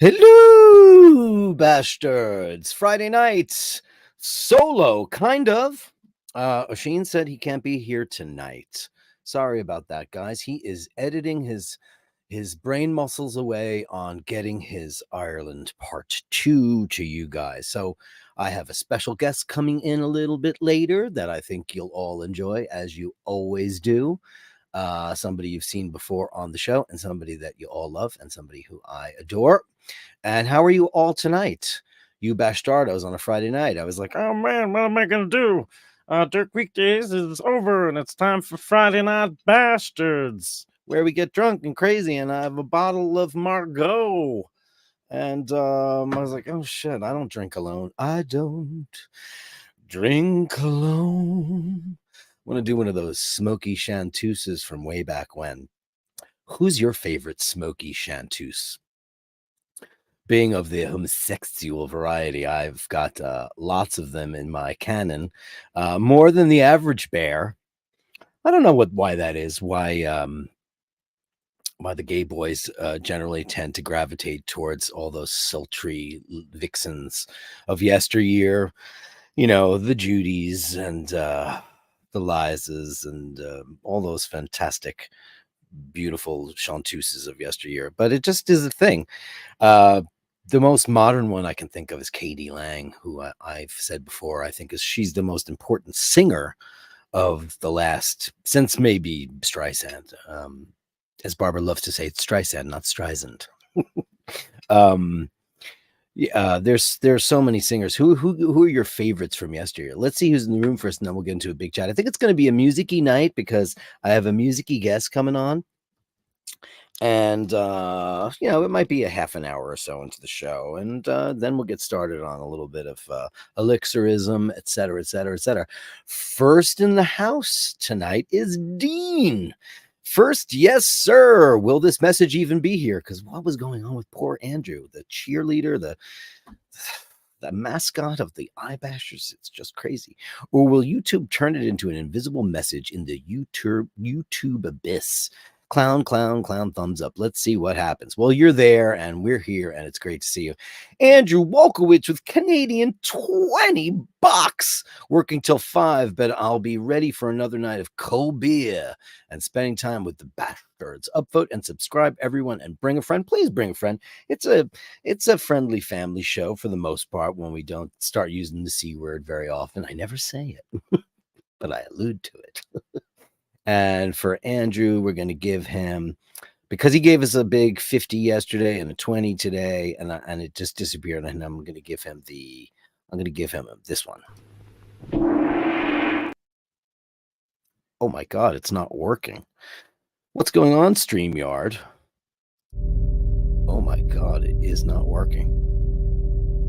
Hello, Bastards. Friday night, solo, kind of. Oisin said he can't be here tonight. Sorry about that, guys. He is editing his brain muscles away on getting his Ireland part 2 to you guys. So I have a special guest coming in a little bit later that I think you'll all enjoy, as you always do. Somebody you've seen before on the show, and somebody that you all love, and somebody who I adore. And how are you all tonight? You Bashtardos on a Friday night. I was like, oh man, what am I going to do? Dirk Weekdays is over, and it's time for Friday Night Bastards, where we get drunk and crazy, and I have a bottle of Margaux. And I was like, oh shit, I don't drink alone. I don't drink alone. I want to do one of those smoky chanteuses from way back when. Who's your favorite smoky chanteuse? Being of the homosexual variety, I've got lots of them in my canon, more than the average bear. I don't know why that is. Why the gay boys generally tend to gravitate towards all those sultry vixens of yesteryear. You know, the Judys and the Lizas and all those fantastic, beautiful chanteuses of yesteryear. But it just is a thing. The most modern one I can think of is Katie Lang, who I've said before, I think she's the most important singer of the last, since maybe Streisand. As Barbara loves to say, it's Streisand, not Streisand. There's so many singers. Who are your favorites from yesteryear? Let's see who's in the room first, and then we'll get into a big chat. I think it's going to be a music-y night because I have a music-y guest coming on. And, it might be a half an hour or so into the show. And then we'll get started on a little bit of elixirism, et cetera, et cetera, et cetera. First in the house tonight is Dean. First, yes, sir. Will this message even be here? Because what was going on with poor Andrew, the cheerleader, the mascot of the Eye Bashers? It's just crazy. Or will YouTube turn it into an invisible message in the YouTube abyss? Clown, clown, clown, thumbs up. Let's see what happens. Well, you're there, and we're here, and it's great to see you. Andrew Wolkowicz with Canadian $20, working till 5, but I'll be ready for another night of cold beer and spending time with the Bastards. Upvote and subscribe, everyone, and bring a friend. Please bring a friend. It's a friendly family show for the most part when we don't start using the C word very often. I never say it, but I allude to it. And for Andrew, we're going to give him, because he gave us a big 50 yesterday and a 20 today, and it just disappeared. And I'm going to give him this one. Oh my God, it's not working. What's going on, StreamYard? Oh my God, it is not working.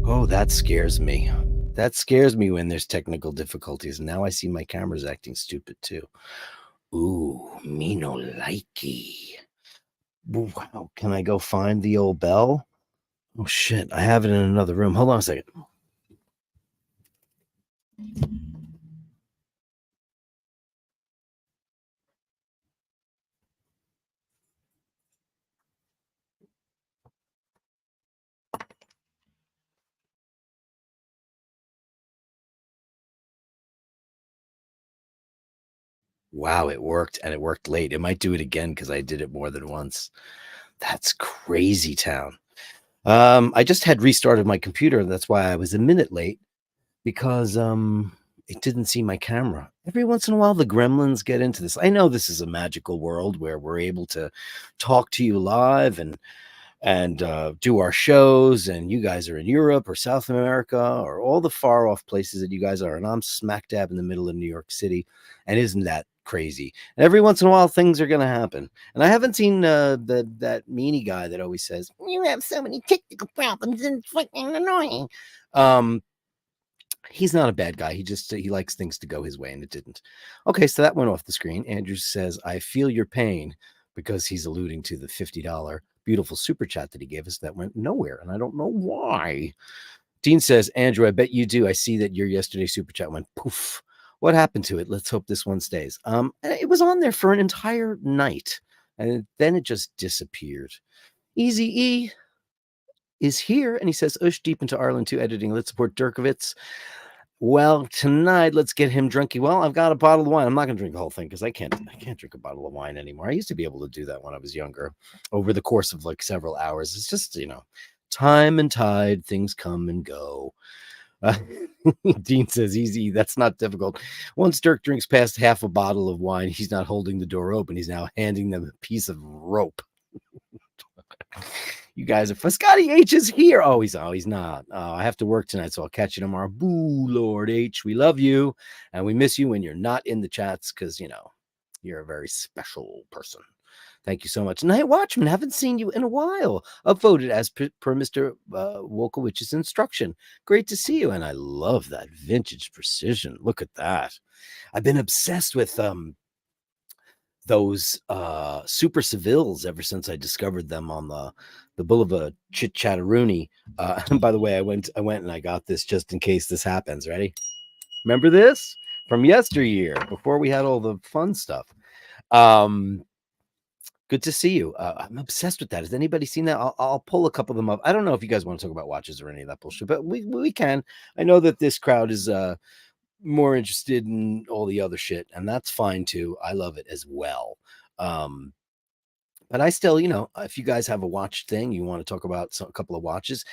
Oh, that scares me. That scares me when there's technical difficulties. And now I see my camera's acting stupid too. Ooh, me no likey. Wow, can I go find the old bell? Oh shit, I have it in another room. Hold on a second. Wow, it worked, and it worked late. It might do it again because I did it more than once. That's crazy town. I just had restarted my computer. That's why I was a minute late, because it didn't see my camera. Every once in a while, the gremlins get into this. I know this is a magical world where we're able to talk to you live and do our shows, and you guys are in Europe or South America or all the far off places that you guys are, and I'm smack dab in the middle of New York City. And isn't that crazy? And every once in a while, things are going to happen. And I haven't seen that meanie guy that always says, you have so many technical problems and it's fucking annoying. He's not a bad guy. He likes things to go his way, and it didn't. Okay, so that went off the screen. Andrew says, I feel your pain, because he's alluding to the $50 beautiful super chat that he gave us that went nowhere, and I don't know why. Dean says, Andrew, I bet you do. I see that your yesterday super chat went poof. What happened to it? Let's hope this one stays. It was on there for an entire night, And then it just disappeared. Easy E is here, and he says, Ush, deep into Ireland too, editing. Let's support Dirkovitz. Well, tonight, let's get him drunky. Well, I've got a bottle of wine. I'm not going to drink the whole thing because I can't drink a bottle of wine anymore. I used to be able to do that when I was younger over the course of like several hours. It's just, time and tide, things come and go. Dean says, easy. That's not difficult. Once Dirk drinks past half a bottle of wine, he's not holding the door open. He's now handing them a piece of rope. You guys are Scotty H is here. Oh, he's not. I have to work tonight, so I'll catch you tomorrow. Boo, Lord H. We love you and we miss you when you're not in the chats because you're a very special person. Thank you so much. Night Watchman, haven't seen you in a while. Upvoted as per Mr. Wolkowich's instruction. Great to see you, and I love that vintage precision. Look at that. I've been obsessed with those Super Seville's ever since I discovered them on the Boulevard Chit Chatteroony. By the way, I went and I got this just in case this happens. Ready? Remember this from yesteryear before we had all the fun stuff. Good to see you. I'm obsessed with that. Has anybody seen that? I'll pull a couple of them up. I don't know if you guys want to talk about watches or any of that bullshit, but we can. I know that this crowd is more interested in all the other shit, and that's fine too. I love it as well. But I still, if you guys have a watch thing, you want to talk about a couple of watches.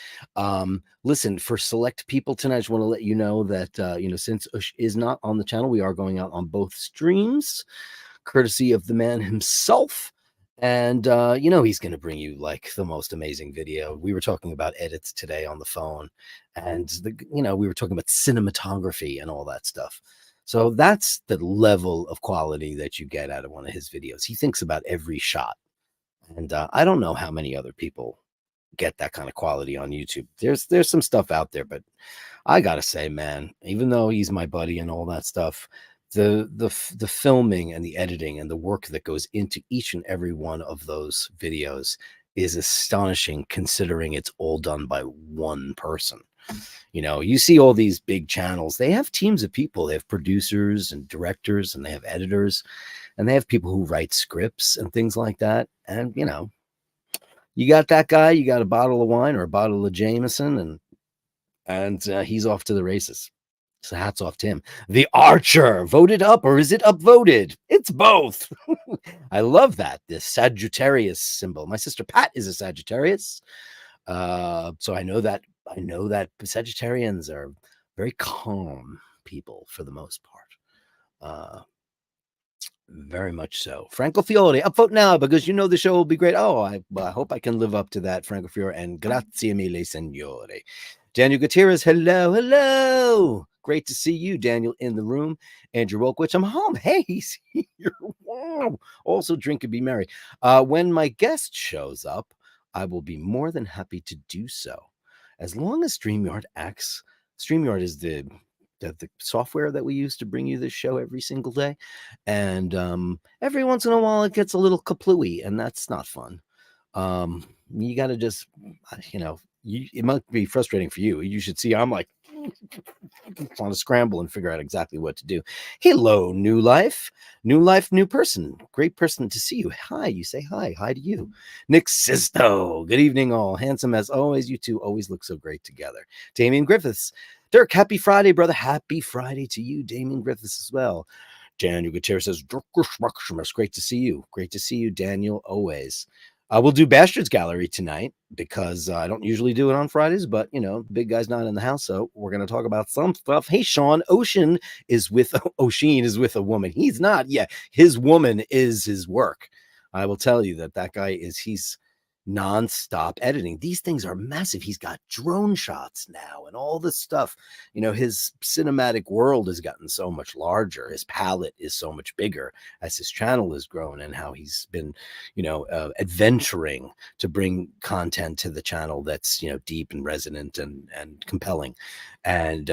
Listen, for select people tonight, I just want to let you know that, since Ush is not on the channel, we are going out on both streams, courtesy of the man himself. And, he's going to bring you like the most amazing video. We were talking about edits today on the phone and we were talking about cinematography and all that stuff. So that's the level of quality that you get out of one of his videos. He thinks about every shot. And I don't know how many other people get that kind of quality on YouTube. There's some stuff out there, but I got to say, man, even though he's my buddy and all that stuff, the filming and the editing and the work that goes into each and every one of those videos is astonishing, considering it's all done by one person. You see all these big channels, they have teams of people. They have producers and directors, and they have editors, and they have people who write scripts and things like that. And you got that guy, you got a bottle of wine or a bottle of Jameson, and he's off to the races. So hats off to him. The Archer, voted up, or is it upvoted? It's both. I love that. The Sagittarius symbol. My sister Pat is a Sagittarius. So I know that Sagittarians are very calm people for the most part. Very much so. Franco Fiore, upvote now because the show will be great. Oh, I hope I can live up to that, Franco Fiore. And grazie mille, signore. Daniel Gutierrez, hello. Great to see you, Daniel, in the room. Andrew Wolkowicz, I'm home. Hey, he's here. Wow. Also drink and be merry. When my guest shows up, I will be more than happy to do so. As long as StreamYard acts. StreamYard is the software that we use to bring you this show every single day. And every once in a while, it gets a little kaplooey, and that's not fun. You got to just, it might be frustrating for you. You should see I'm like trying to scramble and figure out exactly what to do. Hello, new life, new person. Great person to see you. Hi, you say hi. Hi to you. Nick Sisto. Good evening, all. Handsome as always. You two always look so great together. Damian Griffiths. Dirk, happy Friday, brother. Happy Friday to you, Damian Griffiths, as well. Daniel Gutierrez says, great to see you. Great to see you, Daniel, always. We'll do Bashtards Gallery tonight because I don't usually do it on Fridays, but, the big guy's not in the house, so we're going to talk about some stuff. Hey, Sean, Oisin is with a woman. He's not. Yeah, his woman is his work. I will tell you that guy he's non-stop editing. These things are massive. He's got drone shots now and all this stuff. His cinematic world has gotten so much larger. His palette is so much bigger as his channel has grown, and how he's been adventuring to bring content to the channel that's deep and resonant and compelling. And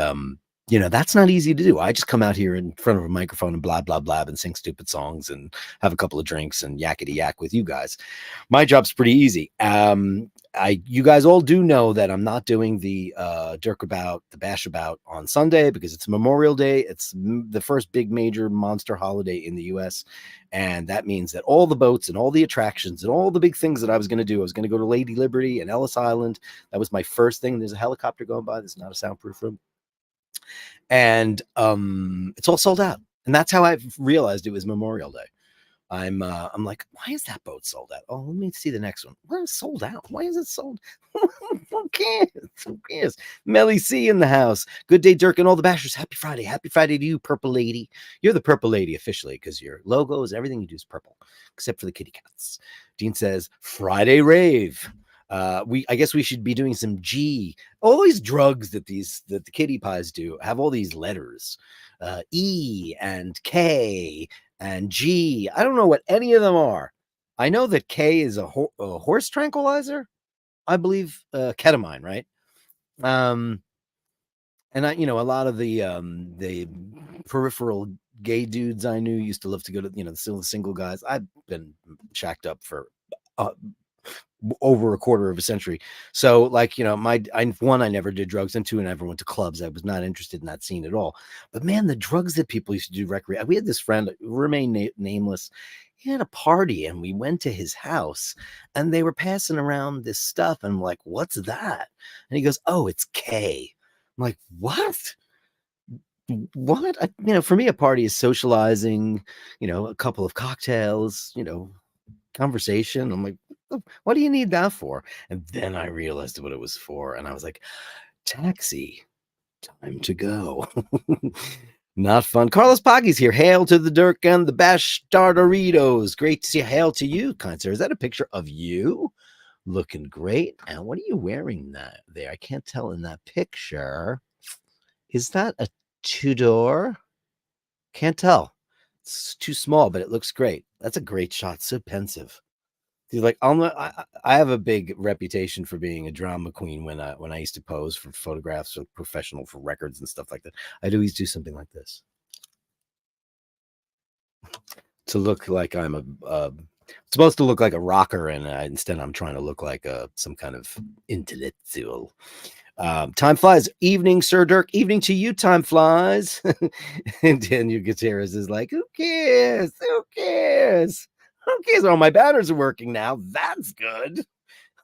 that's not easy to do. I just come out here in front of a microphone and blah, blah, blah, and sing stupid songs and have a couple of drinks and yakety yak with you guys. My job's pretty easy. you guys all do know that I'm not doing the Dirk about the Bash about on Sunday because it's Memorial Day. It's the first big major monster holiday in the U.S. And that means that all the boats and all the attractions and all the big things that I was going to do, I was going to go to Lady Liberty and Ellis Island. That was my first thing. There's a helicopter going by. There's not a soundproof room. And it's all sold out. And that's how I realized it was Memorial Day. I'm like, why is that boat sold out? Oh, let me see the next one. Why is it sold out? Why is it sold? Who cares? Who cares? Melly C in the house. Good day, Dirk, and all the bashers. Happy Friday. Happy Friday to you, Purple Lady. You're the Purple Lady officially because your logo is everything you do is purple, except for the kitty cats. Dean says, Friday rave. I guess we should be doing some G. All these drugs that the kitty pies do have all these letters. E and K and G. I don't know what any of them are. I know that K is a horse tranquilizer. I believe ketamine, right? And a lot of the peripheral gay dudes I knew used to love to go to the single guys. I've been shacked up for over a quarter of a century. So I never did drugs, and two, I never went to clubs. I was not interested in that scene at all. But man, the drugs that people used to do recreate. We had this friend who remained nameless. He had a party and we went to his house and they were passing around this stuff. And I'm like, what's that? And he goes, oh, it's K. I'm like, what? For me, a party is socializing, a couple of cocktails, conversation. I'm like, what do you need that for? And then I realized what it was for. And I was like, taxi, time to go. Not fun. Carlos Poggy's here. Hail to the Dirk and the Bastarditos. Great to see you. Hail to you, kind sir. Is that a picture of you? Looking great. And what are you wearing there? I can't tell in that picture. Is that a two-door? Can't tell. It's too small, but it looks great. That's a great shot. So pensive. He's like, I have a big reputation for being a drama queen when I used to pose for photographs or professional for records and stuff like that. I'd always do something like this to look like I'm supposed to look like a rocker, and instead I'm trying to look like some kind of intellectual. Time flies. Evening, Sir Dirk. Evening to you. Time flies. And Daniel Gutierrez is like, who cares? Who cares? Okay, so my banners are working now. That's good.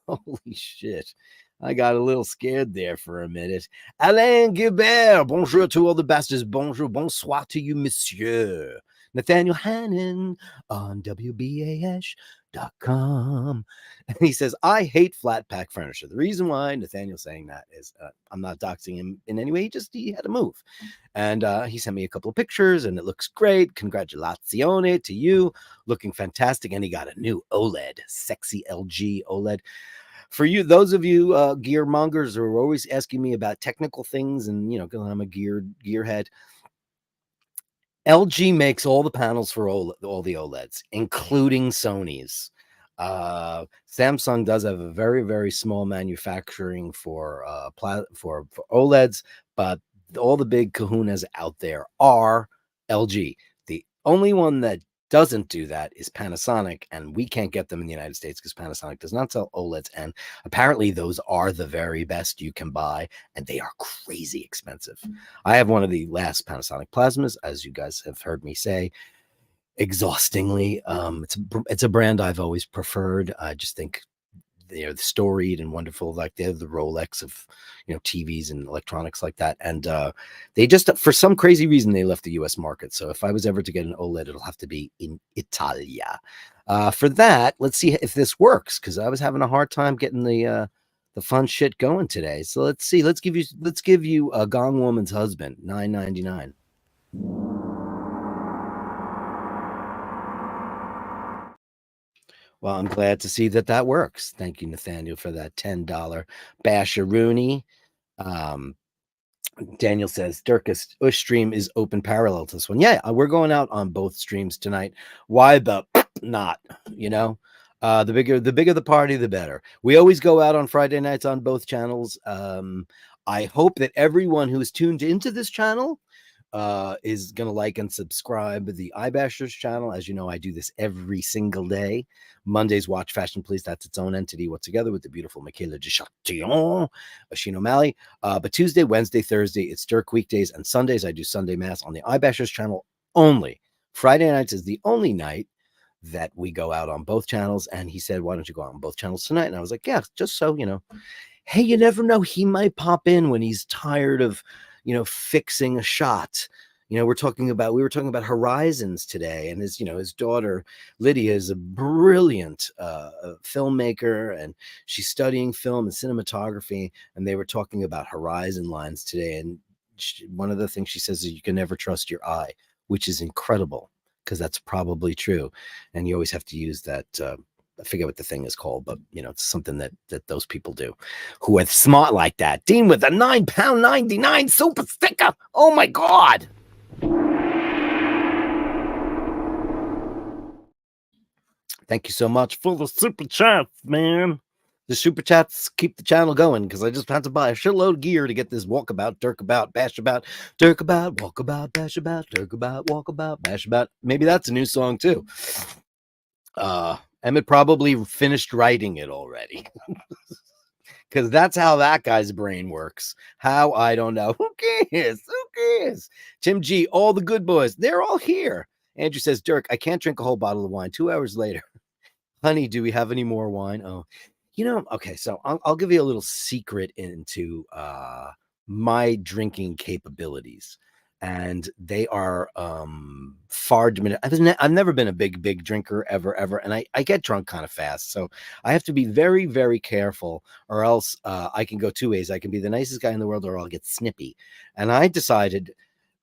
Holy shit. I got a little scared there for a minute. Alain Gilbert. Bonjour to all the bastards. Bonjour. Bonsoir to you, monsieur. Nathaniel Hannon on WBAS.com. And he says, I hate flat pack furniture. The reason why Nathaniel's saying that is I'm not doxing him in any way. He had to move. And he sent me a couple of pictures and it looks great. Congratulazione to you. Looking fantastic. And he got a new OLED, sexy LG OLED. For you, those of you gear mongers who are always asking me about technical things and, I'm a gearhead. LG makes all the panels for all the OLEDs, including Sony's. Samsung does have a very, very small manufacturing for OLEDs, but all the big kahunas out there are LG. The only one that doesn't do that is Panasonic, and we can't get them in the United States because Panasonic does not sell OLEDs, and apparently those are the very best you can buy, and they are crazy expensive. I have one of the last Panasonic plasmas, as you guys have heard me say exhaustingly. It's a brand I've always preferred. I just think they're storied and wonderful, like they're the Rolex of TVs and electronics like that. And they just, for some crazy reason, they left the US market. So if I was ever to get an OLED, it'll have to be in Italia. For that, let's see if this works, because I was having a hard time getting the fun shit going today. So let's see. Let's give you a Gong Woman's Husband, $9.99. Well, I'm glad to see that works. Thank you, Nathaniel, for that $10 Basharoonie. Daniel says Dirkus stream is open parallel to this one. Yeah, we're going out on both streams tonight. Why the not? The bigger the party, the better. We always go out on Friday nights on both channels. I hope that everyone who's tuned into this channel is going to like and subscribe to the iBashers channel. As you know, I do this every single day. Mondays, Watch Fashion Please. That's its own entity. What together with the beautiful Michaela de Chatillon, Oisin O'Malley. But Tuesday, Wednesday, Thursday, it's Dirk Weekdays. And Sundays, I do Sunday Mass on the iBashers channel only. Friday nights is the only night that we go out on both channels. And he said, why don't you go out on both channels tonight? And I was like, yeah, just so, hey, you never know. He might pop in when he's tired of, fixing a shot. We were talking about Horizons today, and his daughter Lydia is a brilliant filmmaker, and she's studying film and cinematography. And they were talking about horizon lines today. And one of the things she says is you can never trust your eye, which is incredible because that's probably true. And you always have to use that. I forget what the thing is called, but it's something that those people do who are smart like that. Dean with a £9.99 super sticker. Oh my God. Thank you so much for the super chats, man. The super chats keep the channel going because I just had to buy a shitload of gear to get this walkabout, Dirk about, bash about, Dirk about, walkabout, bash about, Dirk about, walkabout, bash about. Maybe that's a new song too. Emmett probably finished writing it already because that's how that guy's brain works. How, I don't know. Who cares? Tim G, all the good boys, they're all here. Andrew says, Dirk, I can't drink a whole bottle of wine. 2 hours later. Honey, do we have any more wine? Oh, okay. So I'll give you a little secret into my drinking capabilities. And they are far diminished. I've never been a big drinker ever. And I get drunk kind of fast. So I have to be very, very careful, or else I can go two ways. I can be the nicest guy in the world, or I'll get snippy. And I decided,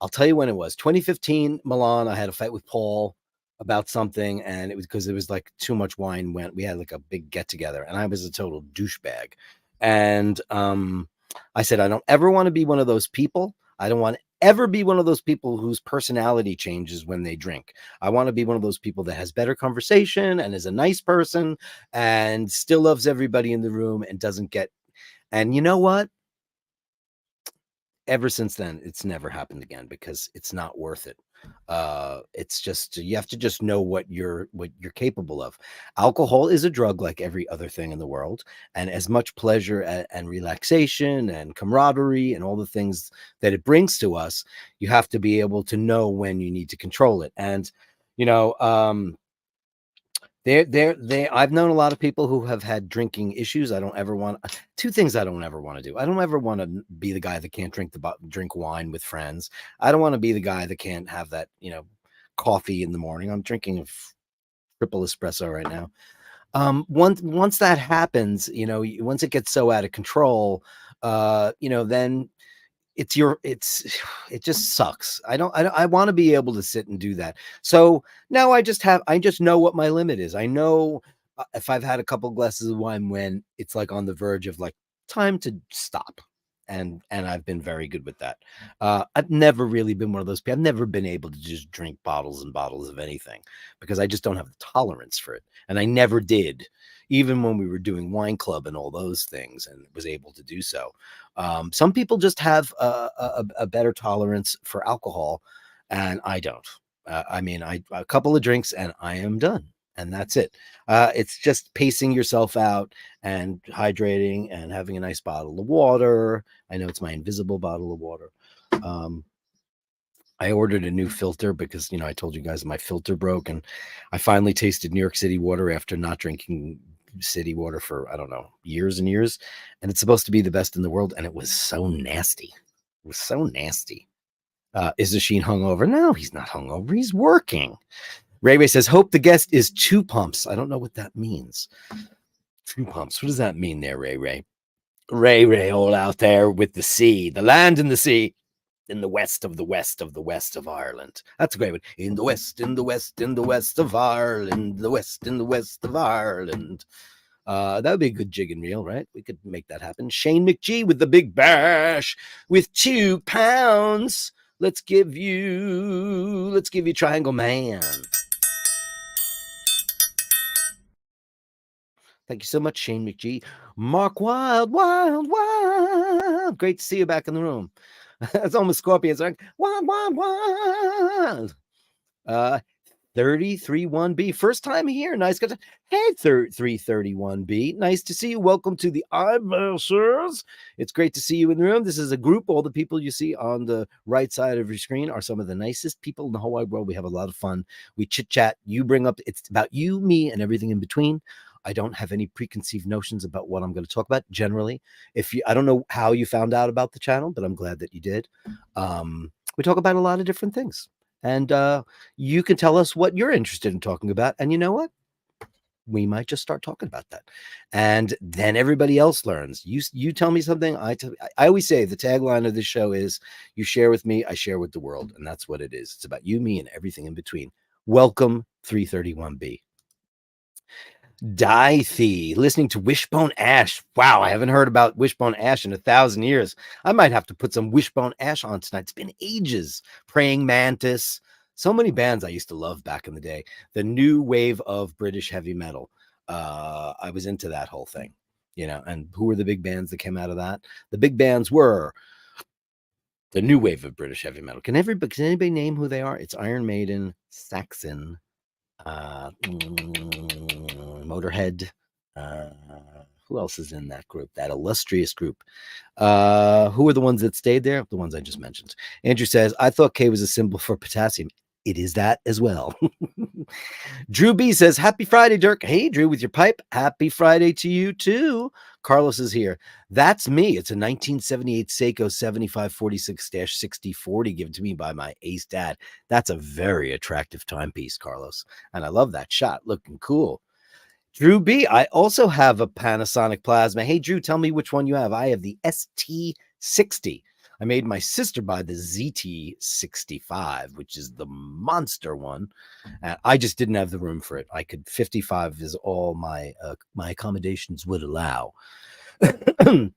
I'll tell you when it was. 2015, Milan, I had a fight with Paul about something, and it was because it was like too much wine we had like a big get together, and I was a total douchebag. And I said, I don't ever want to be one of those people. I don't want to ever be one of those people whose personality changes when they drink. I want to be one of those people that has better conversation and is a nice person and still loves everybody in the room and doesn't get. And you know what? Ever since then, it's never happened again because it's not worth it. It's just, you have to just know what you're capable of. Alcohol is a drug like every other thing in the world, and as much pleasure and relaxation and camaraderie and all the things that it brings to us, you have to be able to know when you need to control it. And I've known a lot of people who have had drinking issues. I don't ever want two things I don't ever want to do. I don't ever want to be the guy that can't drink wine with friends. I don't want to be the guy that can't have that, coffee in the morning. I'm drinking a triple espresso right now. Once that happens, once it gets so out of control, then it just sucks. I want to be able to sit and do that. So now I just know what my limit is. I know if I've had a couple glasses of wine when it's like on the verge of like time to stop. And I've been very good with that. I've never really been one of those people. I've never been able to just drink bottles and bottles of anything because I just don't have the tolerance for it. And I never did, even when we were doing wine club and all those things, and was able to do so. Some people just have a better tolerance for alcohol, and I don't. A couple of drinks and I am done, and that's it. It's just pacing yourself out and hydrating and having a nice bottle of water. I know it's my invisible bottle of water. I ordered a new filter because, I told you guys my filter broke, and I finally tasted New York City water after not drinking city water for, I don't know, years and years. And it's supposed to be the best in the world. And it was so nasty. It was so nasty. Is Oisin hungover? No, he's not hungover. He's working. Ray says, hope the guest is two pumps. I don't know what that means. Two pumps. What does that mean there, Ray? Ray, all out there with the sea, the land and the sea. In the west of the west of the west of Ireland. That's a great one. In the west, in the west, in the west of Ireland. The west, in the west of Ireland. That would be a good jig and reel, right? We could make that happen. Shane McGee with the big bash with £2. Let's give you Triangle Man. Thank you so much, Shane McGee. Mark Wild. Great to see you back in the room. It's almost Scorpions. Like, wah, wah, wah. 331B. First time here. Nice. Hey, 331B. Nice to see you. Welcome to the iBashers. It's great to see you in the room. This is a group. All the people you see on the right side of your screen are some of the nicest people in the whole wide world. We have a lot of fun. We chit chat. You bring up, it's about you, me, and everything in between. I don't have any preconceived notions about what I'm going to talk about generally. I don't know how you found out about the channel, but I'm glad that you did. We talk about a lot of different things. And you can tell us what you're interested in talking about. And you know what? We might just start talking about that. And then everybody else learns. You tell me something. I always say the tagline of this show is you share with me, I share with the world. And that's what it is. It's about you, me, and everything in between. Welcome, 331B. Dithy, listening to Wishbone Ash. Wow, I haven't heard about Wishbone Ash in 1,000 years. I might have to put some Wishbone Ash on tonight. It's been ages. Praying Mantis. So many bands I used to love back in the day. The new wave of British heavy metal. I was into that whole thing, and who were the big bands that came out of that? The big bands were the new wave of British heavy metal. Can anybody name who they are? It's Iron Maiden, Saxon, Motorhead. Who else is in that group? That illustrious group. Who are the ones that stayed there? The ones I just mentioned. Andrew says, I thought K was a symbol for potassium. It is that as well. Drew B says, happy Friday, Dirk. Hey, Drew, with your pipe. Happy Friday to you, too. Carlos is here. That's me. It's a 1978 Seiko 7546-6040 given to me by my ace dad. That's a very attractive timepiece, Carlos. And I love that shot. Looking cool. Drew B, I also have a Panasonic Plasma. Hey, Drew, tell me which one you have. I have the ST60. I made my sister buy the ZT65, which is the monster one. I just didn't have the room for it. 55 is all my accommodations would allow. And,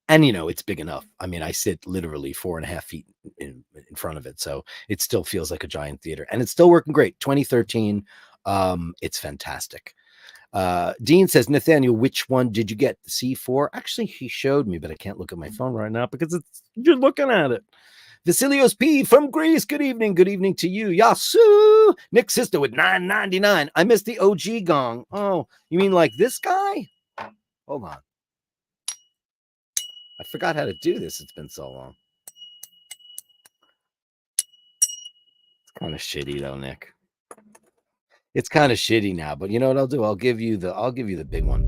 it's big enough. I mean, I sit literally 4.5 feet in front of it. So it still feels like a giant theater. And it's still working great. 2013. It's fantastic. Dean says, Nathaniel, which one did you get? The C4? Actually, he showed me, but I can't look at my phone right now because you're looking at it. Vasilios P from Greece. Good evening. Good evening to you. Yasu. Nick Sister with $9.99. I missed the OG gong. Oh, you mean like this guy? Hold on. I forgot how to do this. It's been so long. It's kind of shitty though, Nick. It's kind of shitty now, but you know what I'll do? I'll give you the big one.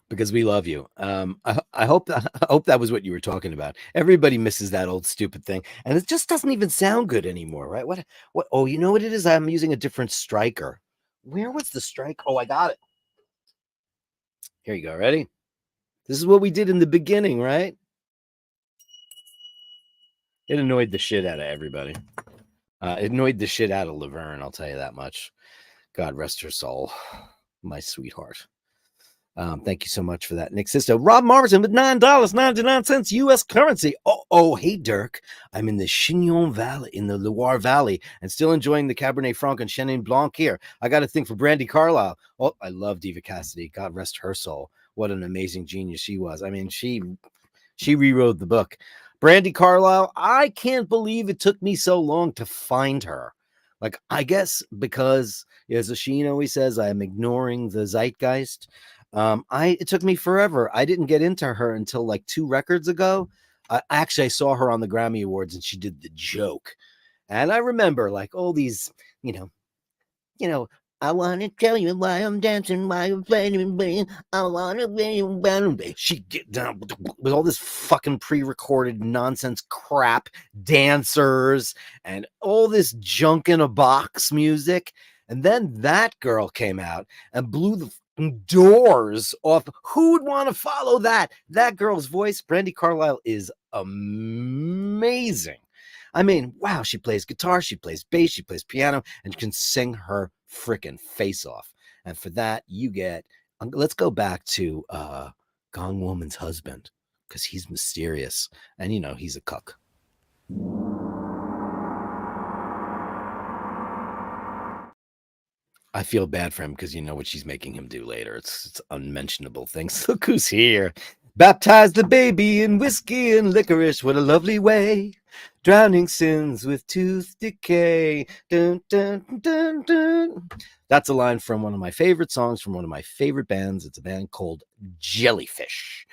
Because we love you. I hope that was what you were talking about. Everybody misses that old stupid thing, and it just doesn't even sound good anymore, right? What? Oh, you know what it is? I'm using a different striker. Where was the strike? Oh, I got it. Here you go. Ready? This is what we did in the beginning, right? It annoyed the shit out of everybody. It annoyed the shit out of Laverne. I'll tell you that much. God rest her soul, my sweetheart. Thank you so much for that, Nick Sisto. Rob Marvin with $9.99 U.S. currency. Oh, hey, Dirk. I'm in the Chignon Valley, in the Loire Valley, and still enjoying the Cabernet Franc and Chenin Blanc here. I got a thing for Brandy Carlisle. Oh, I love Diva Cassidy. God rest her soul. What an amazing genius she was. I mean, she rewrote the book. Brandy Carlisle, I can't believe it took me so long to find her. Like, I guess because, as Oisin always says, I'm ignoring the zeitgeist. It took me forever. I didn't get into her until like 2 records ago. I saw her on the Grammy Awards and she did The Joke. And I remember like all these, I want to tell you why I'm dancing, why I'm playing, I want to be. She get down with all this fucking pre-recorded nonsense crap, dancers, and all this junk in a box music. And then that girl came out and blew the doors off. Who would want to follow that? That girl's voice, Brandy Carlisle, is amazing. I mean, wow, she plays guitar, she plays bass, she plays piano, and can sing her freaking face off. And for that, you get, let's go back to Gone Woman's husband, because he's mysterious. And, he's a cuck. I feel bad for him because you know what she's making him do later. It's unmentionable things. Look who's here. Baptize the baby in whiskey and licorice. What a lovely way. Drowning sins with tooth decay. Dun, dun, dun, dun. That's a line from one of my favorite songs from one of my favorite bands. It's a band called Jellyfish.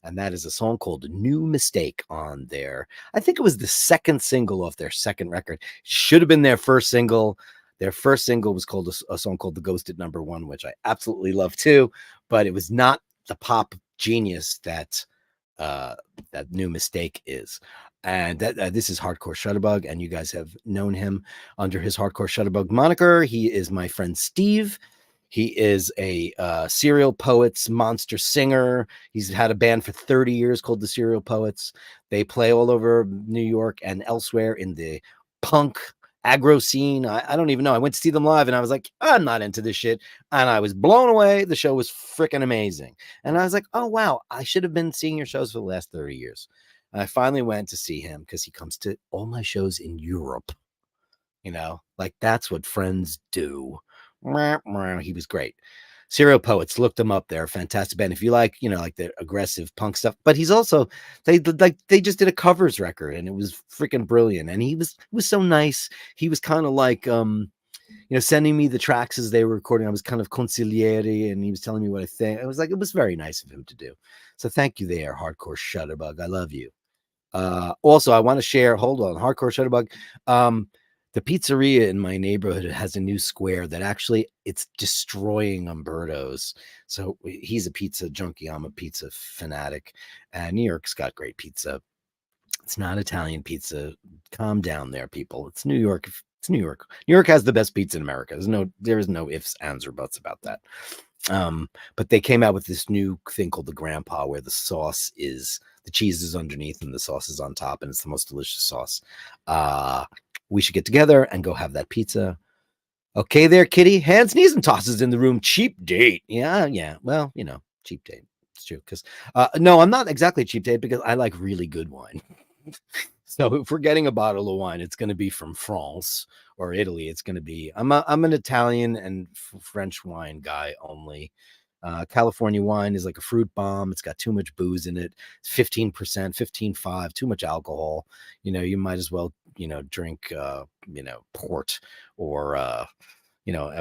And that is a song called New Mistake on their, I think it was the second single off their second record. Should have been their first single. Their first single was called a song called The Ghost at Number One, which I absolutely love too, but it was not the pop genius that that New Mistake is. And this is Hardcore Shutterbug, and you guys have known him under his Hardcore Shutterbug moniker. He is my friend Steve. He is a serial poets, monster singer. He's had a band for 30 years called the Serial Poets. They play all over New York and elsewhere in the punk aggro scene. I don't even know. I went to see them live and I was like, I'm not into this shit. And I was blown away. The show was freaking amazing. And I was like, oh, wow, I should have been seeing your shows for the last 30 years. And I finally went to see him because he comes to all my shows in Europe. You know, like that's what friends do. He was great. Serial Poets, looked them up. They're a fantastic band. If you like, you know, like the aggressive punk stuff, but he's also they just did a covers record and it was freaking brilliant. And he was so nice. He was kind of like you know, sending me the tracks as they were recording. I was kind of consigliere and he was telling me what I think. It was very nice of him to do. So thank you there, Hardcore Shutterbug. I love you. Also, I want to share, hold on, Hardcore Shutterbug. The pizzeria in my neighborhood has a new square that actually it's destroying Umberto's. So he's a pizza junkie. I'm a pizza fanatic. And New York's got great pizza. It's not Italian pizza. Calm down there, people. It's New York. It's New York. New York has the best pizza in America. There is no ifs, ands, or buts about that. But they came out with this new thing called the Grandpa, where the cheese is underneath and the sauce is on top, and it's the most delicious sauce. We should get together and go have that pizza. Okay, there, Kitty. Hands, knees, and tosses in the room. Cheap date. Yeah. Well, you know, cheap date. It's true. Because no, I'm not exactly cheap date because I like really good wine. So if we're getting a bottle of wine, it's going to be from France or Italy. It's going to be. I'm an Italian and French wine guy only. California wine is like a fruit bomb. It's got too much booze in it. 15%, 15.5, too much alcohol. You know, you might as well, you know, drink, port or,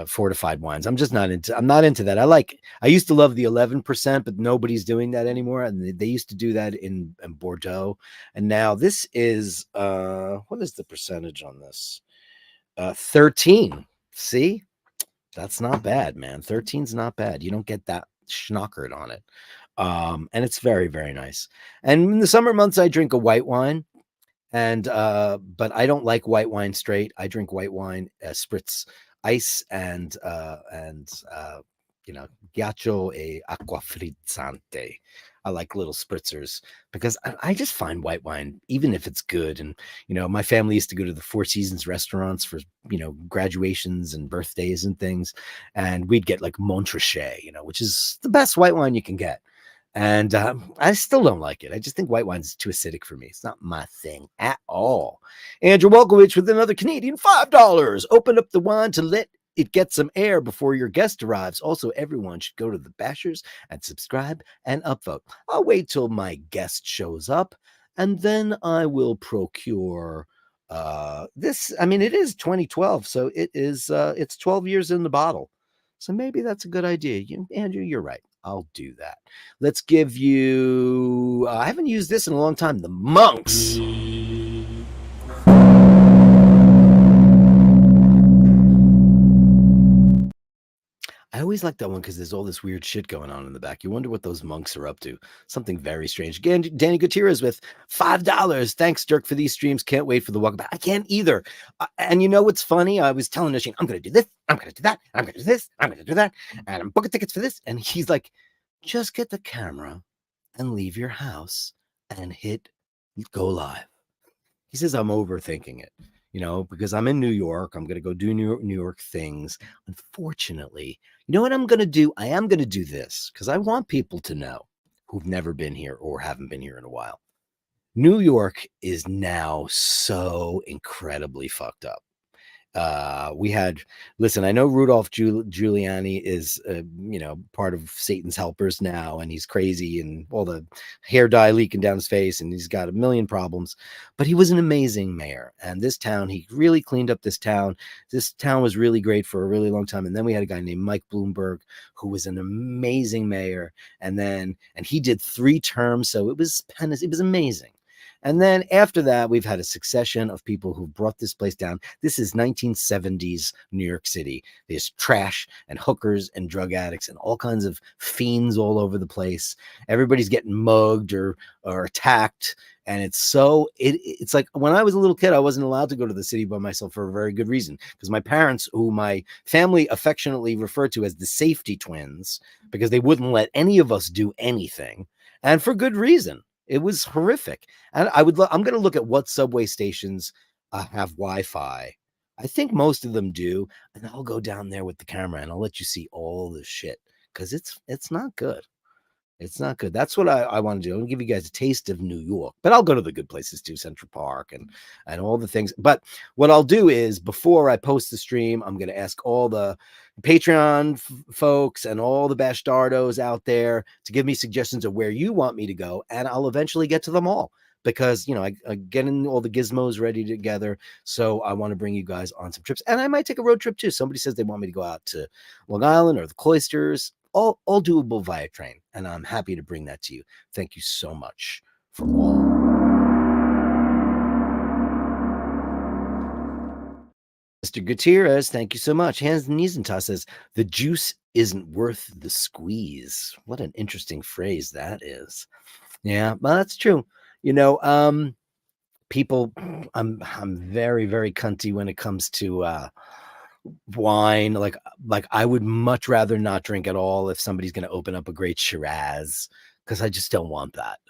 fortified wines. I'm not into that. I used to love the 11%, but nobody's doing that anymore. And they used to do that in Bordeaux. And now this is, what is the percentage on this? 13. See? That's not bad, man. 13's not bad. You don't get that schnockered on it. And it's very, very nice. And in the summer months, I drink a white wine. And but I don't like white wine straight. I drink white wine, spritz ice and ghiaccio e acqua frizzante. I like little spritzers because I just find white wine, even if it's good. And, you know, my family used to go to the Four Seasons restaurants for, you know, graduations and birthdays and things. And we'd get like Montrachet, you know, which is the best white wine you can get. And I still don't like it. I just think white wine is too acidic for me. It's not my thing at all. Andrew Wolkowicz with another Canadian $5. Open up the wine to let it get some air before your guest arrives. Also, everyone should go to the Bashers and subscribe and upvote. I'll wait till my guest shows up, and then I will procure this. I mean, it is 2012, so it's 12 years in the bottle. So maybe that's a good idea. Andrew, you're right. I'll do that. Let's give you, I haven't used this in a long time, the Monks. I always like that one because there's all this weird shit going on in the back. You wonder what those monks are up to. Something very strange. Again, Danny Gutierrez with $5. Thanks, Dirk, for these streams. Can't wait for the walkabout. I can't either. And you know what's funny? I was telling Oisin, I'm going to do this. I'm going to do that. I'm going to do this. I'm going to do that. And I'm booking tickets for this. And he's like, just get the camera and leave your house and hit go live. He says, I'm overthinking it. You know, because I'm in New York, I'm going to go do New York things. Unfortunately, you know what I'm going to do? I am going to do this because I want people to know who've never been here or haven't been here in a while. New York is now so incredibly fucked up. We had, listen, I know Rudolph Giuliani is, part of Satan's helpers now, and he's crazy and all the hair dye leaking down his face, and he's got a million problems, but he was an amazing mayor. And this town, he really cleaned up this town. This town was really great for a really long time. And then we had a guy named Mike Bloomberg, who was an amazing mayor. And he did 3 terms. So it was amazing. And then after that, we've had a succession of people who brought this place down. This is 1970s New York City. There's trash and hookers and drug addicts and all kinds of fiends all over the place. Everybody's getting mugged or attacked. And it's like when I was a little kid, I wasn't allowed to go to the city by myself for a very good reason, because my parents, who my family affectionately referred to as the safety twins, because they wouldn't let any of us do anything, and for good reason. It was horrific. And I'm going to look at what subway stations have Wi-Fi. I think most of them do. And I'll go down there with the camera and I'll let you see all the shit, because it's not good. It's not good. That's what I want to do. I'm going to give you guys a taste of New York, but I'll go to the good places too, Central Park and all the things. But what I'll do is, before I post the stream, I'm going to ask all the Patreon folks and all the Bastardos out there to give me suggestions of where you want me to go, and I'll eventually get to them all, because I getting all the gizmos ready together. So I want to bring you guys on some trips, and I might take a road trip too. Somebody says they want me to go out to Long Island or the Cloisters. All doable via train, and I'm happy to bring that to you. Thank you so much for all. Mr. Gutierrez, thank you so much. Hans Niesenthal says, the juice isn't worth the squeeze. What an interesting phrase that is. Yeah, well, that's true. People, I'm very, very cunty when it comes to wine. Like I would much rather not drink at all if somebody's going to open up a great Shiraz, because I just don't want that.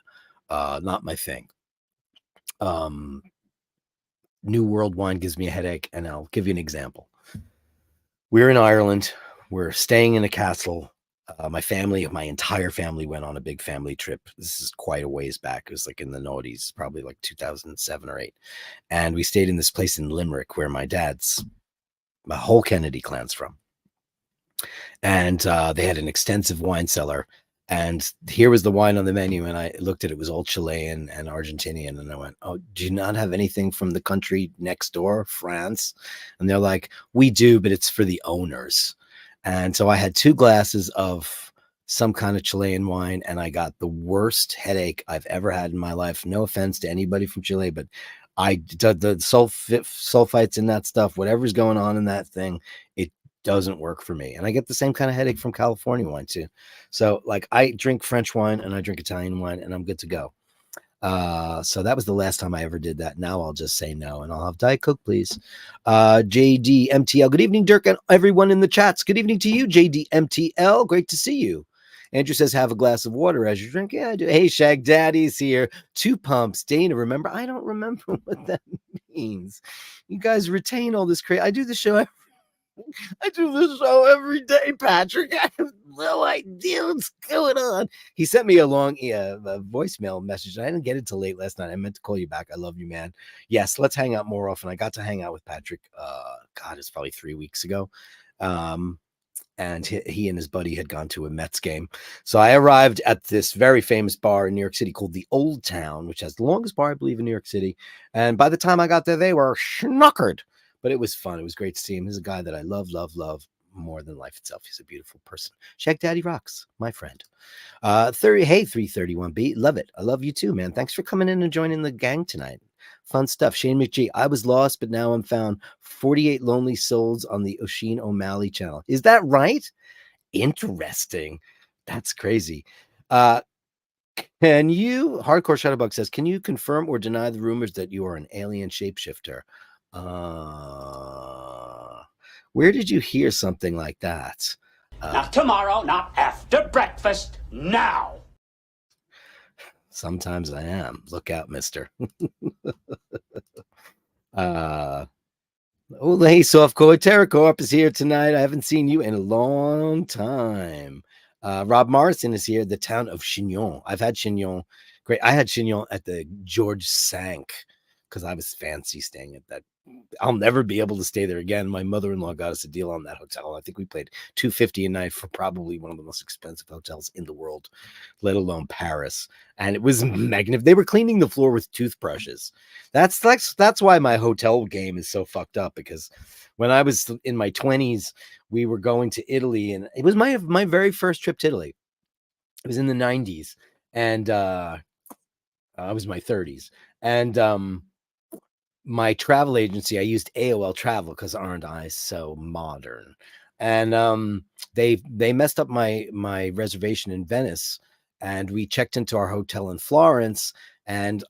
Not my thing. New World wine gives me a headache, and I'll give you an example. We're in Ireland. We're staying in a castle. My entire family went on a big family trip. This is quite a ways back. It was like in the noughties, probably like 2007 or 8. And we stayed in this place in Limerick where my whole Kennedy clan's from. And they had an extensive wine cellar. And here was the wine on the menu. And I looked at it, it was all Chilean and Argentinian. And I went, oh, do you not have anything from the country next door, France? And they're like, we do, but it's for the owners. And so I had 2 glasses of some kind of Chilean wine, and I got the worst headache I've ever had in my life. No offense to anybody from Chile, but the sulfites in that stuff, whatever's going on in that thing, it doesn't work for me. And I get the same kind of headache from California wine too. So like, I drink French wine and I drink Italian wine, and I'm good to go. So that was the last time I ever did that. Now I'll just say no, and I'll have Diet Coke, please. JDMTL, good evening, Dirk, and everyone in the chats. Good evening to you, JDMTL. Great to see you. Andrew says, have a glass of water as you drink. Yeah, I do. Hey, Shag Daddy's here. 2 pumps. Dana, remember? I don't remember what that means. You guys retain all this crazy. I do the show every day, Patrick. I have no idea what's going on. He sent me a long a voicemail message. I didn't get it till late last night. I meant to call you back. I love you, man. Yes, let's hang out more often. I got to hang out with Patrick. God, it's probably 3 weeks ago. And he and his buddy had gone to a Mets game. So I arrived at this very famous bar in New York City called the Old Town, which has the longest bar, I believe, in New York City. And by the time I got there, they were schnockered. But it was fun. It was great to see him. He's a guy that I love more than life itself. He's a beautiful person. Shag Daddy rocks, my friend. 331B, love it. I love you too, man. Thanks for coming in and joining the gang tonight. Fun stuff. Shane McGee, I was lost, but now I'm found. 48 Lonely Souls on the Oisin O'Malley channel. Is that right? Interesting. That's crazy. Can you, Hardcore Shadowbug says, can you confirm or deny the rumors that you are an alien shapeshifter? Where did you hear something like that? Not tomorrow, not after breakfast, now. Sometimes I am. Look out, mister. Hey, Softcore Terracorp is here tonight. I haven't seen you in a long time. Rob Morrison is here, the town of Chignon. I've had Chignon. Great. I had Chignon at the George Sank because I was fancy staying at that I'll never be able to stay there again. My mother-in-law got us a deal on that hotel. I think we paid $250 a night for probably one of the most expensive hotels in the world, let alone Paris. And it was magnificent. They were cleaning the floor with toothbrushes. That's why my hotel game is so fucked up, because when I was in my 20s, we were going to Italy, and it was my very first trip to Italy. It was in the 90s, and I was in my 30s, and my travel agency, I used AOL Travel because aren't I so modern? And they messed up my reservation in Venice, and we checked into our hotel in Florence, and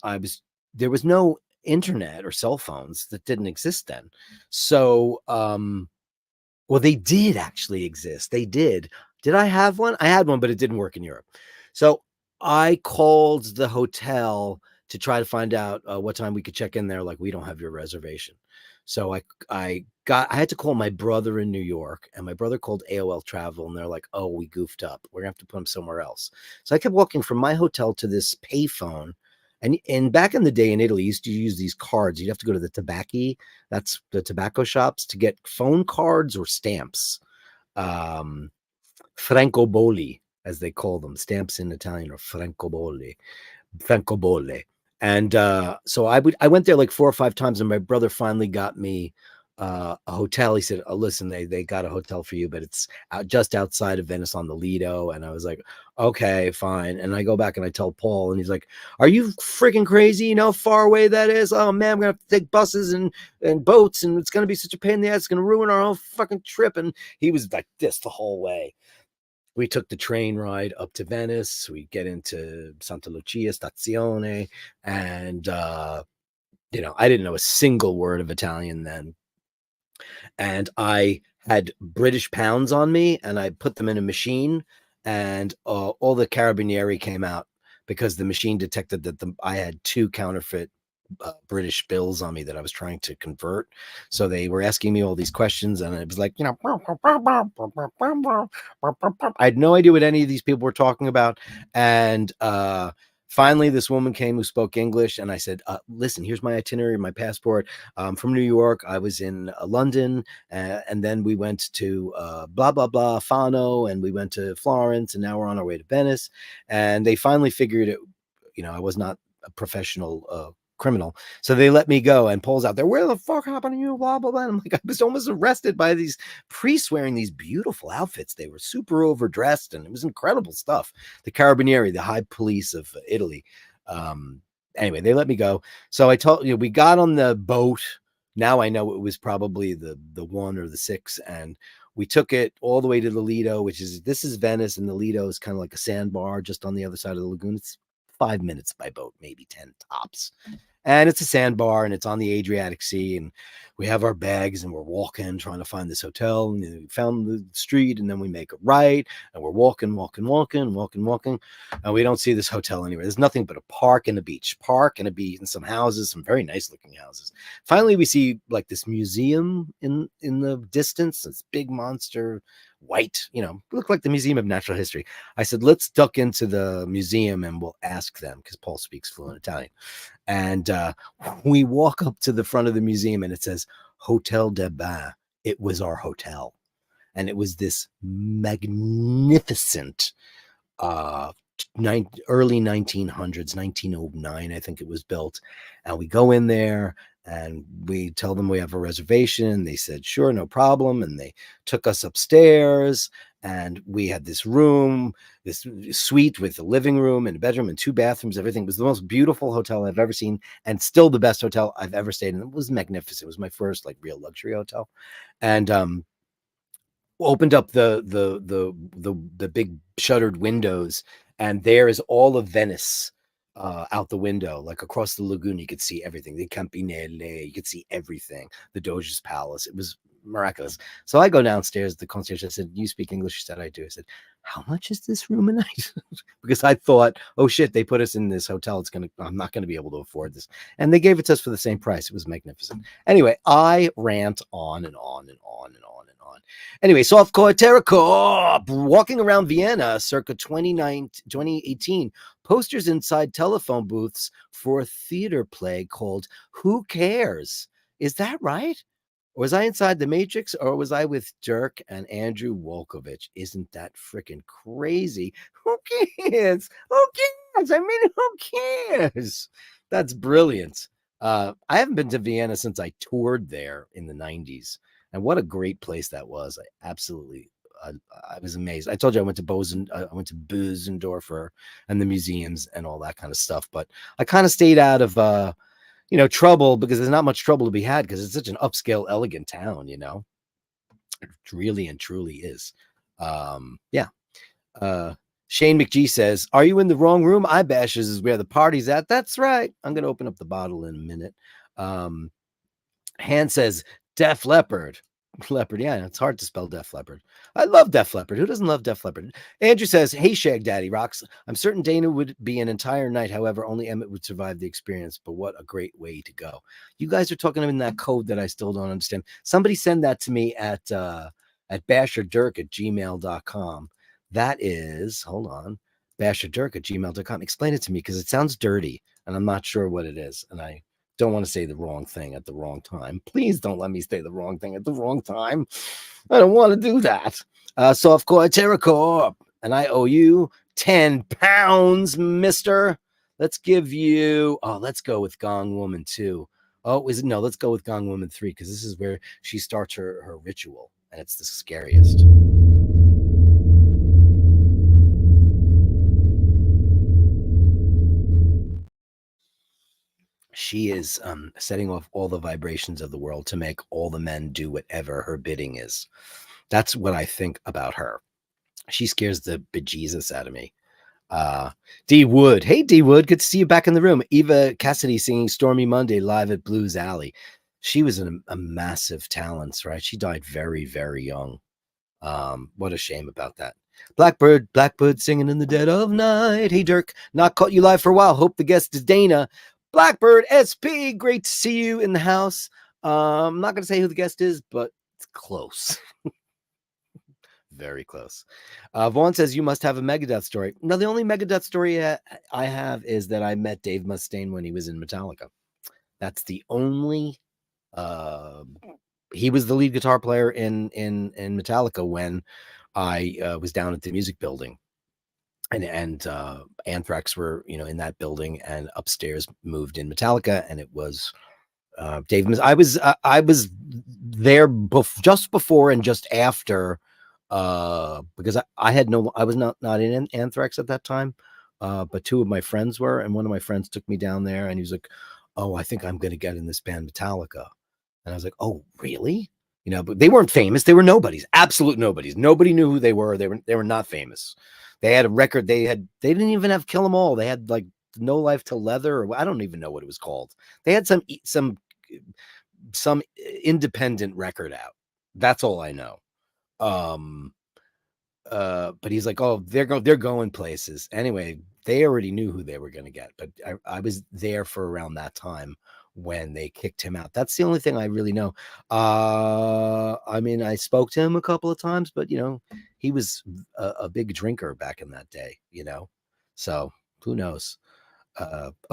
there was no internet or cell phones, that didn't exist then. So well, they did actually exist. They did. Did I have one? I had one, but it didn't work in Europe. So I called the hotel to try to find out what time we could check in there. Like, we don't have your reservation. So I had to call my brother in New York, and my brother called AOL Travel, and they're like, "Oh, we goofed up. We're gonna have to put him somewhere else." So I kept walking from my hotel to this payphone. And back in the day in Italy, you used to use these cards. You'd have to go to the tabacchi, that's the tobacco shops, to get phone cards or stamps. Um, francobolli, as they call them. Stamps in Italian are francobolle. And so I went there like 4 or 5 times, and my brother finally got me a hotel. He said, "Oh, listen, they got a hotel for you, but it's just outside of Venice on the Lido." And I was like, "Okay, fine." And I go back and I tell Paul, and he's like, "Are you freaking crazy? You know how far away that is? Oh man, I'm gonna have to take buses and boats, and it's gonna be such a pain in the ass. It's gonna ruin our whole fucking trip." And he was like this the whole way. We took the train ride up to Venice. We get into Santa Lucia Stazione, and I didn't know a single word of Italian then, and I had British pounds on me, and I put them in a machine, and all the carabinieri came out because the machine detected that I had 2 counterfeit British bills on me that I was trying to convert. So they were asking me all these questions, and it was like, I had no idea what any of these people were talking about. And finally, this woman came who spoke English, and I said, "Listen, here's my itinerary, my passport. From New York. I was in London, and then we went to blah blah blah Fano, and we went to Florence, and now we're on our way to Venice." And they finally figured it. I was not a professional criminal. So they let me go, and Paul's out there, "Where the fuck happened to you?" Blah, blah, blah. And I'm like, I was almost arrested by these priests wearing these beautiful outfits. They were super overdressed, and it was incredible stuff. The Carabinieri, the high police of Italy. Anyway, they let me go. So I told you, we got on the boat. Now I know it was probably the 1 or the 6. And we took it all the way to the Lido, this is Venice, and the Lido is kind of like a sandbar just on the other side of the lagoon. It's 5 minutes by boat, maybe 10 tops. And it's a sandbar, and it's on the Adriatic Sea, and we have our bags, and we're walking, trying to find this hotel, and we found the street, and then we make a right, and we're walking, and we don't see this hotel anywhere. There's nothing but a park and a beach, and some houses, some very nice looking houses. Finally, we see like this museum in the distance, this big monster, white, looked like the Museum of Natural History. I said, "Let's duck into the museum, and we'll ask them," because Paul speaks fluent Italian. And we walk up to the front of the museum, and it says Hotel de Bain. It was our hotel. And it was this magnificent early 1900s, 1909, I think it was built. And we go in there, and we tell them we have a reservation. They said, "Sure, no problem." And they took us upstairs, and we had this room, this suite with a living room and a bedroom and 2 bathrooms. Everything was the most beautiful hotel I've ever seen, and still the best hotel I've ever stayed in. It was magnificent. It was my first like real luxury hotel. And opened up the big shuttered windows, and there is all of Venice out the window, like across the lagoon. You could see everything, the Campinelle, you could see everything, the Doge's palace. It was miraculous. So I go downstairs, the concierge, I said, "You speak English?" She said, "I do." I said, "How much is this room a night?" Because I thought, oh shit, they put us in this hotel, I'm not gonna be able to afford this. And they gave it to us for the same price. It was magnificent. Anyway, I rant on and on and on and on and on. Anyway, softcore terracore, walking around Vienna circa 2018, posters inside telephone booths for a theater play called Who Cares? Is that right? Was I inside the Matrix or was I with Dirk and Andrew Wolkovich? Isn't that freaking crazy? Who cares? Who cares? I mean, who cares? That's brilliant. I haven't been to Vienna since I toured there in the 90s. And what a great place that was. I was amazed. I told you I went to Bosendorfer and the museums and all that kind of stuff, but I kind of stayed out of trouble because there's not much trouble to be had because it's such an upscale, elegant town, It really and truly is. Yeah. Shane McGee says, "Are you in the wrong room? iBashers is where the party's at." That's right. I'm going to open up the bottle in a minute. Han says, Def Leppard. Leopard, yeah, it's hard to spell Def Leppard. I love Def Leppard. Who doesn't love Def Leppard? Andrew says, "Hey, Shag Daddy Rocks. I'm certain Dana would be an entire night. However, only Emmett would survive the experience. But what a great way to go." You guys are talking in that code that I still don't understand. Somebody send that to me at basherdirk@gmail.com. That is, hold on, basherdirk@gmail.com. Explain it to me because it sounds dirty and I'm not sure what it is. And I don't want to say the wrong thing at the wrong time. Please don't let me say the wrong thing at the wrong time. I don't want to do that. Softcore TerraCorp, and I owe you 10 pounds, mister. Let's give you, let's go with Gong Woman 2. Let's go with Gong Woman 3, because this is where she starts her ritual, and it's the scariest. She is setting off all the vibrations of the world to make all the men do whatever her bidding is. That's what I think about her. She scares the bejesus out of me. D Wood. Hey, D Wood. Good to see you back in the room. Eva Cassidy singing Stormy Monday live at Blues Alley. She was a massive talent, right? She died very, very young. What a shame about that. Blackbird singing in the dead of night. Hey, Dirk, not caught you live for a while. Hope the guest is Dana. Blackbird SP, great to see you in the house. I'm not going to say who the guest is, but it's close. Very close. Vaughn says, "You must have a Megadeth story." No, the only Megadeth story I have is that I met Dave Mustaine when he was in Metallica. That's the only... he was the lead guitar player in Metallica when I was down at the music building. And Anthrax were, in that building, and upstairs moved in Metallica, and it was Dave. I was there just before and just after, because I was not in Anthrax at that time, but two of my friends were, and one of my friends took me down there, and he was like, "Oh, I think I'm going to get in this band Metallica," and I was like, "Oh, really?" But they weren't famous. They were nobodies, absolute nobodies. Nobody knew who they were. They were not famous. They had a record. They didn't even have Kill 'Em All. They had like No Life to Leather, or I don't even know what it was called. They had some independent record out. That's all I know. But he's like, "Oh, they're going places." Anyway, they already knew who they were going to get, but I was there for around that time when they kicked him out. That's the only thing I really know. I mean, I spoke to him a couple of times, but he was a big drinker back in that day, so who knows?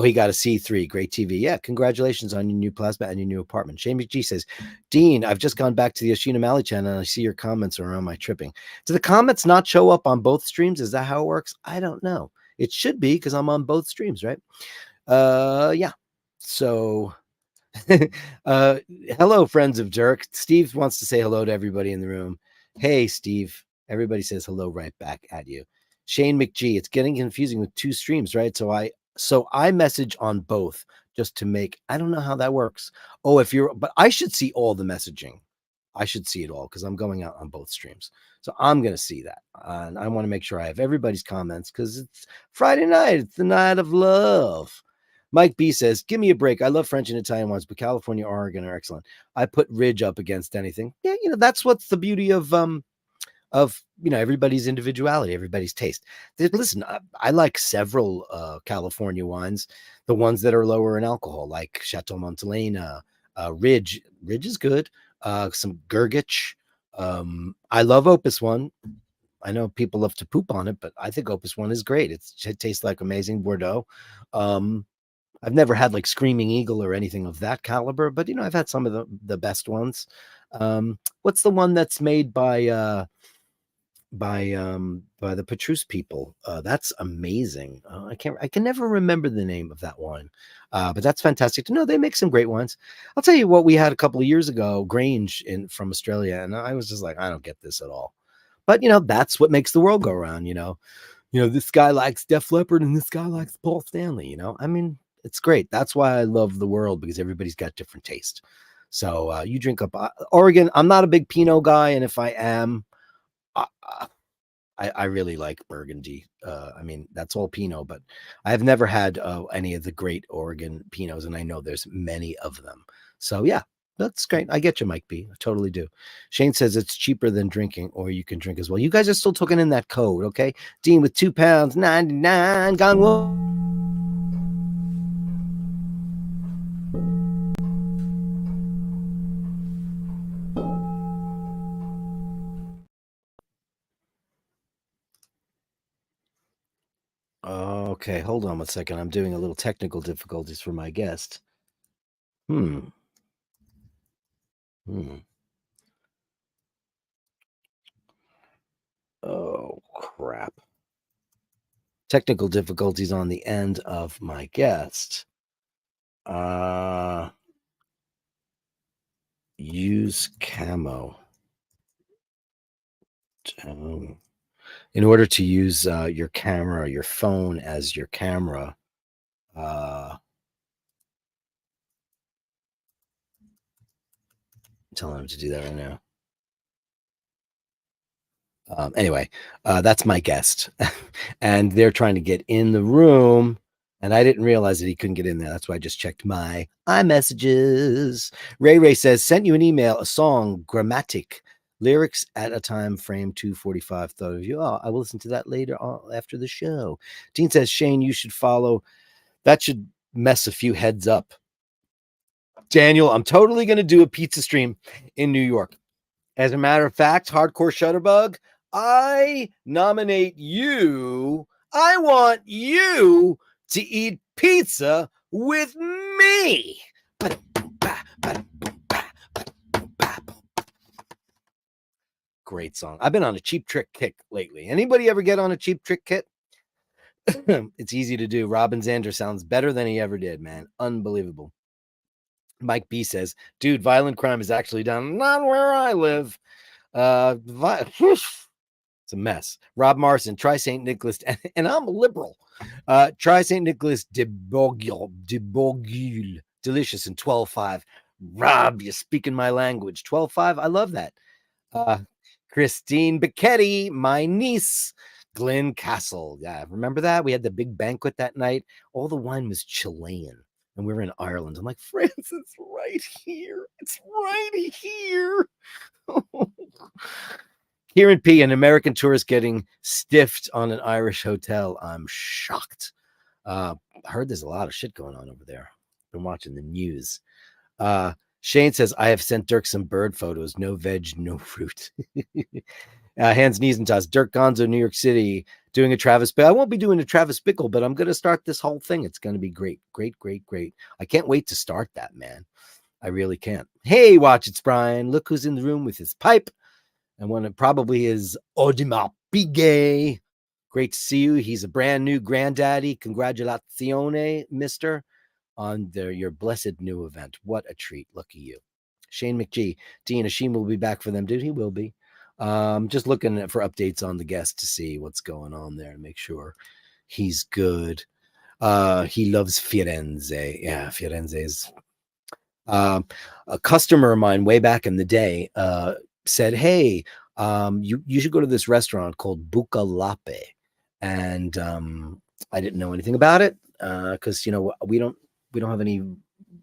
He got a C3. Great TV. Yeah, congratulations on your new plasma and your new apartment. Jamie G says, "Dean, I've just gone back to the Oshina Mali channel and I see your comments around my tripping. Do the comments not show up on both streams? Is that how it works? I don't know. It should be, because I'm on both streams, right? Yeah. So hello, friends of Dirk. Steve wants to say hello to everybody in the room. Hey, Steve. Everybody says hello right back at you. Shane McGee, it's getting confusing with two streams, right? So I message on both just to make, I don't know how that works. But I should see all the messaging. I should see it all because I'm going out on both streams. So I'm going to see that. And I want to make sure I have everybody's comments because it's Friday night. It's the night of love. Mike B says, "Give me a break. I love French and Italian wines, but California, Oregon are excellent. I put Ridge up against anything." Yeah, that's what's the beauty of everybody's individuality, everybody's taste. Listen, I like several California wines, the ones that are lower in alcohol, like Chateau Montelena, Ridge. Ridge is good. Some Gergich. I love Opus One. I know people love to poop on it, but I think Opus One is great. It tastes like amazing Bordeaux. I've never had like Screaming Eagle or anything of that caliber, but I've had some of the best ones. What's the one that's made by the Petrus people? That's amazing. I can never remember the name of that wine. But that's fantastic to know. They make some great wines. I'll tell you what we had a couple of years ago, Grange from Australia, and I was just like, I don't get this at all. But that's what makes the world go around. This guy likes Def Leppard and this guy likes Paul Stanley. I mean, it's great. That's why I love the world, because everybody's got different taste. So you drink up Oregon. I'm not a big Pinot guy, and if I am, I really like Burgundy. I mean, that's all Pinot, but I've never had any of the great Oregon Pinots, and I know there's many of them. So yeah, that's great. I get you, Mike B. I totally do. Shane says it's cheaper than drinking, or you can drink as well. You guys are still talking in that code, okay? Dean with £2.99. Gone. Whoa. Okay, hold on 1 second. I'm doing a little technical difficulties for my guest. Hmm. Oh, crap. Technical difficulties on the end of my guest. Use camo. In order to use your camera, your phone as your camera, telling him to do that right now. Anyway, that's my guest. And they're trying to get in the room, and I didn't realize that he couldn't get in there. That's why I just checked my iMessages. Ray says, sent you an email, a song, Grammatic, lyrics at a time frame 2:45. Thought of you. Oh, I will listen to that later after the show. Dean says, Shane, you should follow. That should mess a few heads up. Daniel, I'm totally going to do a pizza stream in New York. As a matter of fact, Hardcore Shutterbug, I nominate you. I want you to eat pizza with me. Great song. I've been on a Cheap Trick kick lately. Anybody ever get on a Cheap Trick kick? It's easy to do. Robin Zander sounds better than he ever did, man. Unbelievable. Mike B says, dude, violent crime is actually down. Not where I live. It's a mess. Rob Marson, try St. Nicholas, and I'm a liberal. Try St. Nicholas de Bourgueil. Delicious in 12.5. Rob, you're speaking my language. 12.5, I love that. Christine Bicchetti, my niece. Glen Castle. Yeah, remember that? We had the big banquet that night. All the wine was Chilean, and we were in Ireland. I'm like, France, it's right here. It's right here. Kieran P., an American tourist getting stiffed on an Irish hotel. I'm shocked. I heard there's a lot of shit going on over there. Been watching the news. Shane says, I have sent Dirk some bird photos. No veg, no fruit. Hands, knees, and toss. Dirk Gonzo, New York City, doing a Travis Bickle. I won't be doing a Travis Bickle, but I'm going to start this whole thing. It's going to be great, great, great, great. I can't wait to start that, man. I really can't. Hey, watch it's Brian. Look who's in the room with his pipe. And one of probably is Odimar Pigay. Great to see you. He's a brand new granddaddy. Congratulazione, mister, on your blessed new event. What a treat. Lucky you. Shane McGee. Dean Ashim will be back for them, dude. He will be. Just looking for updates on the guest to see what's going on there and make sure he's good. He loves Firenze. Yeah, Firenze is a customer of mine way back in the day said, hey, you should go to this restaurant called Buca Lape. And I didn't know anything about it because we don't have any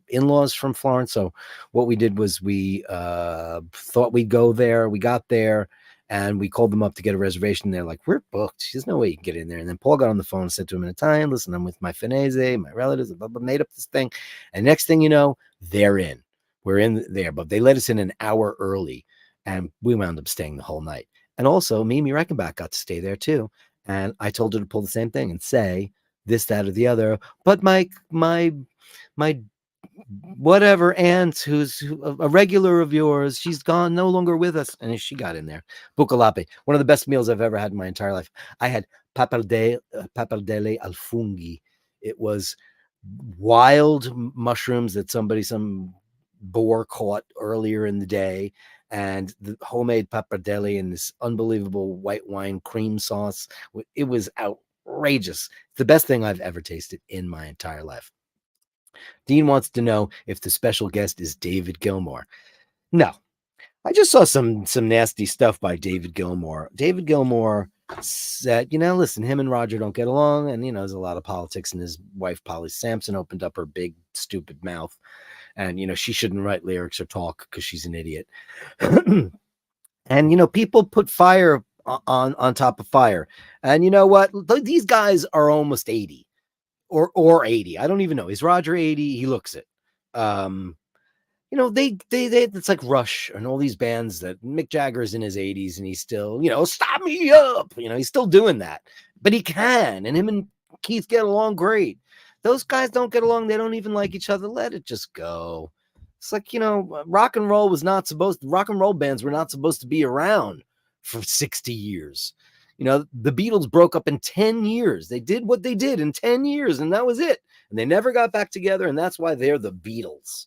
in-laws from Florence. So what we did was we thought we'd go there. We got there and we called them up to get a reservation. They're like, we're booked. There's no way you can get in there. And then Paul got on the phone and said to him in Italian, listen, I'm with my finese, my relatives, blah, blah, made up this thing. And next thing you know, they're in. We're in there, but they let us in an hour early and we wound up staying the whole night. And also Mimi Reichenbach got to stay there too. And I told her to pull the same thing and say this, that, or the other. But my my whatever aunt who's a regular of yours, she's gone, no longer with us. And she got in there. Bucalape, one of the best meals I've ever had in my entire life. I had papardelle al funghi. It was wild mushrooms that some boar caught earlier in the day, and the homemade pappardelle and this unbelievable white wine cream sauce. It was outrageous. It's the best thing I've ever tasted in my entire life. Dean wants to know if the special guest is David Gilmour. No, I just saw some nasty stuff by David Gilmour. David Gilmour said, listen, him and Roger don't get along, and there's a lot of politics, and his wife Polly Sampson opened up her big stupid mouth, and she shouldn't write lyrics or talk because she's an idiot. And people put fire on top of fire, and you know what? These guys are almost 80. Or 80. I don't even know. Is Roger 80? He looks it. They it's like Rush and all these bands that Mick Jagger's in his 80s and he's still, stop me up. He's still doing that. But he can. And him and Keith get along great. Those guys don't get along. They don't even like each other. Let it just go. It's like, rock and roll bands were not supposed to be around for 60 years. The Beatles broke up in 10 years. They did what they did in 10 years, and that was it. And they never got back together, and that's why they're the Beatles.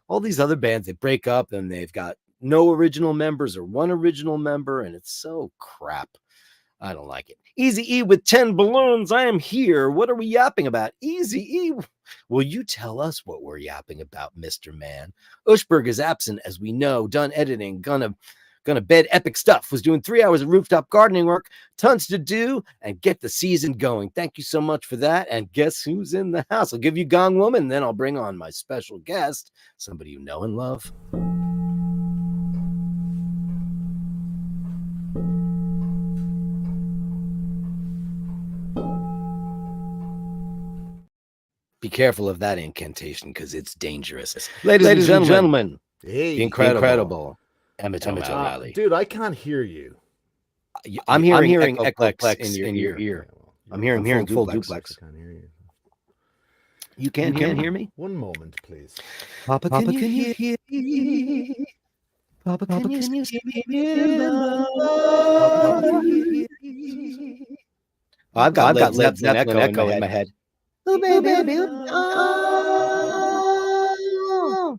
All these other bands, they break up, and they've got no original members or one original member, and it's so crap. I don't like it. Easy E with 10 balloons. I am here. What are we yapping about? Easy E. Will you tell us what we're yapping about, Mr. Man? Ushberg is absent, as we know. Done editing. Gonna bed epic stuff. Was doing 3 hours of rooftop gardening work. Tons to do and get the season going. Thank you so much for that. And guess who's in the house? I'll give you Gong Woman, and then I'll bring on my special guest, somebody you know and love. Be careful of that incantation because it's dangerous. Ladies and gentlemen, the incredible Emmett O'Malley. Dude, I can't hear you. I'm hearing echoplex in your ear. I'm hearing full duplex. I can't hear you. You can't hear me? One moment, please. Papa, can you hear me? Papa, can you hear me? I've got Led Zeppelin echo in my head. Oh, baby. Oh.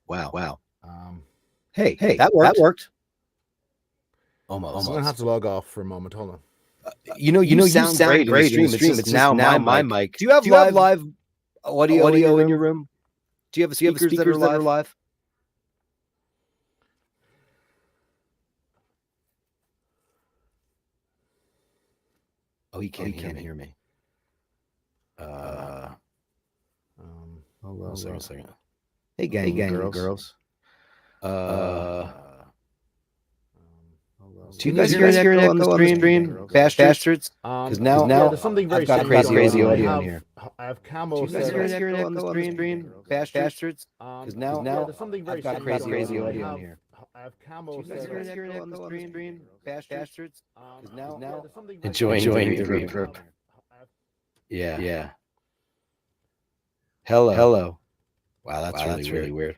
Wow. Hey, that worked. Almost. I'm gonna have to log off for a moment. Hold on. You sound great in the stream. It's now my mic. Do you have live audio in your room? Do you have speakers that are live? Oh, he can't hear me. Hold on a second. Hey, gang, girls. Do you guys hear an echo on the stream? Bastards? Because now there's something very I've got crazy audio in here. I have camo. Do you guys hear an echo on the stream? Bastards? Because now there's something very I've got crazy audio in here. I have camo. Do you guys hear an echo on the stream? Bastards? Because now enjoying the group. Yeah. Hello. Wow, that's really weird.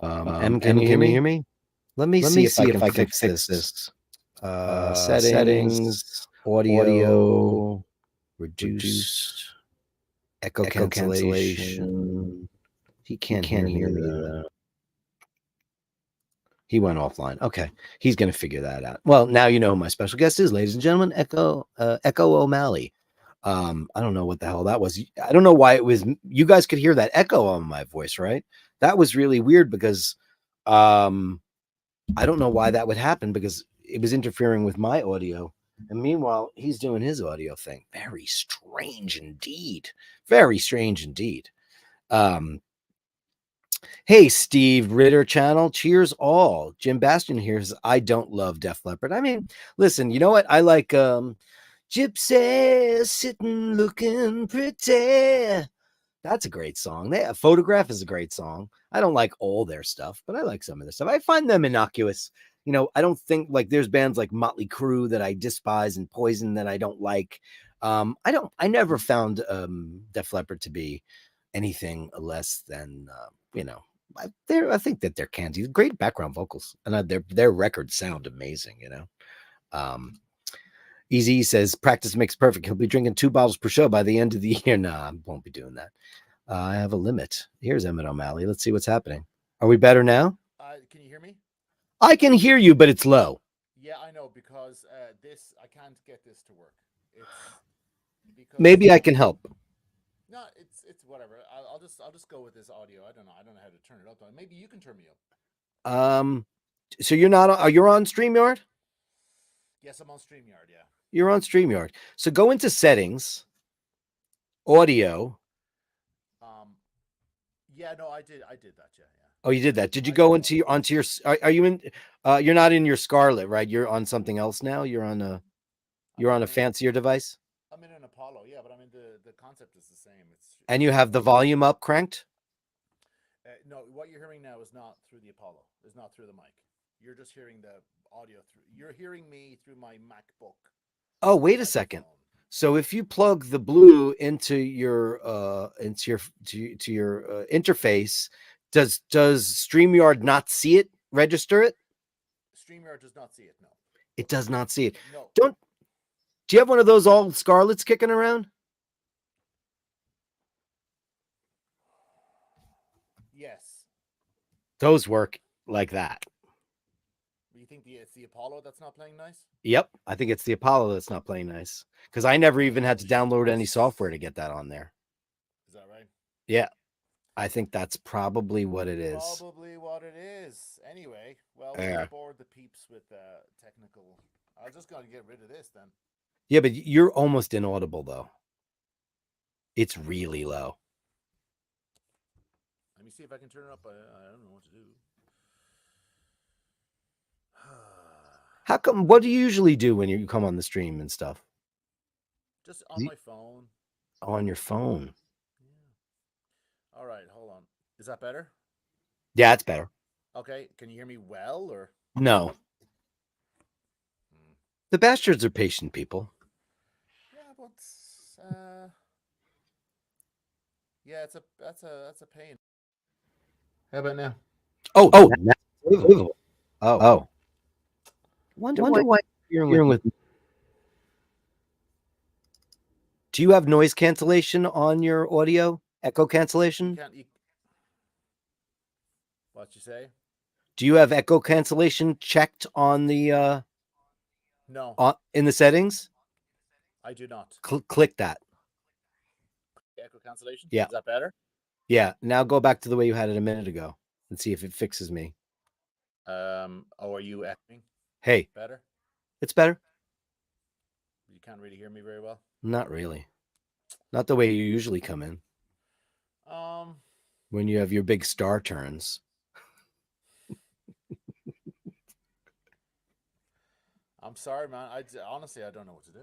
Can you hear me? Let me see if I can fix this. Settings, audio, reduce, echo cancellation. He can't hear me though. He went offline. Okay, he's going to figure that out. Well, now you know who my special guest is, ladies and gentlemen. Echo O'Malley. I don't know what the hell that was. I don't know why it was. You guys could hear that echo on my voice, right? That was really weird because I don't know why that would happen because it was interfering with my audio. And meanwhile, he's doing his audio thing. Very strange indeed. Hey, Steve Ritter channel. Cheers all. Jim Bastian here says, I don't love Def Leppard. I mean, listen, you know what? I like Gypsy sitting looking pretty. That's a great song. A Photograph is a great song. I don't like all their stuff, but I like some of their stuff. I find them innocuous. I don't think like there's bands like Motley Crue that I despise and Poison that I don't like. I never found Def Leppard to be anything less than I think that they're candy, great background vocals, and their records sound amazing. Easy says practice makes perfect. He'll be drinking 2 bottles per show by the end of the year. Nah, I won't be doing that. I have a limit. Here's Emmett O'Malley. Let's see what's happening. Are we better now? Can you hear me? I can hear you, but it's low. Yeah, I know, because I can't get this to work. It's because Maybe I can help. No, it's whatever. I'll just go with this audio. I don't know how to turn it up. Maybe you can turn me up. So you're not. Are you on StreamYard? Yes, I'm on StreamYard. Yeah. You're on StreamYard. So go into settings, audio. Yeah, no, I did that. Yeah. Oh, you did that. Did you go onto your? Are you in? You're not in your Scarlet, right? You're on something else now. You're on a fancier device. I'm in an Apollo. Yeah, but I mean the concept is the same. And you have the volume up cranked. No, what you're hearing now is not through the Apollo. It's not through the mic. You're just hearing the audio through. You're hearing me through my MacBook. Oh, wait a second. So if you plug the blue into your interface, does StreamYard not see it? Register it? StreamYard does not see it. No. It does not see it. No. Do you have one of those old Scarlets kicking around? Yes. Those work like that. You think it's the Apollo that's not playing nice? Yep, I think it's the Apollo that's not playing nice, because I never even had to download any software to get that on there. Is that right? Yeah, I think that's probably what it is. Probably what it is. Anyway, well, we'll bored the peeps with technical. I was just going to get rid of this then. Yeah, but you're almost inaudible though. It's really low. Let me see if I can turn it up. I don't know what to do. How come? What do you usually do when you come on the stream and stuff? Just on my phone. On your phone. Yeah. All right, hold on. Is that better? Yeah, it's better. Okay. Can you hear me well or no? The Bastards are patient people. Yeah, but yeah, that's a pain. How about now? Oh. Wonder why you're hearing with me. Do you have noise cancellation on your audio? Echo cancellation? What you say? Do you have echo cancellation checked on the no. In the settings? I do not. Click that. Echo cancellation? Yeah. Is that better? Yeah. Now go back to the way you had it a minute ago and see if it fixes me. Oh, are you echoing? Hey. Better? It's better. You can't really hear me very well? Not really. Not the way you usually come in. When you have your big star turns. I'm sorry, man. Honestly, I don't know what to do.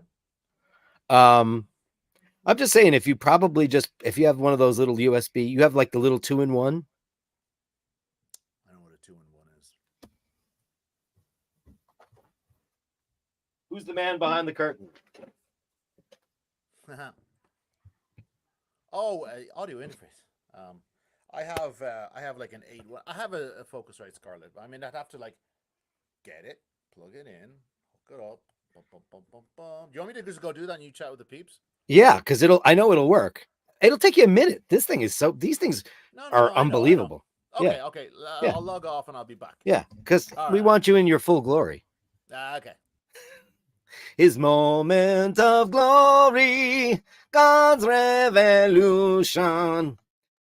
I'm just saying, if you have one of those little USB, you have like the little 2-in-1. I know what a 2-in-1 is. Who's the man behind the curtain? Oh, audio interface. I have like an 8. I have a Focusrite Scarlett. I mean, I'd have to like get it, plug it in, hook it up. Do you want me to just go do that and you chat with the peeps? Yeah, because I know it'll work. It'll take you a minute. These things are unbelievable. Okay, yeah. Okay. Yeah. I'll log off and I'll be back. Yeah, because we want you in your full glory. Okay. His moment of glory, God's revolution.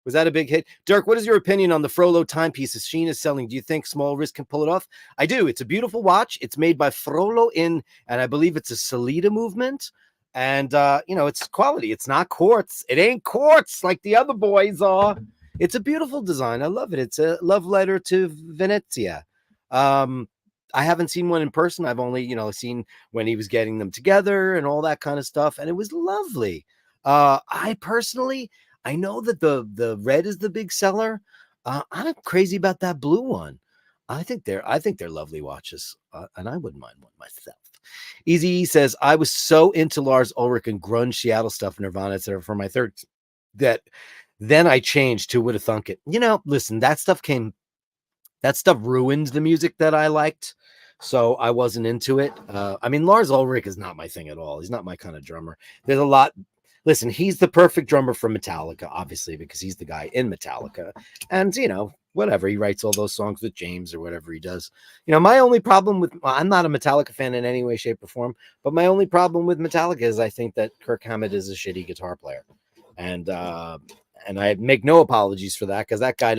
Was that a big hit? Dirk, what is your opinion on the Frollo timepieces Sheen is selling? Do you think small wrist can pull it off? I do. It's a beautiful watch. It's made by Frollo and I believe it's a Salida movement. And, it's quality. It's not quartz. It ain't quartz like the other boys are. It's a beautiful design. I love it. It's a love letter to Venezia. I haven't seen one in person. I've only, seen when he was getting them together and all that kind of stuff. And it was lovely. I know that the red is the big seller. I'm crazy about that blue one. I think they're lovely watches, and I wouldn't mind one myself. Easy E says, I was so into Lars Ulrich and grunge Seattle stuff, Nirvana, etc. for my third, that then I changed to Would Have Thunk It. Listen, that stuff ruined the music that I liked, so I wasn't into it. Lars Ulrich is not my thing at all. He's not my kind of drummer. There's a lot. Listen, he's the perfect drummer for Metallica, obviously, because he's the guy in Metallica. And, whatever, he writes all those songs with James or whatever he does. My only problem I'm not a Metallica fan in any way, shape, or form, but my only problem with Metallica is I think that Kirk Hammett is a shitty guitar player. And I make no apologies for that, because that guy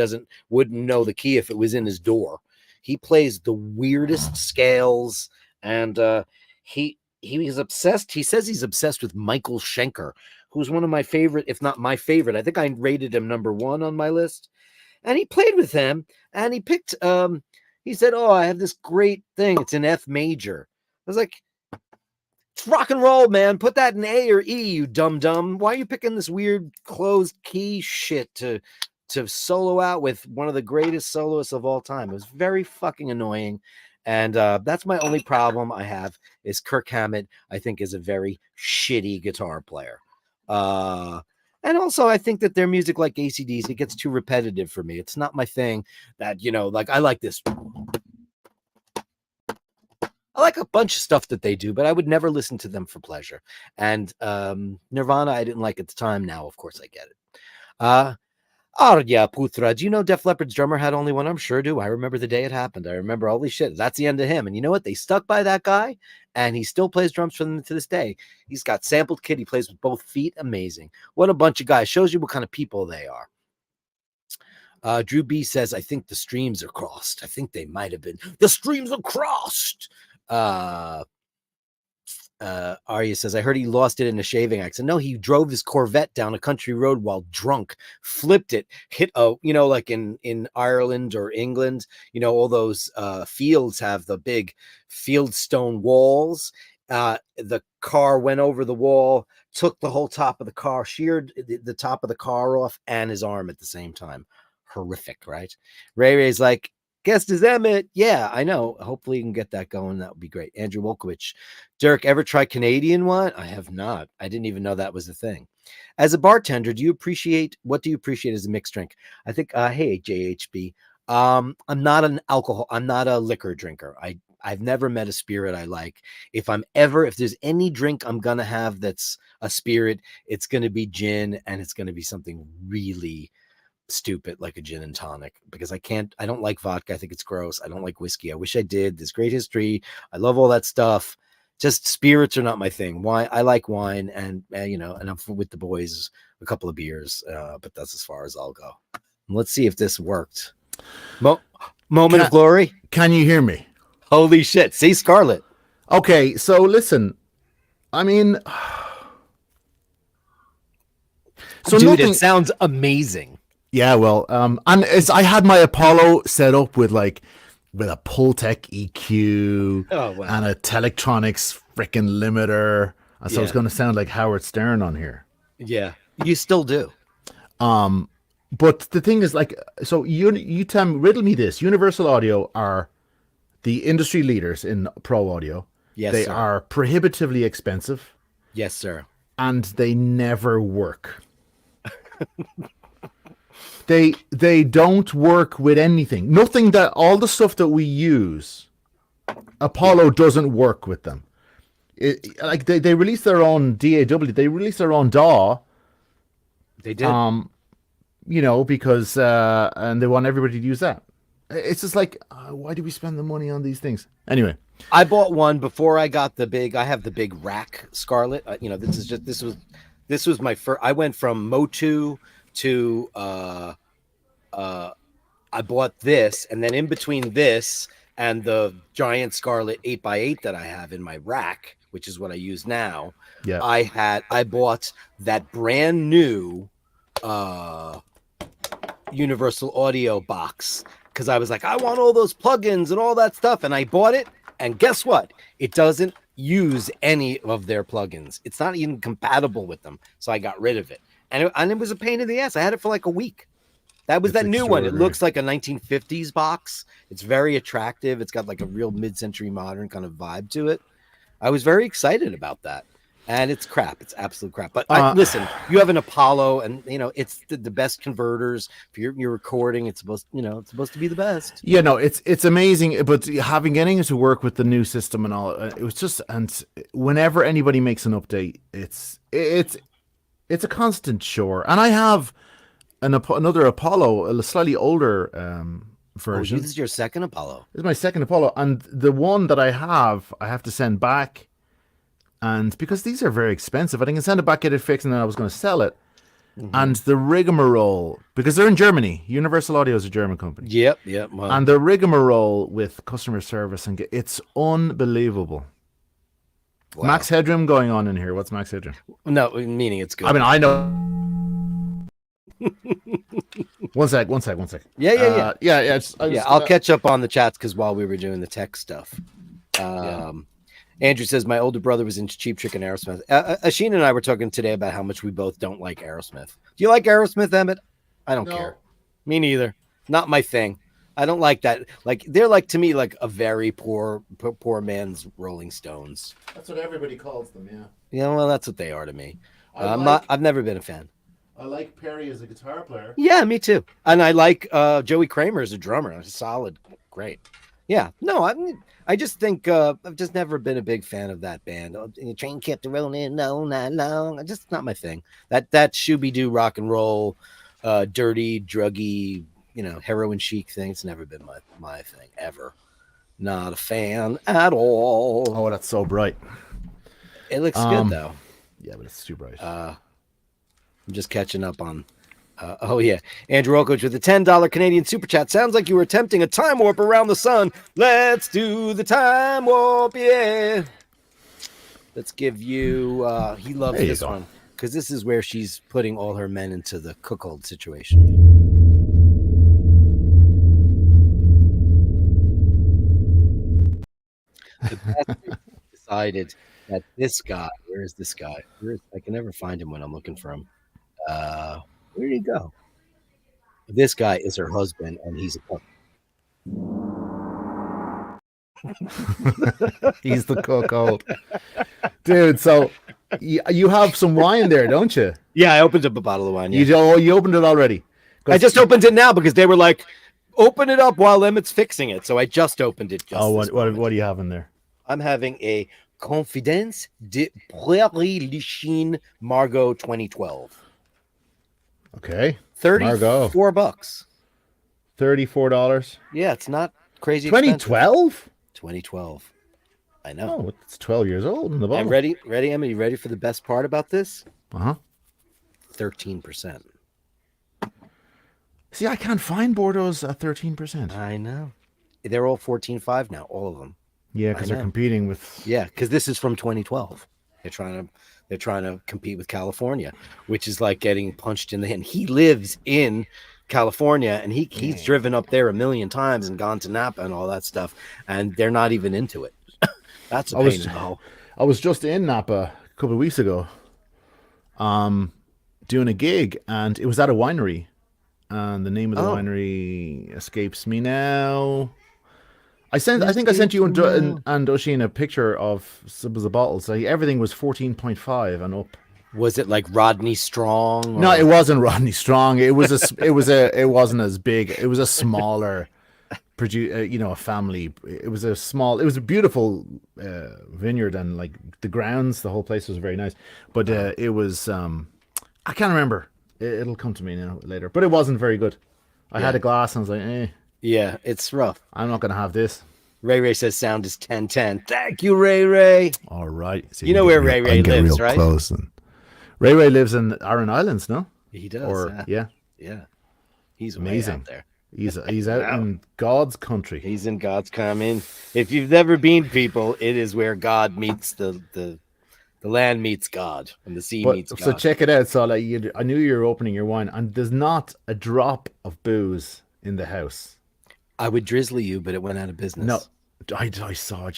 wouldn't know the key if it was in his door. He plays the weirdest scales, and he was obsessed. He says he's obsessed with Michael Schenker, who's one of my favorite, if not my favorite. I think I rated him number 1 on my list. And he played with him, and he picked, he said, oh, I have this great thing. It's in F major. I was like, it's rock and roll, man. Put that in A or E, you dumb. Why are you picking this weird closed key shit to solo out with one of the greatest soloists of all time? It was very fucking annoying. And that's my only problem I have, is Kirk Hammett, I think, is a very shitty guitar player. And also, I think that their music, like AC/DC, gets too repetitive for me. It's not my thing. That, I like this. I like a bunch of stuff that they do, but I would never listen to them for pleasure. And Nirvana, I didn't like at the time. Now, of course, I get it. Arya Putra, do you know Def Leppard's drummer had only one arm? Sure do. I remember the day it happened. I remember, holy shit, that's the end of him. And you know what? They stuck by that guy, and he still plays drums for them to this day. He's got sampled kit. He plays with both feet. Amazing. What a bunch of guys. Shows you what kind of people they are. Drew B says, I think the streams are crossed. I think they might have been. The streams are crossed. Arya says, I heard he lost it in a shaving accident. No, he drove his Corvette down a country road while drunk, flipped it, hit like in Ireland or England, all those fields have the big fieldstone walls. The car went over the wall, took the whole top of the car, sheared the top of the car off and his arm at the same time. Horrific, right? Ray's like, guest is Emmett. Yeah, I know. Hopefully you can get that going. That would be great. Andrew Wolkowicz. Dirk, ever try Canadian wine? I have not. I didn't even know that was a thing. As a bartender, what do you appreciate as a mixed drink? I think, hey, JHB, I'm not a liquor drinker. I've never met a spirit I like. If there's any drink I'm going to have that's a spirit, it's going to be gin, and it's going to be something really stupid like a gin and tonic, because I don't like vodka. I think it's gross. I don't like whiskey. I wish I did. There's great history. I love all that stuff. Just spirits are not my thing. Wine, I like wine, and and I'm with the boys a couple of beers, but that's as far as I'll go. Let's see if this worked. Moment of glory. Can you hear me? Holy shit. See, Scarlet. Okay, so listen. Dude, it sounds amazing. Yeah, well, I had my Apollo set up with a Pultec EQ and a Telectronics freaking limiter, and so it's going to sound like Howard Stern on here. Yeah, you still do. But the thing is, so you tell me, riddle me this: Universal Audio are the industry leaders in pro audio. Yes, they sir. are prohibitively expensive. Yes, sir. And they never work. They don't work with anything. All the stuff that we use, Apollo doesn't work with them. They released their own DAW. They released their own DAW. They did. Because and they want everybody to use that. It's just like, why do we spend the money on these things? Anyway, I bought one before I got the big. I have the big rack Scarlet. This was my first. I went from Motu to I bought this, and then in between this and the giant Scarlet 8x8 that I have in my rack, which is what I use now, I bought that brand new Universal Audio box, because I was like, I want all those plugins and all that stuff, and I bought it, and guess what? It doesn't use any of their plugins. It's not even compatible with them, so I got rid of it. And it was a pain in the ass. I had it for like a week. That was It's that new one. It extraordinary. looks like a 1950s box. It's very attractive. It's got like a real mid-century modern kind of vibe to it. I was very excited about that. And it's crap. It's absolute crap. But listen, you have an Apollo, and it's the best converters. If you're recording, it's supposed to be the best. Yeah, no, it's amazing. But getting to work with the new system and all, it was just, and whenever anybody makes an update, it's a constant chore. And I have another Apollo, a slightly older version. This is your second Apollo. This is my second Apollo, and the one that I have to send back. And because these are very expensive, I can send it back, get it fixed, and then I was going to sell it. Mm-hmm. And the rigmarole, because they're in Germany. Universal Audio is a German company. Yep. Well, and the rigmarole with customer service, and it's unbelievable. Wow. Max Headroom going on in here. What's Max Headroom? No, meaning it's good. I mean, I know. One sec. Yeah. I'll catch up on the chats because while we were doing the tech stuff. Andrew says, my older brother was into Cheap Trick and Aerosmith. Oisin and I were talking today about how much we both don't like Aerosmith. Do you like Aerosmith, Emmett? I don't care. Me neither. Not my thing. I don't like that. Like, they're like, to me, like a very poor man's Rolling Stones. That's what everybody calls them, yeah. Yeah, well, that's what they are to me. I've never been a fan. I like Perry as a guitar player. Yeah, me too. And I like Joey Kramer as a drummer. It's solid. Great. Yeah. No, I just think I've just never been a big fan of that band. The train kept rolling, no, just not my thing. That Shooby-Doo rock and roll, dirty, druggy, heroin chic thing. It's never been my thing ever. Not a fan at all. Oh, that's so bright. It looks good though. Yeah, but it's too bright. I'm just catching up on. Andrew Olkoch with the $10 Canadian super chat. Sounds like you were attempting a time warp around the sun. Let's do the time warp, yeah. Let's give you. He loves this one because this is where she's putting all her men into the cuckold situation. The bastard decided that this guy. Where is this guy? I can never find him when I'm looking for him. Where did he go? This guy is her husband, and he's a cook. He's the cuckold. Dude, so you have some wine there, don't you? Yeah, I opened up a bottle of wine. Yeah. You opened it already? I just opened it now because they were like, open it up while Emmett's fixing it. So I just opened it. What do you have in there? I'm having a Confidence de Prairie Lichine Margot 2012. Okay. $34. $34. Yeah, it's not crazy. 2012? 2012. I know. Oh, it's 12 years old in the bottle. I'm ready, Emma. You ready for the best part about this? 13%. See, I can't find Bordeaux's at 13%. I know. They're all 14.5 now, all of them. Yeah, because they're competing with. Yeah, because this is from 2012. They're trying to compete with California, which is like getting punched in the hand. He lives in California, and he's driven up there a million times and gone to Napa and all that stuff, and they're not even into it. That's a pain in the hole. I was just in Napa a couple of weeks ago, doing a gig, and it was at a winery, and the name of the winery escapes me now. I think I sent you and Oisin a picture of some of the bottles. Everything was 14.5 and up. Was it like Rodney Strong? Or... No, it wasn't Rodney Strong. It wasn't as big. It was a smaller a family. It was a beautiful vineyard, and like the grounds, the whole place was very nice. But it was I can't remember. It'll come to me now later. But it wasn't very good. I had a glass and I was like, eh. Yeah, it's rough. I'm not going to have this. Ray says sound is 10-10. Thank you, Ray. All right. So you know where Ray lives, right? Close and... Ray lives in Aran Islands, no? He does. Yeah. He's amazing out there. He's out in God's country. He's in God's country. If you've never been, people, it is where God meets the land meets God, and the sea meets God. So check it out. So I knew you were opening your wine, and there's not a drop of booze in the house. I would drizzle you, but it went out of business. No, I just saw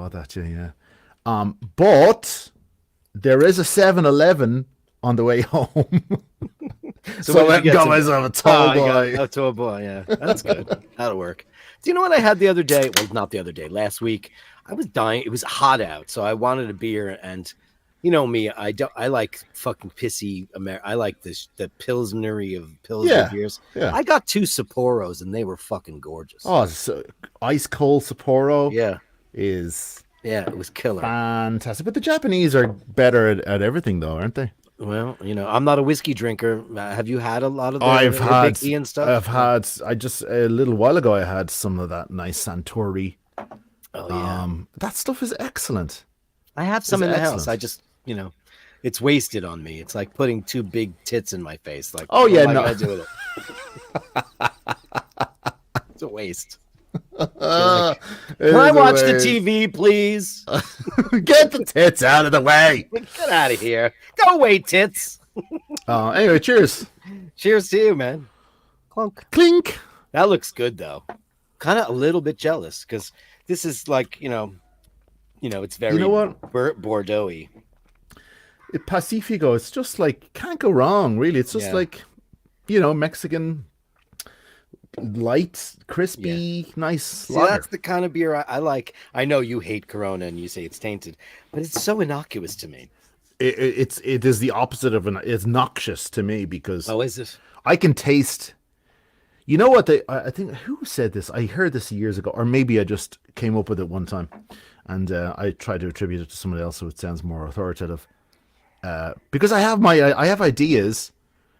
that. Yeah. But there is a 7-Eleven on the way home. So I what went did and you get got some- myself a tall boy. A tall boy, yeah. That's good. That'll work. Do you know what I had the other day? Well, not the other day, last week. I was dying. It was hot out, so I wanted a beer, and you know me, I like fucking pissy I like the pilsnery of Pilsner beers. Yeah. I got 2 Sapporos, and they were fucking gorgeous. Oh, so ice cold Sapporo is it was killer. fantastic. But the Japanese are better at everything, though, aren't they? Well, you know, I'm not a whiskey drinker. Have you had a lot of the I've had Hibiki and stuff? I just a little while ago I had some of that nice Santori. Oh yeah. That stuff is excellent. I have some in the house. Excellent. I just, you know, it's wasted on me. It's like putting 2 big tits in my face. Like, oh yeah, what am I no. gonna do with it? It's a waste. Can I watch the TV, please? Get the tits out of the way. Get out of here. Go away, tits. Anyway, cheers. Cheers to you, man. Clunk. Clink. That looks good though. Kind of a little bit jealous because this is like, you know, it's very Bordeaux-y. Pacifico, it's just like, can't go wrong, really. It's just like, you know, Mexican, light, crispy, nice. See, that's the kind of beer I like. I know you hate Corona and you say it's tainted, but it's so innocuous to me. It is the opposite of it's noxious to me because is it? I can taste. You know what? I think who said this? I heard this years ago, or maybe I just came up with it one time, and I tried to attribute it to somebody else, so it sounds more authoritative. Because I have ideas.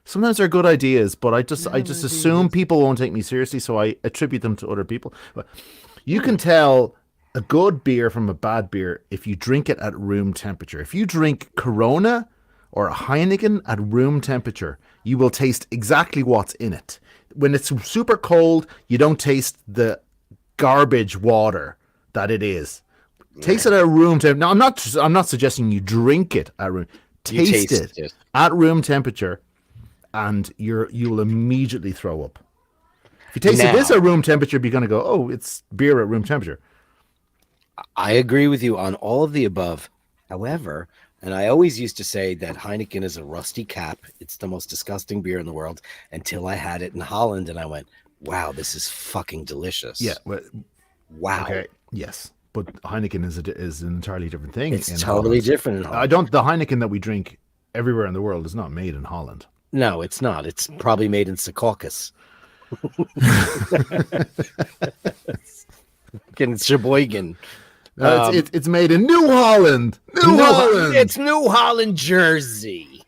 Sometimes they're good ideas, but I just assume people won't take me seriously, so I attribute them to other people. But you can tell a good beer from a bad beer if you drink it at room temperature. If you drink Corona or a Heineken at room temperature, you will taste exactly what's in it. When it's super cold, you don't taste the garbage water that it is. Taste it at room temperature. Now, I'm not suggesting you drink it at room. Taste it at room temperature, and you'll immediately throw up. If you taste this at room temperature, you're going to go, oh, it's beer at room temperature. I agree with you on all of the above. However, and I always used to say that Heineken is a rusty cap. It's the most disgusting beer in the world until I had it in Holland and I went, wow, this is fucking delicious. Yeah. Well, wow. Okay. Yes. But Heineken is an entirely different thing. It's totally different in Holland. The Heineken that we drink everywhere in the world is not made in Holland. No, it's not. It's probably made in Secaucus. In Sheboygan. It's made in New Holland. New Holland. It's New Holland, Jersey.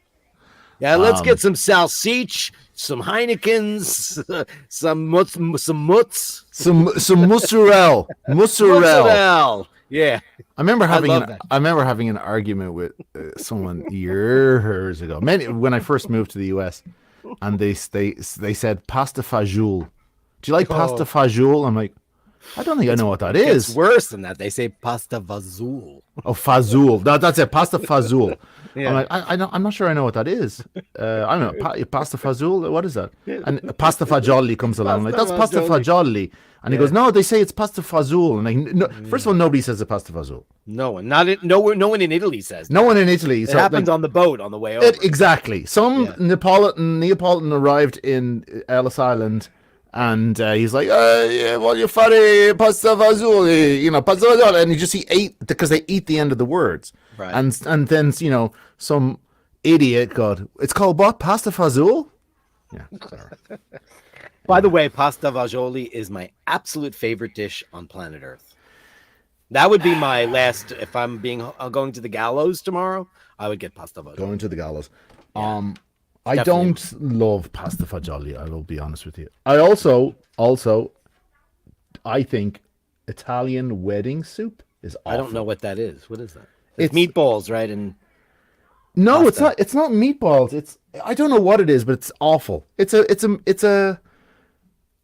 Yeah, let's get some Salsich, some Heinekens, some mutts. Some mozzarella. Mozzarella. Yeah. I remember having an argument with someone years ago. When I first moved to the US, and they said pasta fajoule. Do you like pasta fajoule? I'm like, I don't think I know what that is. It's worse than that. They say pasta fazool. Oh, fazool. That's it. Pasta fazool. Yeah. I'm like, I'm not sure I know what that is. I don't know. Pasta fazool. What is that? And pasta fagioli comes along. Like, that's pasta fagioli. And he goes, no, they say it's pasta fazool. And first of all, nobody says it's pasta fazool. No one. No one in Italy says that. No one in Italy. It happens on the boat on the way over. Exactly. Some Neapolitan arrived in Ellis Island. And he's like, yeah, well, you fare pasta fagioli, pasta fagioli. And he ate, because they eat the end of the words. Right. And then, some idiot it's called what? Pasta fagioli? Yeah. Sorry. By the way, pasta fagioli is my absolute favorite dish on planet Earth. That would be my last, if I'm going to the gallows tomorrow, I would get pasta fagioli. Going to the gallows. Yeah. I don't love pasta fagioli, I will be honest with you. I also I think Italian wedding soup is awful. I don't know what that is. What is that? It's meatballs, right? And no, pasta. it's not meatballs. I don't know what it is, but it's awful. It's a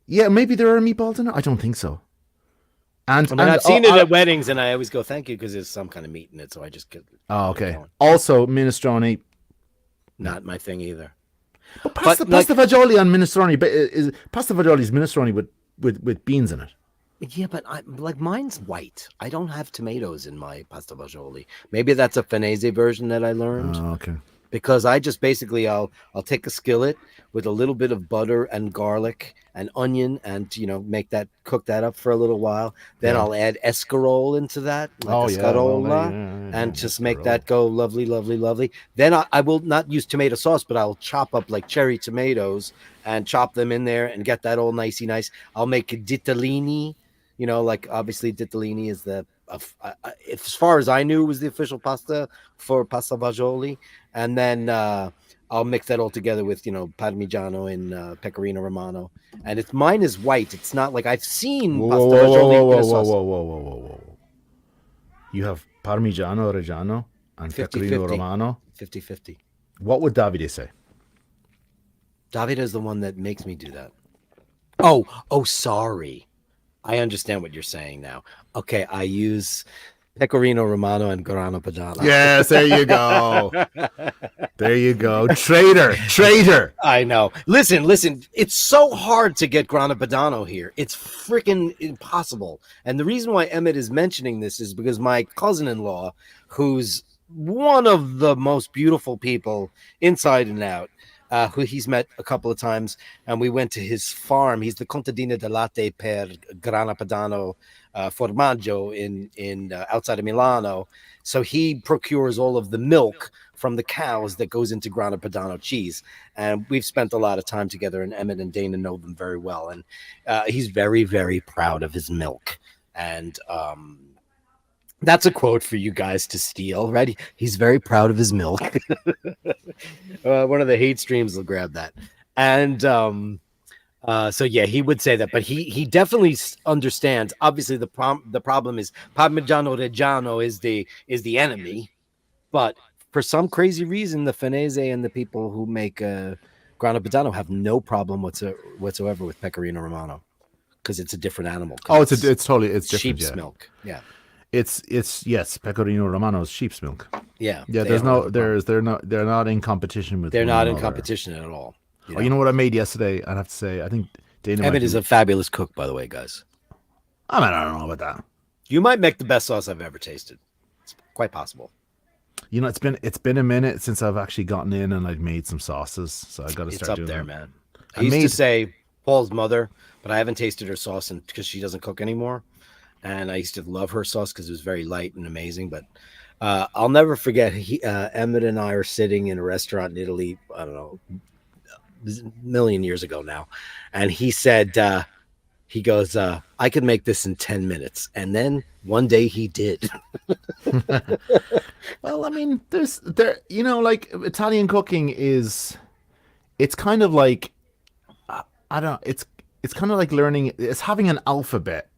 yeah, maybe there are meatballs in it. I don't think so. And I've seen it at weddings, and I always go, thank you, because there's some kind of meat in it, so I just get. Oh, okay. Also, minestrone. Not my thing either. But pasta fagioli and minestrone, pasta fagioli is minestrone with beans in it. Yeah, but mine's white. I don't have tomatoes in my pasta fagioli. Maybe that's a Finese version that I learned. Oh, okay. because I just basically I'll take a skillet with a little bit of butter and garlic and onion, and cook that up for a little while. Then Yeah. I'll add escarole into that, like Oh, yeah, lovely, escarola, yeah, and just make escarole. that go lovely, lovely, lovely. Then I will not use tomato sauce, but I'll chop up like cherry tomatoes and chop them in there and get that all nicey nice. I'll make ditalini, like obviously ditalini is as far as I knew, was the official pasta for pasta fagioli. And then I'll mix that all together with parmigiano and pecorino romano. And mine is white. It's not like I've seen Whoa, pasta whoa, whoa, fagioli whoa, with a whoa, sauce. whoa, whoa, whoa, whoa, whoa. You have Parmigiano Reggiano and 50, Pecorino Romano. 50-50. What would Davide say? Davide is the one that makes me do that. Oh, sorry. I understand what you're saying now. Okay, I use Pecorino Romano and Grana Padano. Yes, there you go. There you go. Traitor. I know. Listen. It's so hard to get Grana Padano here. It's freaking impossible. And the reason why Emmett is mentioning this is because my cousin-in-law, who's one of the most beautiful people inside and out, who he's met a couple of times, and we went to his farm. He's the contadino del latte per Grana Padano formaggio in outside of Milano. So he procures all of the milk from the cows that goes into Grana Padano cheese. And we've spent a lot of time together, and Emmett and Dana know them very well. And he's very, very proud of his milk. And that's a quote for you guys to steal, right? He's very proud of his milk. One of the hate streams will grab that. And so yeah, he would say that, but he definitely understands. Obviously, the problem is Parmigiano Reggiano is the enemy, but for some crazy reason, the Finese and the people who make Grana Padano have no problem whatsoever with Pecorino Romano, because it's a different animal. Oh, it's different. Sheep's Yeah. milk. Yeah. It's yes, Pecorino Romano is sheep's milk. Yeah. Yeah, they're not in competition with. They're not in another. competition at all. You know what I made yesterday? I'd have to say, I think Dana. Emmett is a fabulous cook, by the way, guys. I don't know about that. You might make the best sauce I've ever tasted. It's quite possible. It's been a minute since I've actually gotten in and I've made some sauces, so I got to start doing there, that. man. I used to say Paul's mother, but I haven't tasted her sauce because she doesn't cook anymore. And I used to love her sauce because it was very light and amazing. But I'll never forget, Emmett and I are sitting in a restaurant in Italy, I don't know, a million years ago now. And he said, he goes, I could make this in 10 minutes. And then one day he did. Well, I mean, like Italian cooking it's kind of like, it's kind of like learning, it's having an alphabet.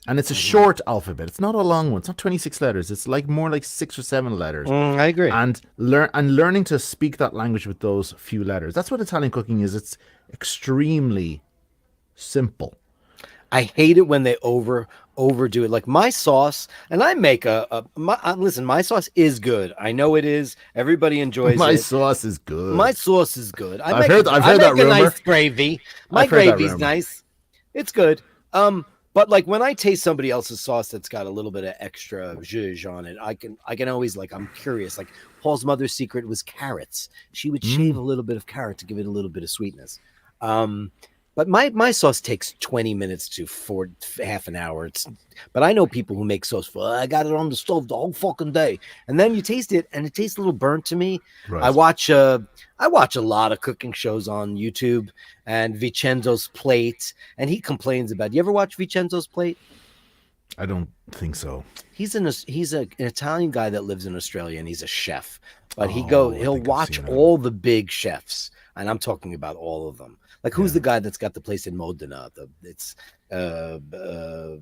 And it's a short alphabet. It's not a long one. It's not 26 letters. It's like more like 6 or 7 letters. I agree. And learning to speak that language with those few letters. That's what Italian cooking is. It's extremely simple. I hate it when they overdo it. Like my sauce, and I make listen, my sauce is good. I know it is. Everybody enjoys My it. sauce is good. My sauce is good. I've heard that rumor. Nice gravy. My gravy's nice. It's good. But like when I taste somebody else's sauce that's got a little bit of extra zhuzh on it, I can always, like, I'm curious. Like Paul's mother's secret was carrots. She would shave a little bit of carrot to give it a little bit of sweetness. But my sauce takes 20 minutes to half an hour. But I know people who make sauce I got it on the stove the whole fucking day. And then you taste it and it tastes a little burnt to me. Right. I watch a lot of cooking shows on YouTube, and Vincenzo's Plate, and he complains about. You ever watch Vincenzo's Plate? I don't think so. He's an Italian guy that lives in Australia, and he's a chef. But he'll watch all the big chefs, and I'm talking about all of them. Like, who's the guy that's got the place in Modena? It's an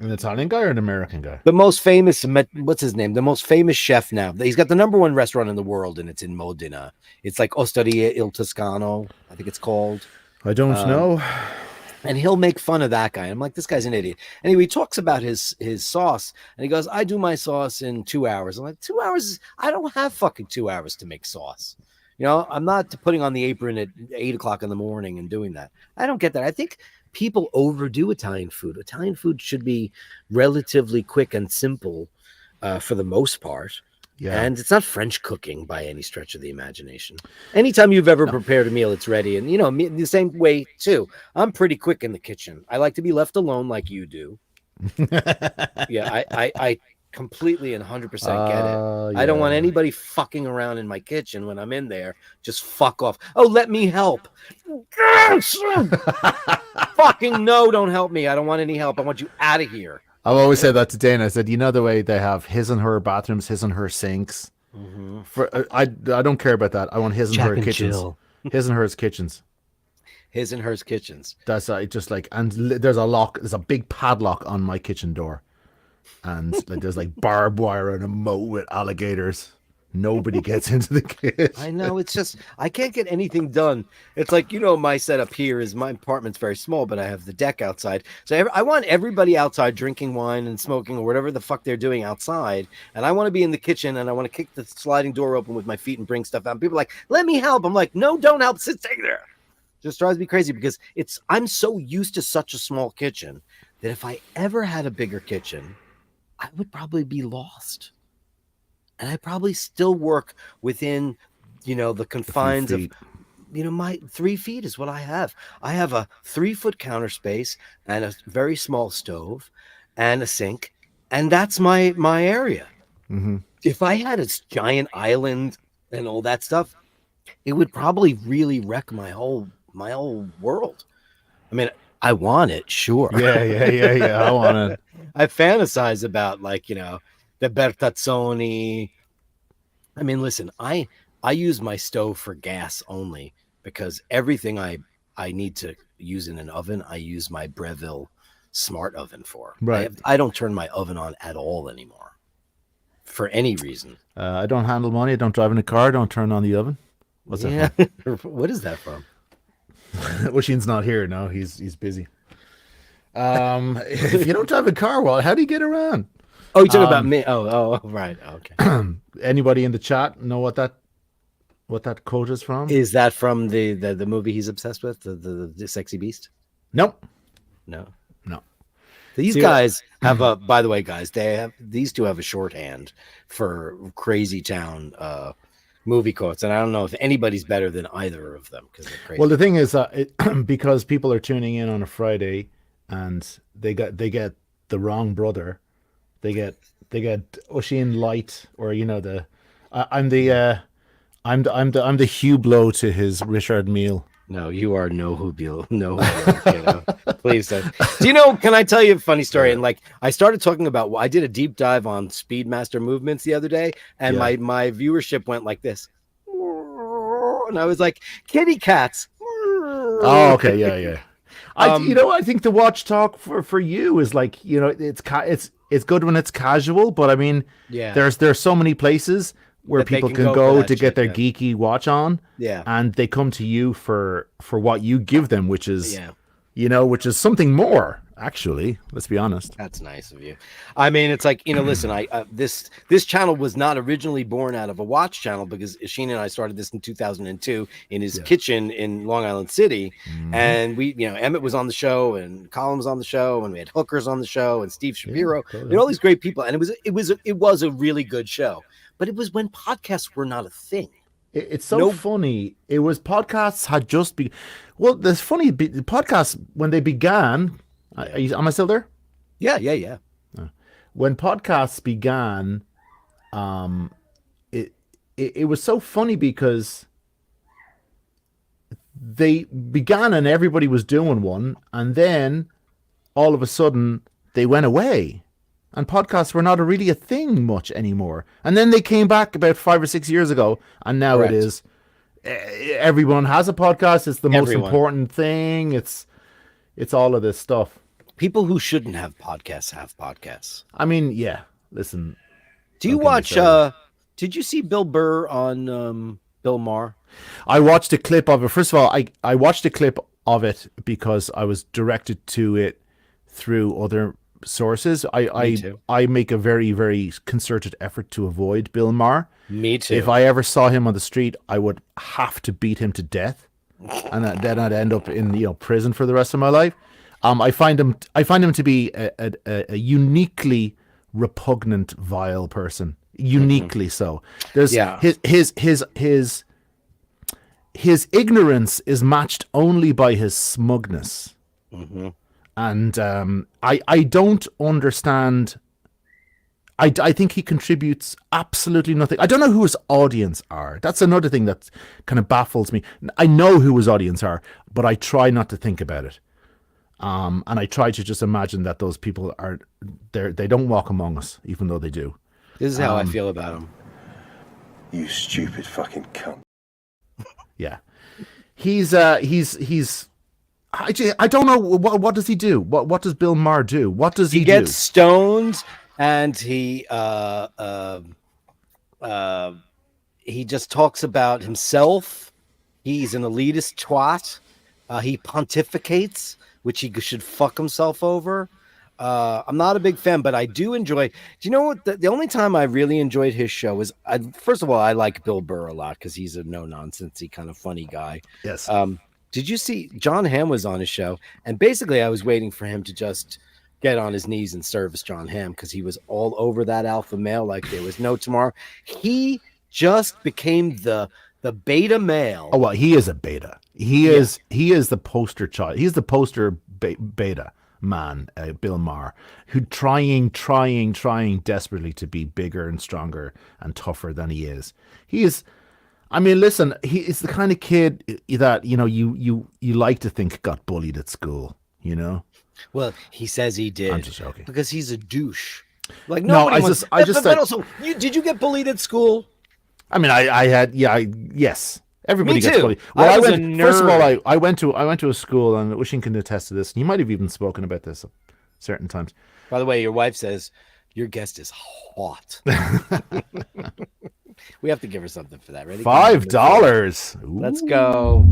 Italian guy or an American guy? The most famous, what's his name? The most famous chef now. He's got the #1 restaurant in the world, and it's in Modena. It's like Osteria il Toscano, I think it's called. I don't know. And he'll make fun of that guy. I'm like, this guy's an idiot. Anyway, he talks about his sauce, and he goes, I do my sauce in 2 hours. I'm like, 2 hours? I don't have fucking 2 hours to make sauce. I'm not putting on the apron at 8 o'clock in the morning and doing that. I don't get that. I think people overdo Italian food. Italian food should be relatively quick and simple for the most part. Yeah. And it's not French cooking by any stretch of the imagination. Anytime you've ever prepared a meal, it's ready. And, me the same way, too. I'm pretty quick in the kitchen. I like to be left alone like you do. Yeah, I completely and 100% get it. I don't want anybody fucking around in my kitchen when I'm in there. Just fuck off. Oh, let me help. Fucking no, don't help me. I don't want any help. I want you out of here. I've always said that to Dana. I said, the way they have his and her bathrooms, his and her sinks. I don't care about that. I want his and her kitchens. His and hers kitchens. His and hers kitchens. That's just like, and there's a big padlock on my kitchen door, and like there's like barbed wire and a moat with alligators. Nobody gets into the kitchen. I know, it's just I can't get anything done. It's like, my setup here is my apartment's very small, but I have the deck outside. So I want everybody outside drinking wine and smoking or whatever the fuck they're doing outside. And I want to be in the kitchen and I want to kick the sliding door open with my feet and bring stuff out. And people are like, let me help. I'm like, no, don't help. Stay there. Just drives me crazy because I'm so used to such a small kitchen that if I ever had a bigger kitchen, I would probably be lost. And I probably still work within, the confines of, my 3 feet is what I have. I have a 3-foot counter space and a very small stove and a sink. And that's my area. Mm-hmm. If I had a giant island and all that stuff, it would probably really wreck my whole world. I mean, I want it, sure. Yeah. I want it. I fantasize about the Bertazzoni. I mean, listen, I use my stove for gas only because everything I need to use in an oven, I use my Breville smart oven for. Right. I don't turn my oven on at all anymore for any reason. I don't handle money. I don't drive in a car. I don't turn on the oven. What's that from? What is that from? Oisin's not here. No, he's busy. If you don't drive a car, well, how do you get around? Oh, you're talking about me. Oh, right. Okay. Anybody in the chat know what that quote is from? Is that from the movie he's obsessed with, the Sexy Beast? Nope. No. These guys have a. By the way, guys, these two have a shorthand for Crazy Town movie quotes, and I don't know if anybody's better than either of them because they're crazy. Well, the thing is, because people are tuning in on a Friday, and they get the wrong brother. They get Oisin Light, or I'm the Hugh Blow to his Richard Mille. No, you are no Hubilo. Please don't. Can I tell you a funny story? And I started talking about, I did a deep dive on Speedmaster movements the other day, and my viewership went like this. And I was like, kitty cats. Oh, okay. Yeah. I think the watch talk for you is it's good when it's casual, but I mean, there's so many places where people can go to get their geeky watch on, and they come to you for what you give them, which is which is something more. Actually, let's be honest. That's nice of you. I mean, it's like, listen, this channel was not originally born out of a watch channel because Oisin and I started this in 2002 in his kitchen in Long Island City. Mm-hmm. And we, Emmett was on the show and Colin was on the show and we had Hookers on the show and Steve Shapiro and all these great people. And it was a really good show, but it was when podcasts were not a thing. It's so funny. It was podcasts had just been. Well, there's funny podcasts when they began. Am I still there? Yeah. When podcasts began, it was so funny because they began and everybody was doing one, and then all of a sudden they went away, and podcasts were not really a thing much anymore. And then they came back about 5 or 6 years ago, and now It is. Everyone has a podcast. It's the most important thing. It's all of this stuff. People who shouldn't have podcasts. I mean, yeah. Listen. Do you watch? Did you see Bill Burr on Bill Maher? I watched a clip of it. First of all, I watched a clip of it because I was directed to it through other sources. I make a very, very concerted effort to avoid Bill Maher. Me too. If I ever saw him on the street, I would have to beat him to death, and then I'd end up in prison for the rest of my life. I find him to be a uniquely repugnant, vile person. uniquely so. There's Yeah. his ignorance is matched only by his smugness. And I don't understand. I think he contributes absolutely nothing. I don't know who his audience are. That's another thing that kind of baffles me. I know who his audience are, but I try not to think about it. And I try to just imagine that those people are there. They don't walk among us, even though they do. This is how I feel about him. You stupid fucking cunt. Yeah, he's. I don't know what does he do. What does Bill Maher do? What does he do? He gets stoned and he just talks about himself. He's an elitist twat. He pontificates, which he should fuck himself over. I'm not a big fan, but I do enjoy. Do you know what? The only time I really enjoyed his show was, first of all, I like Bill Burr a lot because he's a no-nonsensey kind of funny guy. Yes. Did you see John Hamm was on his show? And basically, I was waiting for him to just get on his knees and service John Hamm because he was all over that alpha male like there was no tomorrow. He just became the beta male. Oh well, he is a beta. He is the poster child. He's the poster beta man, Bill Maher, who trying desperately to be bigger and stronger and tougher than he is. He is. I mean, listen, he is the kind of kid that, you know, you like to think got bullied at school, you know? Well, he says he did. I'm just joking. Because he's a douche. Like, no, did you get bullied at school? I mean, yes. Everybody Me gets too. bullied. Well, I was a nerd. First of all, I went to a school, and Oisin can attest to this. And you might have even spoken about this at certain times. By the way, your wife says your guest is hot. We have to give her something for that. Ready? $5. Let's go.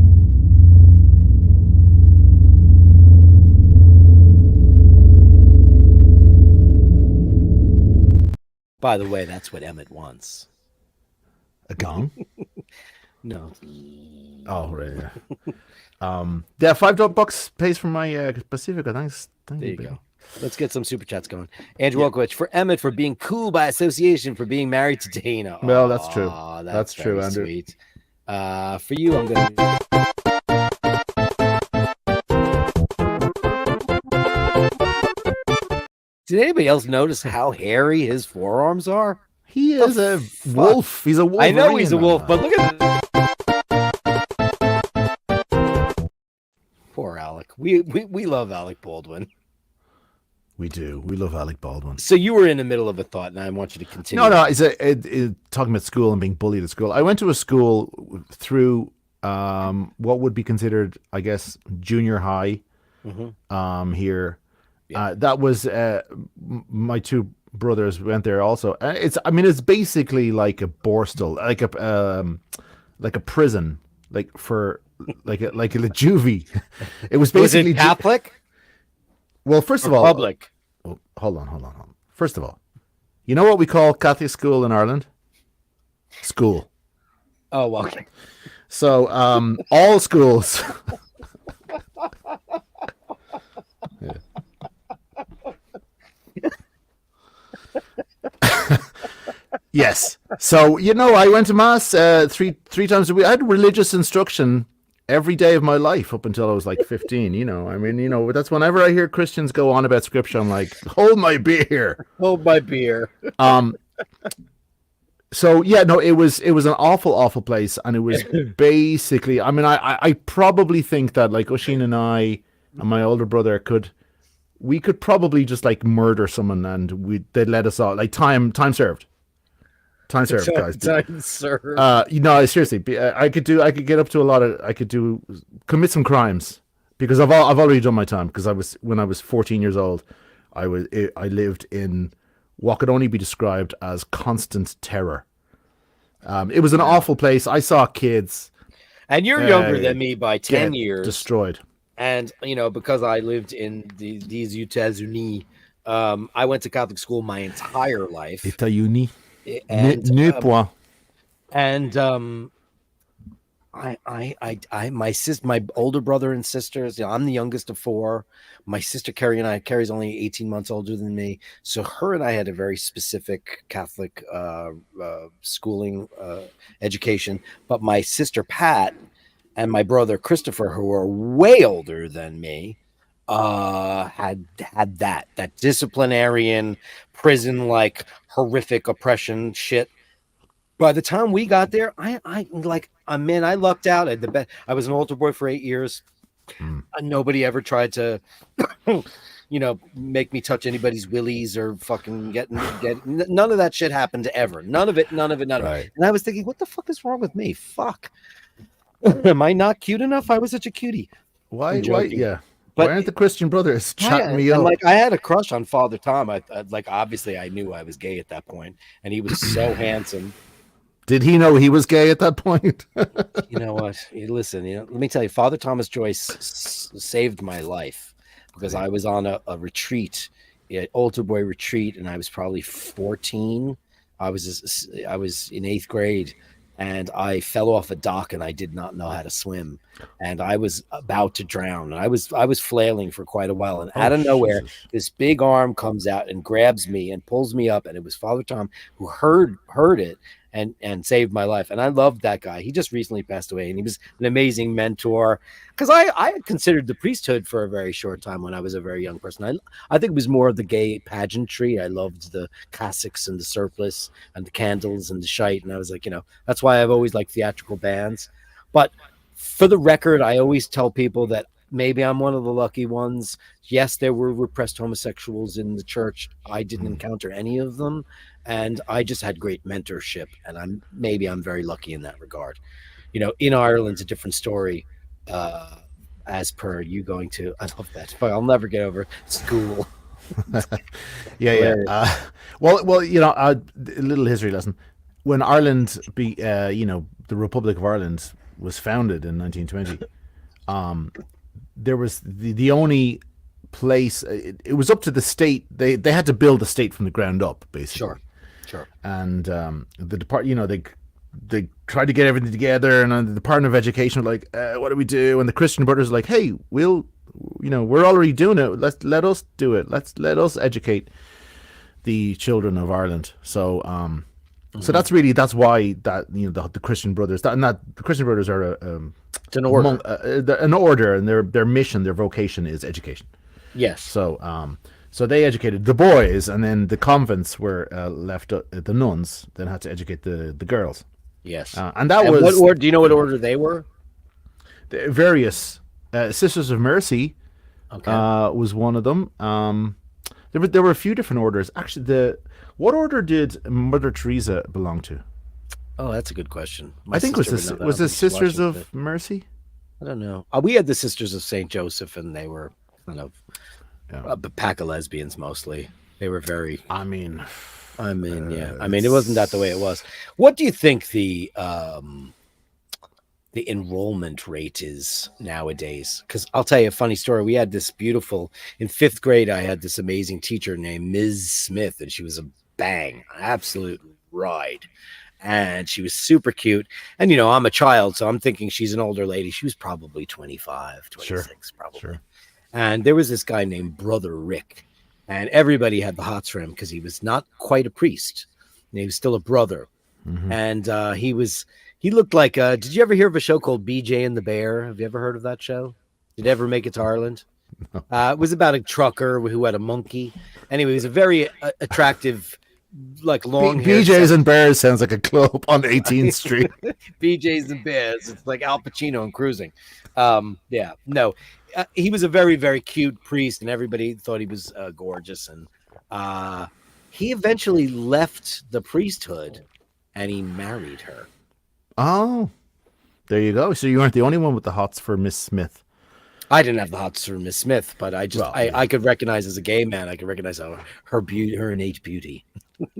By the way, that's what Emmett wants. A gong? No. Oh, right. Yeah. Yeah, $5 pays for my Pacifica. Thanks. There you go. Let's get some super chats going. Andrew Wilkowicz, for Emmett, for being cool by association, for being married to Dana. Well, that's true. That's true, Andrew. Sweet. For you, I'm going to... Did anybody else notice how hairy his forearms are? He is a wolf. He's a wolf. I know he's a wolf, but look at this. Poor Alec. We love Alec Baldwin. We do. We love Alec Baldwin. So you were in the middle of a thought, and I want you to continue. No. It's talking about school and being bullied at school. I went to a school through what would be considered, I guess, junior high. Here, yeah. That was my two brothers went there also. It's basically like a borstal, like a prison, like a juvie. It was basically was it Catholic. Well, first of all, public. Oh, hold on. First of all, you know what we call Catholic school in Ireland? School. Oh, well, okay. So, all schools. Yes. So, I went to mass three times a week. I had religious instruction every day of my life up until I was like 15, that's whenever I hear Christians go on about scripture, I'm like, hold my beer. Hold my beer. So yeah, no, it was an awful place. And it was basically, I probably think that like Oisin and I and my older brother we could probably just like murder someone and they'd let us out, like time served. Time served, guys. Time served. Seriously, I could get up to a lot of. I could commit some crimes because I've already done my time. Because when I was 14 years old, I lived in what could only be described as constant terror. It was an awful place. I saw kids. And you're younger than me by 10 years. Destroyed. And because I lived in these États-Unis, I went to Catholic school my entire life. États-Unis. And point. And my older brother and sisters, I'm the youngest of four. My sister Carrie's only 18 months older than me. So her and I had a very specific Catholic schooling education. But my sister Pat and my brother Christopher, who are way older than me, had that disciplinarian prison like horrific oppression shit. By the time we got there, I lucked out. I was an altar boy for 8 years. Nobody ever tried to, make me touch anybody's willies or fucking get. None of that shit happened ever. None of it. Right. And I was thinking, what the fuck is wrong with me? Fuck. Am I not cute enough? I was such a cutie. Why? Yeah. But why aren't the Christian brothers chatting me up? Like I had a crush on Father Tom. I obviously I knew I was gay at that point, and he was so handsome. Did he know he was gay at that point? You know what? Listen, let me tell you, Father Thomas Joyce saved my life because I was on a retreat, an altar boy retreat, and I was probably 14. I was in 8th grade, and I fell off a dock, and I did not know how to swim, and I was about to drown, and I was flailing for quite a while, and out of nowhere, this big arm comes out and grabs me and pulls me up, and it was Father Tom who heard it. And saved my life. And I loved that guy. He just recently passed away, and he was an amazing mentor. Because I had considered the priesthood for a very short time when I was a very young person. I think it was more of the gay pageantry. I loved the cassocks and the surplice and the candles and the shite. And I was like, that's why I've always liked theatrical bands. But for the record, I always tell people that maybe I'm one of the lucky ones. Yes, there were repressed homosexuals in the church. I didn't encounter any of them. And I just had great mentorship, and I'm very lucky in that regard. In Ireland's a different story, as per you going to. I love that. But I'll never get over school. Yeah. Well, a little history lesson. When Ireland, the Republic of Ireland was founded in 1920, there was the only place. It was up to the state. They had to build the state from the ground up, basically. Sure. And the department, they tried to get everything together, and the Department of Education were like, "What do we do?" And the Christian Brothers were like, "Hey, we're already doing it. Let us do it. Let us educate the children of Ireland." So, so that's why the Christian Brothers the Christian Brothers are it's an order, an order, and their mission, their vocation is education. Yes. So they educated the boys, and then the convents were left. The nuns then had to educate the girls. Yes, and that was. What order? Do you know what order they were? The various Sisters of Mercy. Okay. Was one of them. There were a few different orders. Actually, what order did Mother Teresa belong to? Oh, that's a good question. I think was the Sisters of Mercy. I don't know. We had the Sisters of Saint Joseph, and they were kind of. A pack of lesbians mostly. They were very. I mean, yeah. It wasn't that the way it was. What do you think the enrollment rate is nowadays? Because I'll tell you a funny story. We had this beautiful in 5th grade. I had this amazing teacher named Ms. Smith, and she was a absolute ride. And she was super cute. And I'm a child, so I'm thinking she's an older lady. She was probably 25, 26, probably. Sure. And there was this guy named Brother Rick, and everybody had the hots for him because he was not quite a priest. He was still a brother. Mm-hmm. And he looked like, did you ever hear of a show called BJ and the Bear? Have you ever heard of that show? Did it ever make it to Ireland? No. It was about a trucker who had a monkey. Anyway, he was a very attractive, like long hair. BJ's and Bears sounds like a club on 18th Street. BJ's and Bears. It's like Al Pacino and Cruising. Yeah, no. He was a very, very cute priest, and everybody thought he was gorgeous. And he eventually left the priesthood, and he married her. Oh, there you go. So you weren't the only one with the hots for Miss Smith. I didn't have the hots for Miss Smith, but I could recognize as a gay man. I could recognize her beauty, her innate beauty.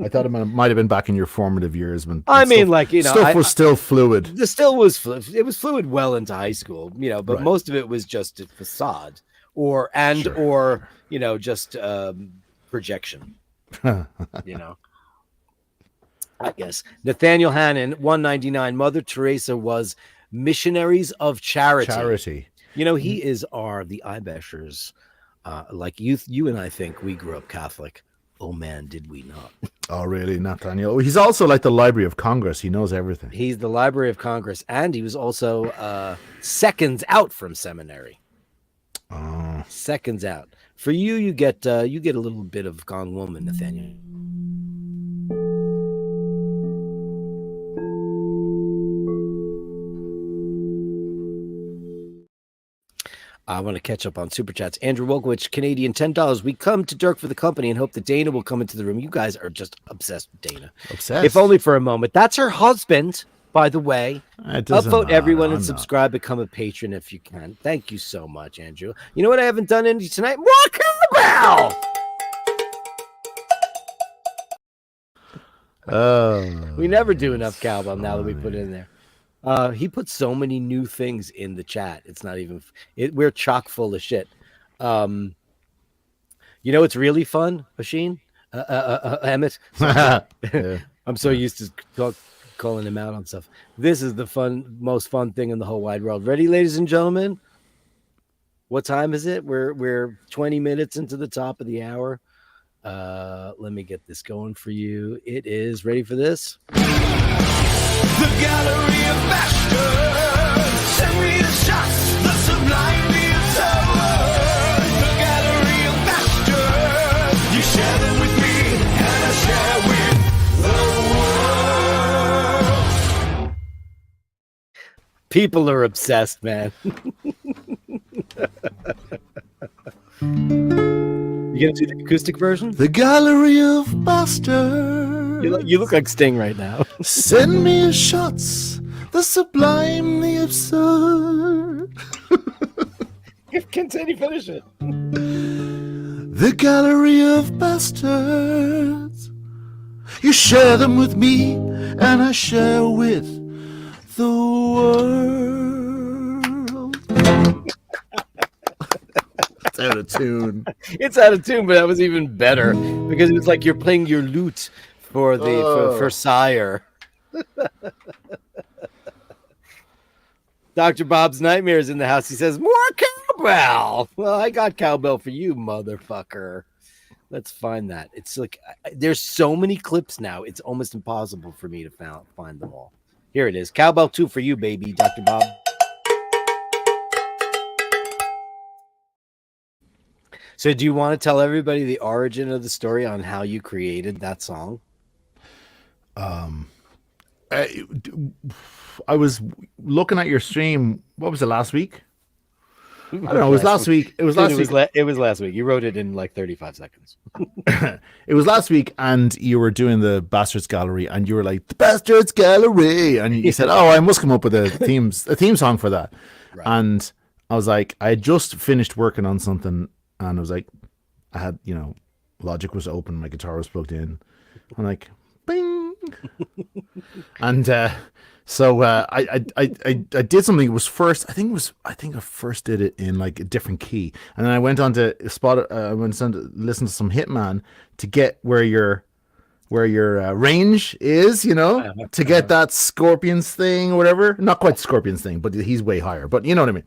I thought it might have been back in your formative years when stuff was still fluid. It was fluid well into high school, but right. Most of it was just a facade or just projection. I guess. Nathaniel Hannon, 199. Mother Teresa was Missionaries of Charity. Charity. You know, he is the Ibeshers. Like you and I think we grew up Catholic. Oh man, did we not? Oh, really, Nathaniel? He's also like the Library of Congress. He knows everything. He's the Library of Congress, and he was also seconds out from seminary. Oh. Seconds out. For you, you get a little bit of Gone Woman, Nathaniel. I want to catch up on Super Chats. Andrew Wolkowicz, Canadian, $10. We come to Dirk for the company and hope that Dana will come into the room. You guys are just obsessed with Dana. Obsessed. If only for a moment. That's her husband, by the way. Upvote everyone and subscribe. Become a patron if you can. Thank you so much, Andrew. You know what I haven't done any tonight? More cowbell! We never do enough cowbell now that we put it in there. He put so many new things in the chat. It's not even. We're chock full of shit. You know, it's really fun, Oisin, Emmett. Yeah. I'm so used to calling him out on stuff. This is the most fun thing in the whole wide world. Ready, ladies and gentlemen? What time is it? We're 20 minutes into the top of the hour. Let me get this going for you. It is ready for this. The gallery of bastards, send me the shots, the sublime, the absurd. The gallery of bastards, you share them with me, and I share with the world. People are obsessed, man. You gonna do the acoustic version? The gallery of bastards. You look like Sting right now. Send me shots, the sublime, the absurd. Continue, finish it. The gallery of bastards. You share them with me, and I share with the world. It's out of tune. It's out of tune, but that was even better because it was like you're playing your lute for the for Sire. Dr. Bob's Nightmares in the house. He says, more cowbell. Well, I got cowbell for you, motherfucker. Let's find that. It's like there's so many clips now. It's almost impossible for me to find them all. Here it is. Cowbell 2 for you, baby, Dr. Bob. So do you want to tell everybody the origin of the story on how you created that song? I was looking at your stream. What was it, last week? I don't know. It was last week. It was last week. It was last week. You wrote it in like 35 seconds. It was last week, and you were doing the Bastards Gallery, and you were like, the Bastards Gallery, and you said, "Oh, I must come up with a theme song for that." Right. And I was like, I had just finished working on something, and I was like, I had, Logic was open, my guitar was plugged in. I'm like, bing, and so I did something. It was first. I think I first did it in like a different key, and then I went on to listen to some Hitman to get where your range is, to get that Scorpions thing or whatever. Not quite Scorpions thing, but he's way higher. But you know what I mean.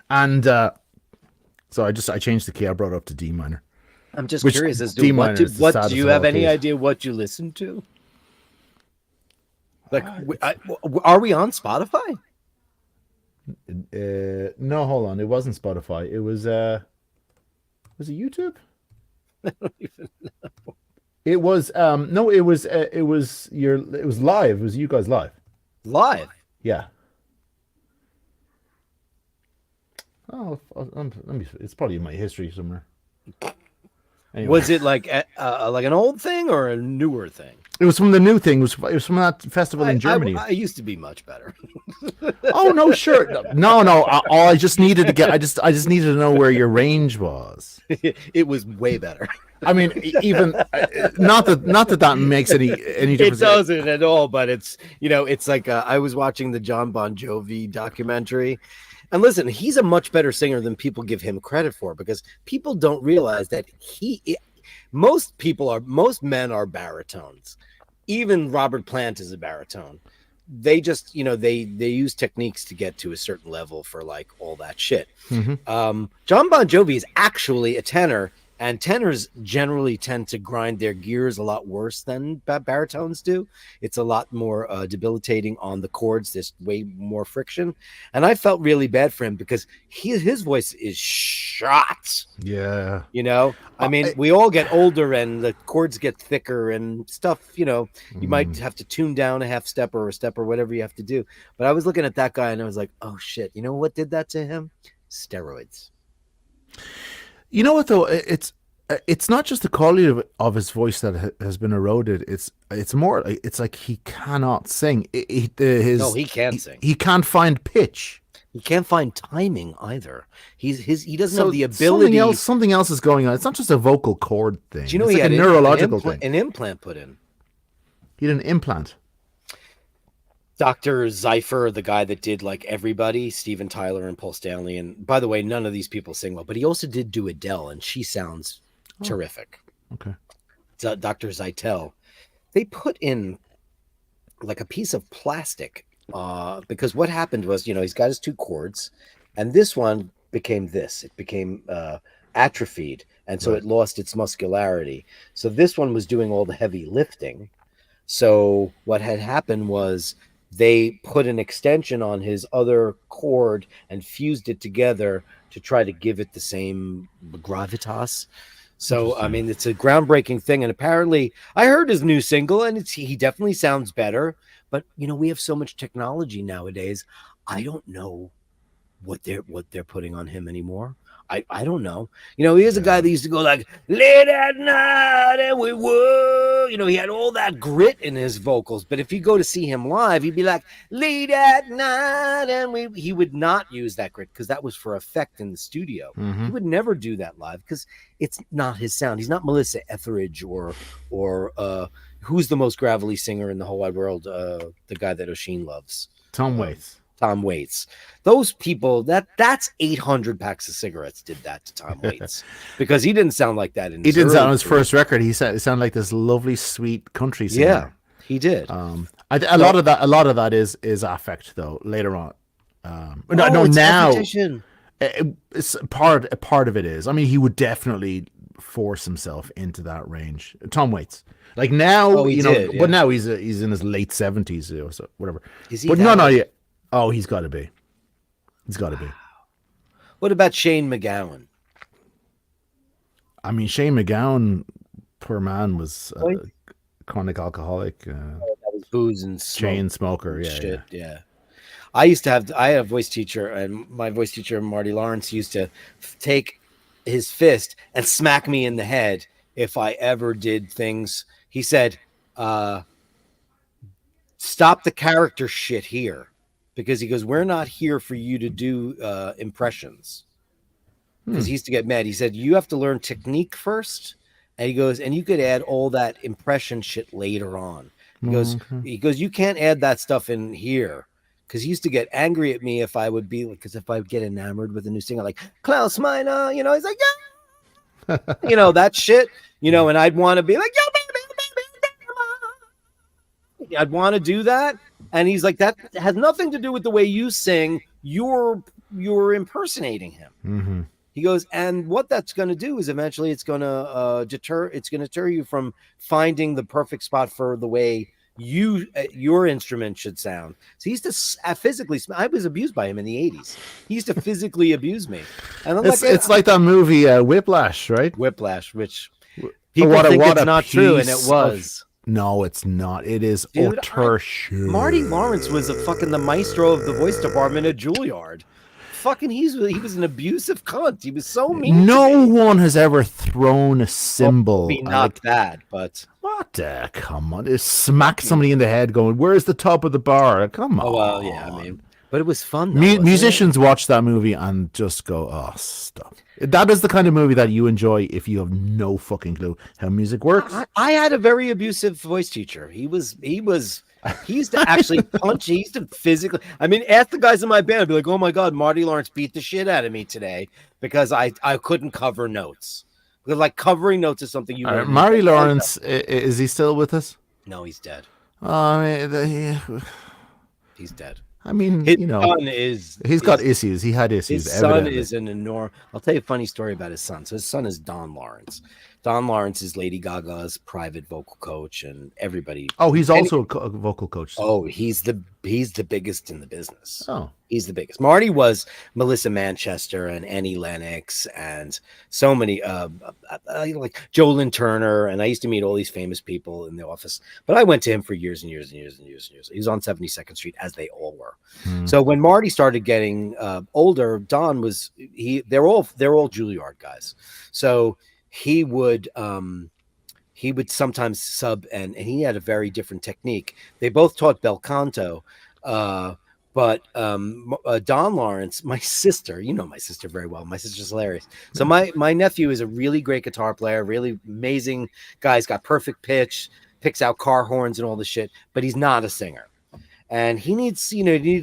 And so I changed the key. I brought it up to D minor. I'm just curious as to what do you have any idea what you listen to? Like, are we on Spotify? No, hold on. It wasn't Spotify. It was it YouTube? I don't even know. It was no, it was live. It was you guys live. Live? Yeah. Oh, it's probably in my history somewhere. Anyway. Was it like an old thing or a newer thing? It was from the new thing. It was from that festival in Germany. I used to be much better. Oh no, sure, no. I just needed to get. I just needed to know where your range was. It was way better. I mean, even not that makes any difference. It doesn't at all. But it's it's like I was watching the John Bon Jovi documentary. And listen, he's a much better singer than people give him credit for, because people don't realize that most men are baritones. Even Robert Plant is a baritone. they just, they use techniques to get to a certain level for like all that shit. John Bon Jovi is actually a tenor, and tenors generally tend to grind their gears a lot worse than baritones do. It's a lot more debilitating on the chords. There's way more friction, and I felt really bad for him because his voice is shot. Yeah. I mean, we all get older and the chords get thicker and stuff. You might have to tune down a half step or a step or whatever you have to do. But I was looking at that guy and I was like, oh shit, you know what did that to him? Steroids. You know what though? It's not just the quality of his voice that has been eroded. It's more. It's like he cannot sing. No, he can't sing. He can't find pitch. He can't find timing either. He doesn't have the ability. Something else is going on. It's not just a vocal cord thing. Do you know it's he like had a neurological thing? An implant put in. He had an implant. Dr. Zeifer, the guy that did like everybody, Steven Tyler and Paul Stanley. And by the way, none of these people sing well, but he also did do Adele, and she sounds terrific. Okay. Dr. Zeitel. They put in like a piece of plastic because what happened was, he's got his two chords, and this one became this. It became atrophied, and so it lost its muscularity. So this one was doing all the heavy lifting. So what had happened was they put an extension on his other chord and fused it together to try to give it the same gravitas. So, I mean, it's a groundbreaking thing. And apparently I heard his new single and he definitely sounds better. But, we have so much technology nowadays. I don't know what they're putting on him anymore. I don't know. He is a guy that used to go like, late at night and we were, he had all that grit in his vocals. But if you go to see him live, he'd be like, late at night and he would not use that grit because that was for effect in the studio. He would never do that live because it's not his sound. He's not Melissa Etheridge or who's the most gravelly singer in the whole wide world? The guy that Oisin loves. Tom Waits. Tom Waits. Those people, that's 800 packs of cigarettes did that to Tom Waits because he didn't sound like that in his He didn't sound on his career. first record. He sounded like this lovely, sweet country singer. Yeah, he did. A lot of that is affect though later on. It's now repetition. it's part of it is. I mean, he would definitely force himself into that range. Tom Waits. Like now, but now he's in his late 70s or so, whatever. Is he but that no, old? yeah. Oh, he's got to be. He's got to be. What about Shane McGowan? I mean, Shane McGowan, poor man, was a chronic alcoholic, That was booze and smoke. chain smoker. Yeah, Shit, yeah. I had a voice teacher, and my voice teacher, Marty Lawrence, used to take his fist and smack me in the head if I ever did things. He said, stop the character shit here. Because he goes, we're not here for you to do impressions. Because he used to get mad. He said, you have to learn technique first. And he goes, and you could add all that impression shit later on. He goes, you can't add that stuff in here. Because he used to get angry at me if I would be, because if I would get enamored with a new singer, like Klaus Meine, he's like, yeah. That shit, and I'd want to be like, yo, baby, I'd want to do that. And he's like, that has nothing to do with the way you sing. You're impersonating him. He goes, and what that's going to do is eventually it's going to deter you from finding the perfect spot for the way your instrument should sound. So he used to physically. I was abused by him in the 80s. He used to physically abuse me. And I'm it's like that movie Whiplash, right? Whiplash, which people think it's not true, and it was. No, it's not. It is Dude, utter shit. Marty Lawrence was the maestro of the voice department at Juilliard. He was an abusive cunt. He was so mean. No one has ever thrown a cymbal. Not that, but what? Come on, just smack somebody in the head, going, "Where's the top of the bar?" Come on. Oh well, yeah. I mean, but it was fun. Though, wasn't musicians watch that movie and just go, "Oh, stop." That is the kind of movie that you enjoy if you have no fucking clue how music works. I had a very abusive voice teacher. He used to actually punch. He used to physically. I mean, ask the guys in my band. I'd be like, "Oh my god, Marty Lawrence beat the shit out of me today because I couldn't cover notes." Because like covering notes is something you. Marty Lawrence, is he still with us? No, he's dead. He's dead. I mean, His you know, son is. he's got issues. He had issues. His son evidently. is an enormous. I'll tell you a funny story about his son. So his son is Don Lawrence. Don Lawrence is Lady Gaga's private vocal coach, and everybody. Oh, he's also a vocal coach. Oh, he's the biggest in the business. Oh, he's the biggest. Marty was Melissa Manchester and Annie Lennox and so many like Jolyn Turner, and I used to meet all these famous people in the office. But I went to him for years and years and years and years and years. He was on 72nd Street, as they all were. So when Marty started getting older, Don was they're all Juilliard guys. So he would sometimes sub, and he had a very different technique. They both taught bel canto, but Don Lawrence, my sister, you know my sister very well. My sister's hilarious. So my nephew is a really great guitar player, really amazing guy. He's got perfect pitch, picks out car horns and all the shit, but he's not a singer. And he needs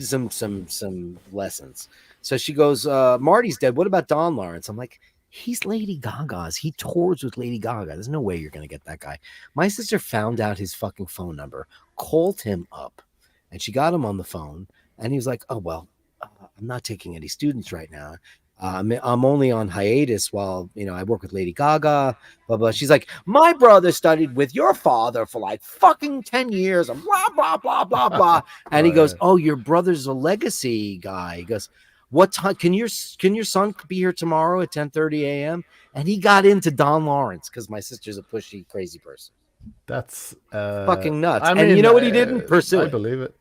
some lessons. So she goes, Marty's dead. What about Don Lawrence? I'm like, he's Lady Gaga's. He tours with Lady Gaga. There's no way you're going to get that guy. My sister found out his fucking phone number, called him up, and she got him on the phone. And he was like, oh, well, I'm not taking any students right now. I'm only on hiatus while, I work with Lady Gaga, blah, blah. She's like, my brother studied with your father for like fucking 10 years and blah, blah, blah, blah, blah. And he goes, oh, your brother's a legacy guy. He goes, what time can your son be here tomorrow at 10:30 a.m.? And he got into Don Lawrence because my sister's a pushy, crazy person. that's Fucking nuts. I mean, and you know what he didn't pursue? I it. believe it.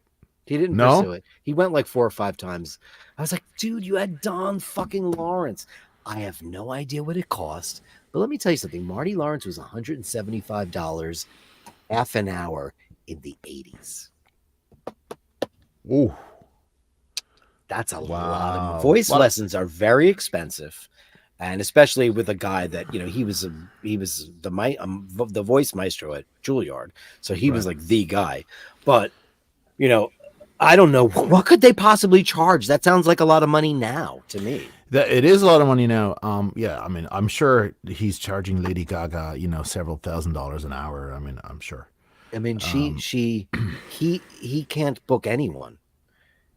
He didn't pursue it. He went like 4 or 5 times. I was like, dude, you had Don fucking Lawrence. I have no idea what it cost. But let me tell you something. Marty Lawrence was $175 half an hour in the 80s. Ooh. That's a Wow. lot of voice lessons are very expensive. And especially with a guy that, he was the voice maestro at Juilliard. So he was like the guy. But, I don't know. What could they possibly charge? That sounds like a lot of money now to me. It is a lot of money now. Yeah, I mean, I'm sure he's charging Lady Gaga, several $1,000s an hour. I mean, I'm sure. I mean, he can't book anyone.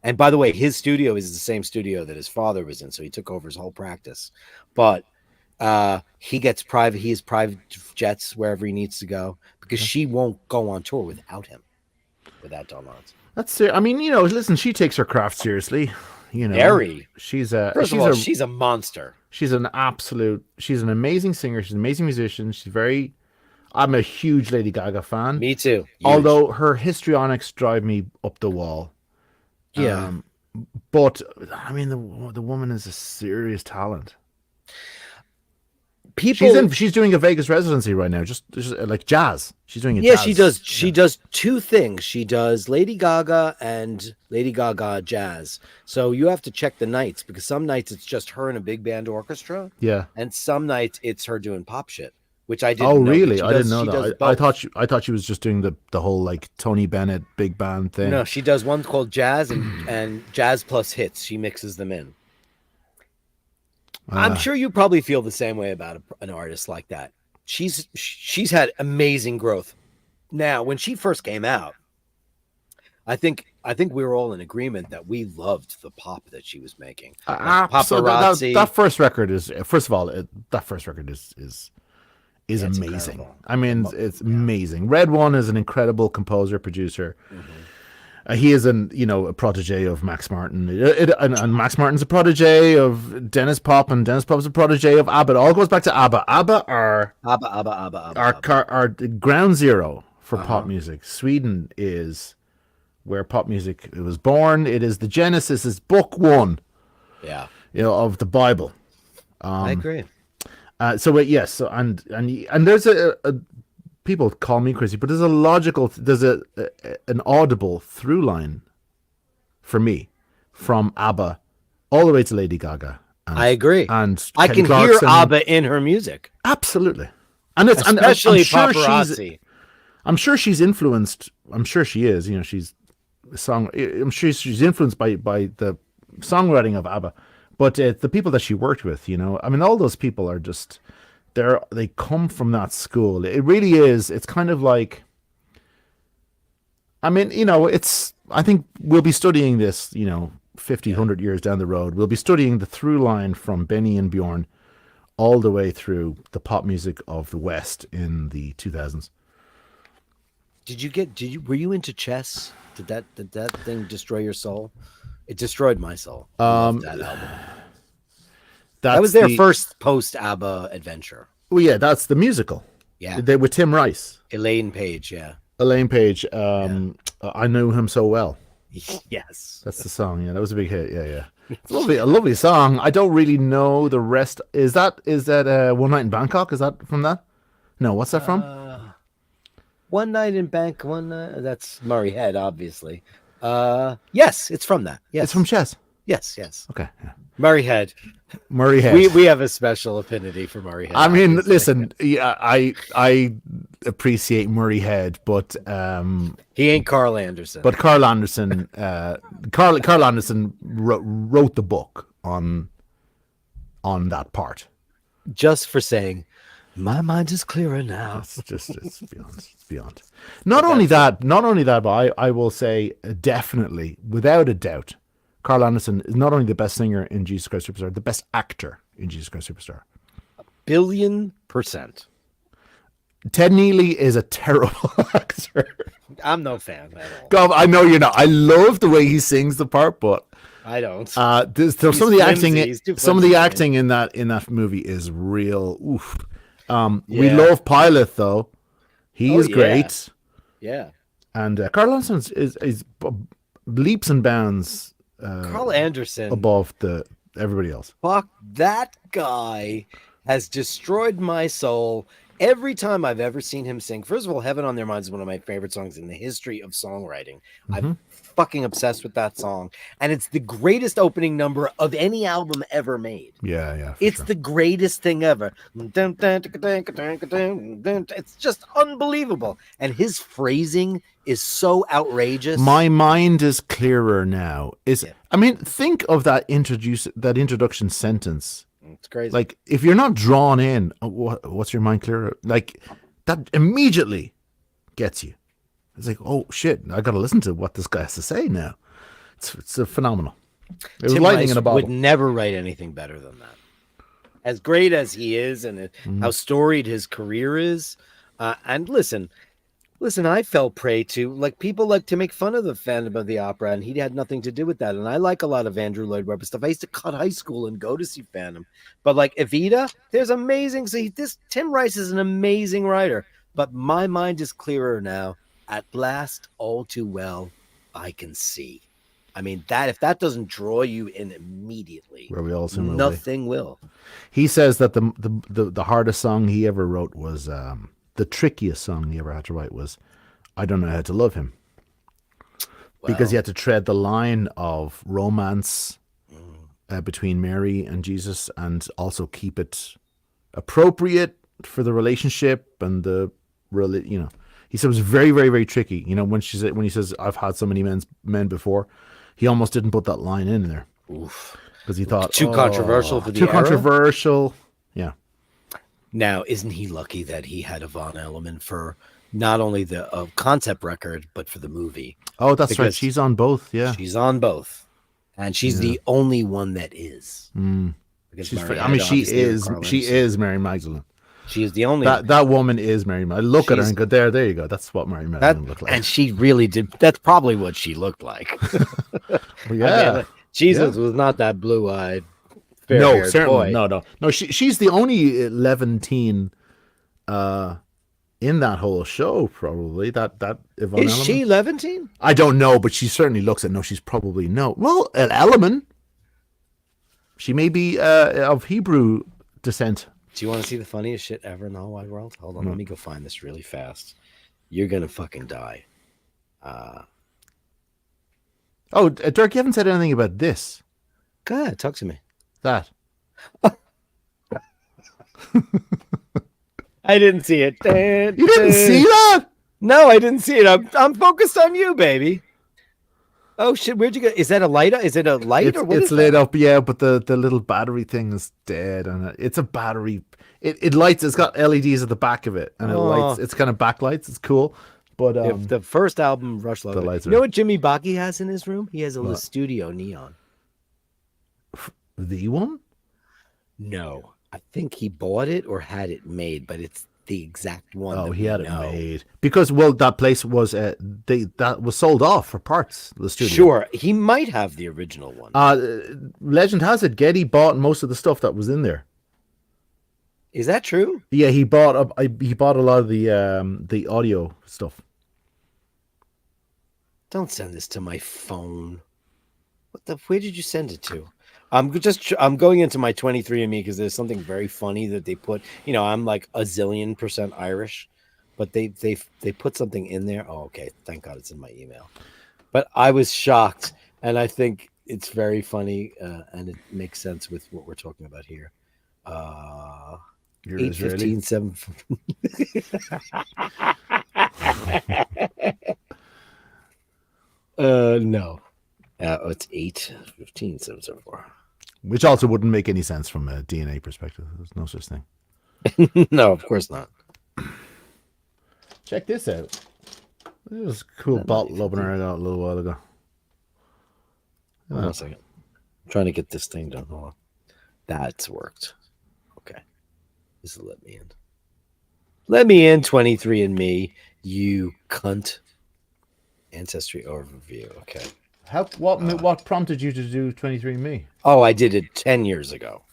And by the way, his studio is the same studio that his father was in, so he took over his whole practice. But he has private jets wherever he needs to go because she won't go on tour without him, without Don Lawrence. That's it. I mean, listen, she takes her craft seriously. Very. She's First of all, she's a monster. She's an amazing singer. She's an amazing musician. I'm a huge Lady Gaga fan. Me too. Huge. Although her histrionics drive me up the wall. Yeah. But I mean, the woman is a serious talent. She's doing a Vegas residency right now, just like jazz. She's doing it. Yeah, she does. She does 2 things. She does Lady Gaga and Lady Gaga jazz. So you have to check the nights because some nights it's just her and a big band orchestra. Yeah. And some nights it's her doing pop shit, which I didn't. Oh, know, really? I didn't know that. I thought she was just doing the whole like Tony Bennett big band thing. No, she does one called jazz and jazz plus hits. She mixes them in. I'm sure you probably feel the same way about an artist like that. She's had amazing growth. Now, when she first came out, I think we were all in agreement that we loved the pop that she was making. Paparazzi. That first record is, first of all, that first record is amazing. Incredible. I mean, it's amazing. Red One is an incredible composer, producer. Mm-hmm. He is a protege of Max Martin, and Max Martin's a protege of Dennis Pop, and Dennis Pop's a protege of ABBA. It all goes back to ABBA. ABBA are ground zero for pop music. Sweden is where pop music was born. It is the Genesis, is book 1. Yeah, of the Bible. I agree. Yes, so and there's a people call me crazy, but there's an audible through line for me from ABBA all the way to Lady Gaga. I agree. And I can hear ABBA in her music. Absolutely. And it's especially I'm sure Paparazzi. I'm sure she's influenced. I'm sure she is. She's a song. I'm sure she's influenced by the songwriting of ABBA. But the people that she worked with, I mean, all those people are just, they come from that school. It really is. It's kind of like, I mean, I think we'll be studying this, 50, 100 years down the road. We'll be studying the through line from Benny and Bjorn all the way through the pop music of the West in the 2000s. Were you into chess? Did that thing destroy your soul? It destroyed my soul. I loved that album. That was their first post ABBA adventure. Well, yeah, that's the musical. Yeah. With Tim Rice. Elaine Page, yeah. Elaine Page. I Knew Him So Well. Yes. That's the song. Yeah, that was a big hit. Yeah. It's a lovely song. I don't really know the rest. Is that One Night in Bangkok? Is that from that? No, what's that from? One Night in Bangkok. That's Murray Head, obviously. Yes, it's from that. Yes. It's from Chess. Yes. Okay. Yeah. Murray Head. We have a special affinity for Murray Head. I mean, listen, yeah, I appreciate Murray Head, but he ain't Carl Anderson. But Carl Anderson, Carl Anderson wrote the book on that part. Just for saying, my mind is clearer now. It's beyond. Not only that, but I will say definitely, without a doubt, Carl Anderson is not only the best singer in Jesus Christ Superstar, the best actor in Jesus Christ Superstar. 1,000,000,000%. Ted Neely is a terrible actor. I'm no fan at all. God, I know you're not. I love the way he sings the part, but I don't. There's some of the acting in that movie is real. Oof. We love Pilot though. He is great. Yeah. And Carl Anderson is leaps and bounds. Carl Anderson above everybody else. Fuck, that guy has destroyed my soul every time I've ever seen him sing. First of all, Heaven on Their Minds is one of my favorite songs in the history of songwriting. Mm-hmm. I'm fucking obsessed with that song, and it's the greatest opening number of any album ever made. Yeah, it's the greatest thing ever. It's just unbelievable, and his phrasing is so outrageous. My mind is clearer now. I mean, think of that introduction sentence. It's crazy. Like, if you're not drawn in, what's your mind clearer? Like, that immediately gets you. It's like, oh shit, I got to listen to what this guy has to say now. It's a phenomenal. It was lightning in a bottle. Would never write anything better than that. As great as he is, and how storied his career is, and listen, I fell prey to, people like to make fun of the Phantom of the Opera, and he had nothing to do with that. And I like a lot of Andrew Lloyd Webber stuff. I used to cut high school and go to see Phantom. But Evita, there's amazing. Tim Rice is an amazing writer. But my mind is clearer now. At last, all too well, I can see. I mean, if that doesn't draw you in immediately, where we all nothing will. He says that the hardest song he ever wrote was the trickiest song he ever had to write was I Don't Know How to Love Him. Because he had to tread the line of romance between Mary and Jesus, and also keep it appropriate for the relationship and he said it was very, very, very tricky. When he says I've had so many men before, he almost didn't put that line in there. Oof. Because he thought too controversial for the too era? Controversial. Yeah. Now, isn't he lucky that he had Yvonne Elliman for not only the concept record, but for the movie? Oh, that's right. She's on both. Yeah. She's on both. And she's the only one that is. She is Mary Magdalene. She is the only that woman is Mary Magdalene. Look at her and go, there you go. That's what Mary Magdalene looked like. And she really did. That's probably what she looked like. Yeah. Jesus was not that blue-eyed. No, certainly. Boy. No. She's the only Levantine in that whole show, probably. That Yvonne is she Levantine? I don't know, but she certainly looks no. She's probably no. Well, an Elliman. She may be of Hebrew descent. Do you want to see the funniest shit ever in the whole wide world? Hold on, let me go find this really fast. You're gonna fucking die. Dirk, you haven't said anything about this. Go ahead, talk to me. That. I didn't see it. You didn't see that? No, I didn't see it. I'm focused on you, baby. Oh shit! Where'd you go? Is that a light? Is it a light or what? It's lit up, yeah, but the little battery thing is dead, and it's a battery. It lights. It's got LEDs at the back of it, and it lights. It's kind of backlights. It's cool. But If the first album, Rush logo. lights You know are- what Jimmy Baki has in his room? He has a What? studio neon. the one? No, I think he bought it or had it made, but it's the exact one. Oh, that he we had it know. made that place was that was sold off for parts. The studio. Sure, he might have the original one. Legend has it Getty bought most of the stuff that was in there. Is that true? Yeah, he bought a lot of the audio stuff. Don't send this to my phone. Where did you send it to? I'm going into my 23andMe because there's something very funny that they put. You know, I'm like a zillion % Irish, but they put something in there. Oh, okay. Thank God it's in my email. But I was shocked, and I think it's very funny, and it makes sense with what we're talking about here. You're 8:15, 7. No. It's 8:15, 774. Which also wouldn't make any sense from a DNA perspective. There's no such thing. No, of course not. Check this out. This was a cool bottle opener I got a little while ago. Hold on a second. I'm trying to get this thing done. Hold on. That's worked. Okay. This will let me in. Let me in, 23andMe, you cunt. Ancestry overview. Okay. What prompted you to do 23andMe? Oh, I did it 10 years ago.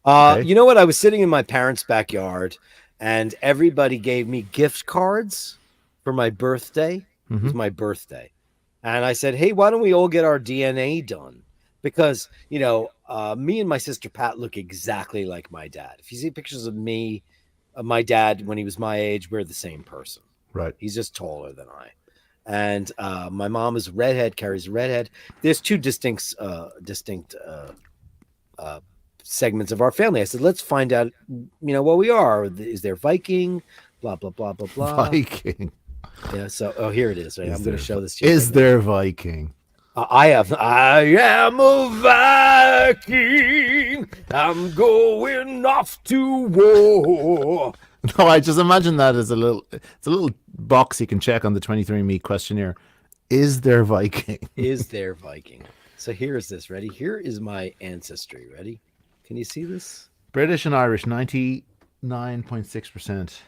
Okay. You know what? I was sitting in my parents' backyard, and everybody gave me gift cards for my birthday. It was my birthday. And I said, hey, why don't we all get our DNA done? Because, you know, me and my sister Pat look exactly like my dad. If you see pictures of me, my dad, when he was my age, we're the same person. Right. He's just taller than I. And my mom is redhead, carries redhead. There's two distinct segments of our family. I said, let's find out, you know, what we are. Is there Viking? Blah, blah, blah, blah, blah. Viking. Yeah, so, here it is. Right? I'm going to show this to you. Is there Viking? I am a Viking. I'm going off to war. No, I just imagine that as it's a little box you can check on the 23andMe questionnaire. Is there Viking? Is there Viking? So here is this. Ready? Here is my ancestry. Ready? Can you see this? British and Irish, 99.6%.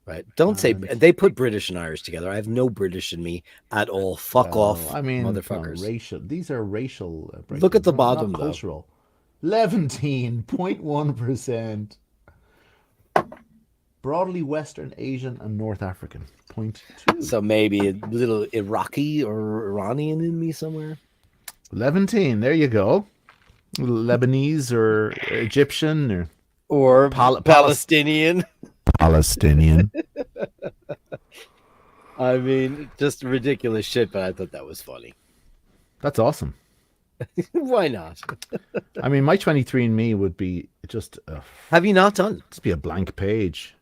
Right. Don't say they put British and Irish together. I have no British in me at all. Fuck off, I mean, motherfuckers. racial. These are racial. Look at the breakdowns, bottom, not though. cultural. 17.1%. Broadly Western Asian and North African. 0.2. So maybe a little Iraqi or Iranian in me somewhere. 17. There you go. Lebanese or Egyptian Or Palestinian. Palestinian. I mean, just ridiculous shit, but I thought that was funny. That's awesome. Why not? I mean, my 23andMe would be just Have you not done? just be a blank page.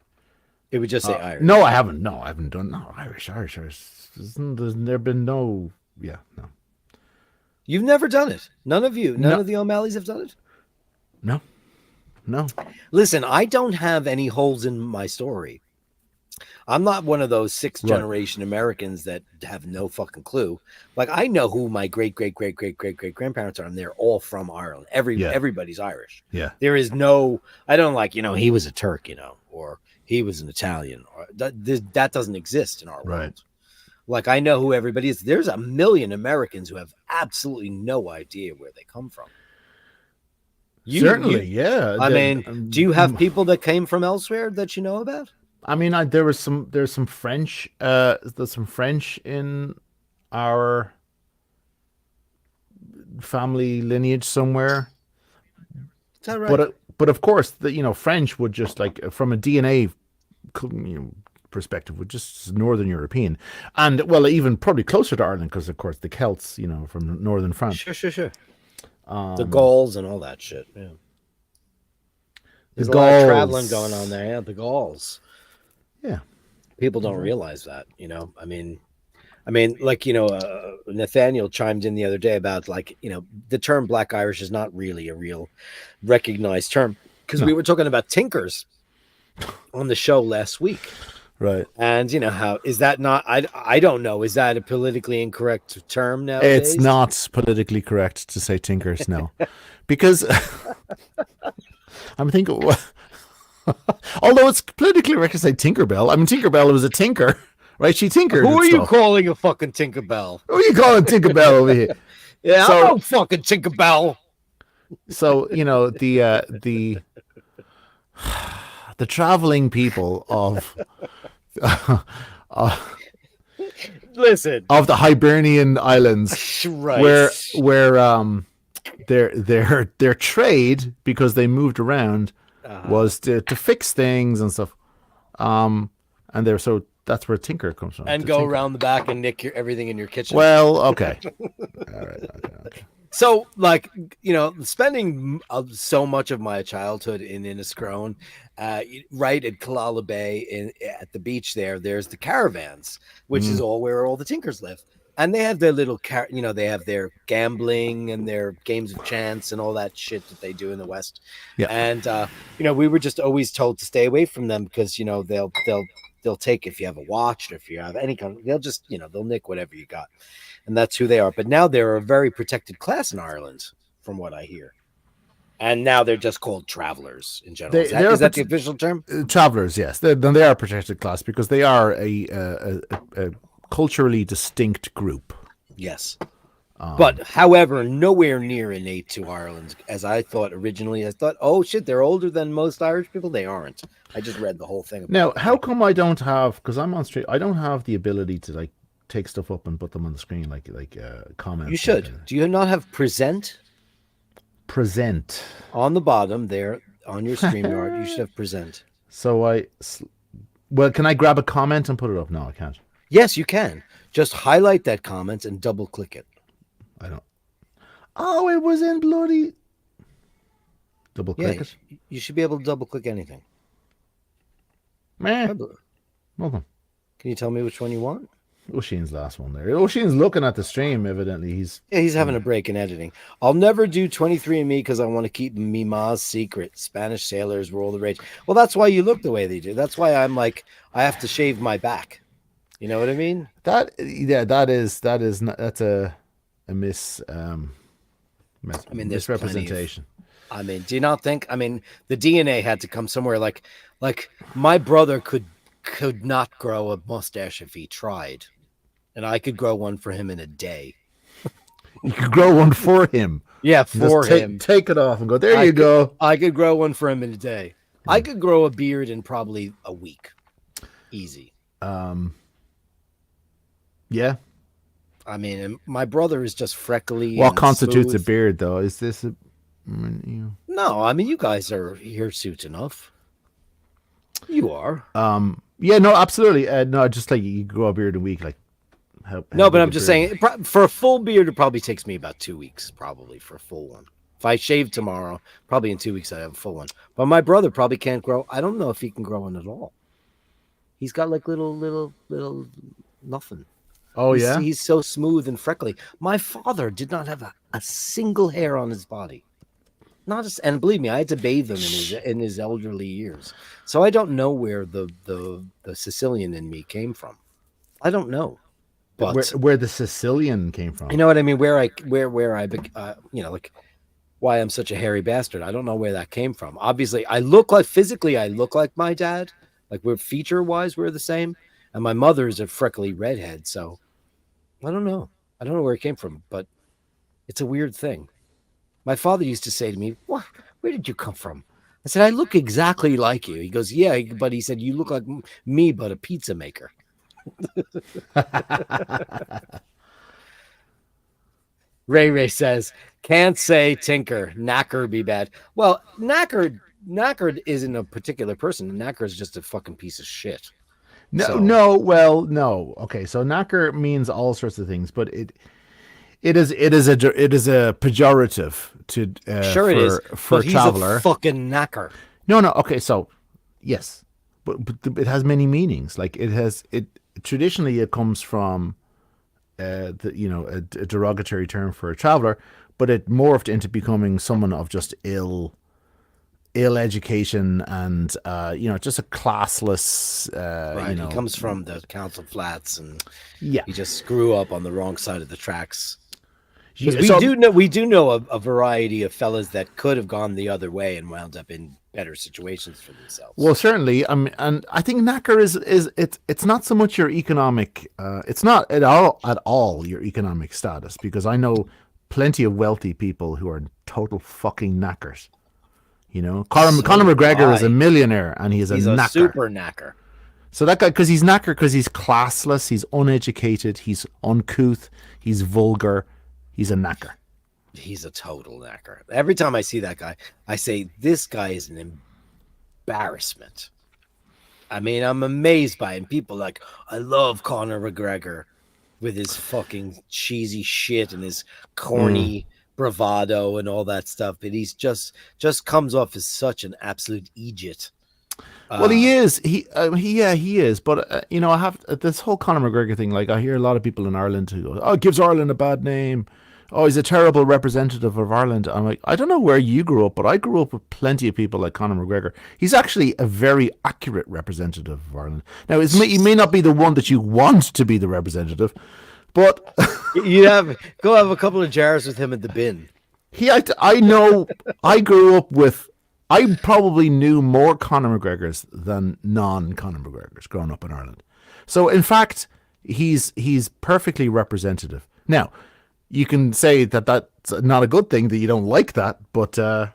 It would just say Irish. No, I haven't. No, I haven't done. No, Irish. There's there been no. Yeah, no. You've never done it. None of you. None No. of the O'Malleys have done it. No. Listen, I don't have any holes in my story. I'm not one of those sixth Right. generation Americans that have no fucking clue. Like, I know who my great grandparents are, and they're all from Ireland. Everybody's Irish. Yeah. There is no, I don't like, he was a Turk, or he was an Italian. Or that doesn't exist in our world. Right. Like, I know who everybody is. There's a million Americans who have absolutely no idea where they come from. Certainly, yeah. I mean, do you have people that came from elsewhere that you know about? I mean, there's some French. There's some French in our family lineage somewhere. Is that right? But of course, French would just from a DNA perspective, would just Northern European, and well, even probably closer to Ireland because of course the Celts, from Northern France. Sure. The Gauls and all that shit. Yeah. There's a The lot of Gauls. traveling going on there. Yeah, the Gauls. Yeah. People don't realize that, I mean, Nathaniel chimed in the other day about the term Black Irish is not really a real recognized term because we were talking about tinkers on the show last week. Right. And you know how is that not? I don't know. Is that a politically incorrect term nowadays? It's not politically correct to say tinkers now, because I'm thinking. Although it's politically correct to say Tinkerbell. I mean, Tinkerbell was a tinker, right? She tinkered. Who and are you stuff. calling a fucking Tinkerbell? Who are you calling Tinkerbell over here? Yeah, So- I'm no fucking Tinkerbell. So the the traveling people of Listen, of the Hibernian Islands, right? where their trade, because they moved around, was to fix things and stuff. And so that's where tinker comes from. And to go tinker. around the back and nick everything in your kitchen. Well, okay. All right. Okay. So, like, you know, spending so much of my childhood in Inniscrone, right at Kalala Bay, at the beach there's the caravans, which is all where all the tinkers live. And they have their little, they have their gambling and their games of chance and all that shit that they do in the West. Yeah. And, we were just always told to stay away from them because, they'll take, if you have a watch or if you have any kind of, they'll just, they'll nick whatever you got. And that's who they are. But now they're a very protected class in Ireland, from what I hear. And now they're just called travelers in general. Is that the official term? Travelers, yes. They are a protected class because they are a culturally distinct group. Yes. But, however, nowhere near innate to Ireland, as I thought originally. I thought, oh, shit, they're older than most Irish people. They aren't. I just read the whole thing. Now, how come I don't have, because I'm on stream, I don't have the ability to, like, take stuff up and put them on the screen, like comments. You should. Do you not have present? Present. On the bottom there, on your StreamYard, you should have present. So well, can I grab a comment and put it up? No, I can't. Yes, you can. Just highlight that comment and double click it. I don't. Oh, it was in bloody. Double click it. You should be able to double click anything. Meh. Welcome. Can you tell me which one you want? Oisin's last one there. Oisin's looking at the stream, evidently. He's having a break in editing. I'll never do 23andMe because I want to keep me ma's secret. Spanish sailors were all the rage. Well, that's why you look the way they do. That's why I'm like, I have to shave my back. You know what I mean? That's a misrepresentation. I mean, do you not think? I mean, the DNA had to come somewhere. Like my brother could not grow a mustache if he tried, and I could grow one for him in a day. You could grow one for him. Yeah, for him. Take it off and go. There you go. I could grow one for him in a day. I could grow a beard in probably a week. Easy. Yeah. I mean, my brother is just freckly. What and constitutes smooth. a beard, though? Is this a? You... No, I mean, you guys are hirsute enough. You are. Yeah, no, absolutely. No, just like you grow a beard a week, like. No, but I'm just saying, for a full beard, it probably takes me about 2 weeks, probably for a full one. If I shave tomorrow, probably in 2 weeks I have a full one. But my brother probably can't grow. I don't know if he can grow one at all. He's got like little nothing. Oh, yeah? He's so smooth and freckly. My father did not have a single hair on his body. And believe me, I had to bathe him in his elderly years. So I don't know where the Sicilian in me came from. I don't know. But Where the Sicilian came from. You know what I mean? Where I like why I'm such a hairy bastard. I don't know where that came from. Obviously, I look like my dad. Like we're feature-wise, we're the same. And my mother's a freckly redhead, so I don't know. I don't know where it came from, but it's a weird thing. My father used to say to me, "What? Where did you come from?" I said, "I look exactly like you." He goes, "Yeah," but he said, "You look like me, but a pizza maker." Ray says, "Can't say tinker. Knacker be bad." Well, knackered isn't a particular person. Knacker is just a fucking piece of shit. No. Okay, so knacker means all sorts of things, but it is a pejorative to sure it is for a traveler. He's a fucking knacker. No. Okay, so yes, but it has many meanings. Like it traditionally it comes from a derogatory term for a traveler, but it morphed into becoming someone of just ill ill education and just a classless. Right. He comes from the council flats, and Yeah. he just grew up on the wrong side of the tracks. Yeah, Because we do know a variety of fellas that could have gone the other way and wound up in better situations for themselves. Well, certainly. And I think knacker it's not so much your economic. It's not at all your economic status, because I know plenty of wealthy people who are total fucking knackers. Conor McGregor is a millionaire, and he's a knacker. Super knacker. So that guy, because he's knacker, because he's classless, he's uneducated, he's uncouth, he's vulgar, he's a knacker. He's a total knacker. Every time I see that guy, I say, this guy is an embarrassment. I mean, I'm amazed by him. People like, I love Conor McGregor with his fucking cheesy shit and his corny bravado and all that stuff. But he's just comes off as such an absolute idiot. Well, he is. He is. But I have this whole Conor McGregor thing. Like, I hear a lot of people in Ireland who go, "Oh, it gives Ireland a bad name. Oh, he's a terrible representative of Ireland." I'm like, I don't know where you grew up, but I grew up with plenty of people like Conor McGregor. He's actually a very accurate representative of Ireland. Now, he may not be the one that you want to be the representative, but go have a couple of jars with him at the bin. I know. I grew up with. I probably knew more Conor McGregors than non-Conor McGregors growing up in Ireland. So, in fact, he's perfectly representative. Now, you can say that that's not a good thing, that you don't like that, but it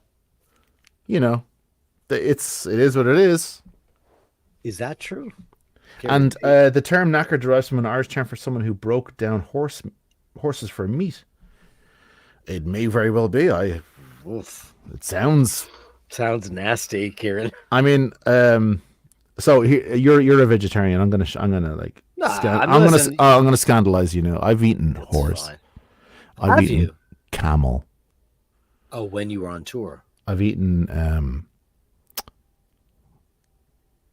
is what it is. Is that true? And the term knacker derives from an Irish term for someone who broke down horses for meat. It may very well be. It sounds nasty, Kieran. I mean, so you're a vegetarian. I'm gonna scandalize you. I've eaten horse. Fine. I've eaten camel. Oh, when you were on tour. I've eaten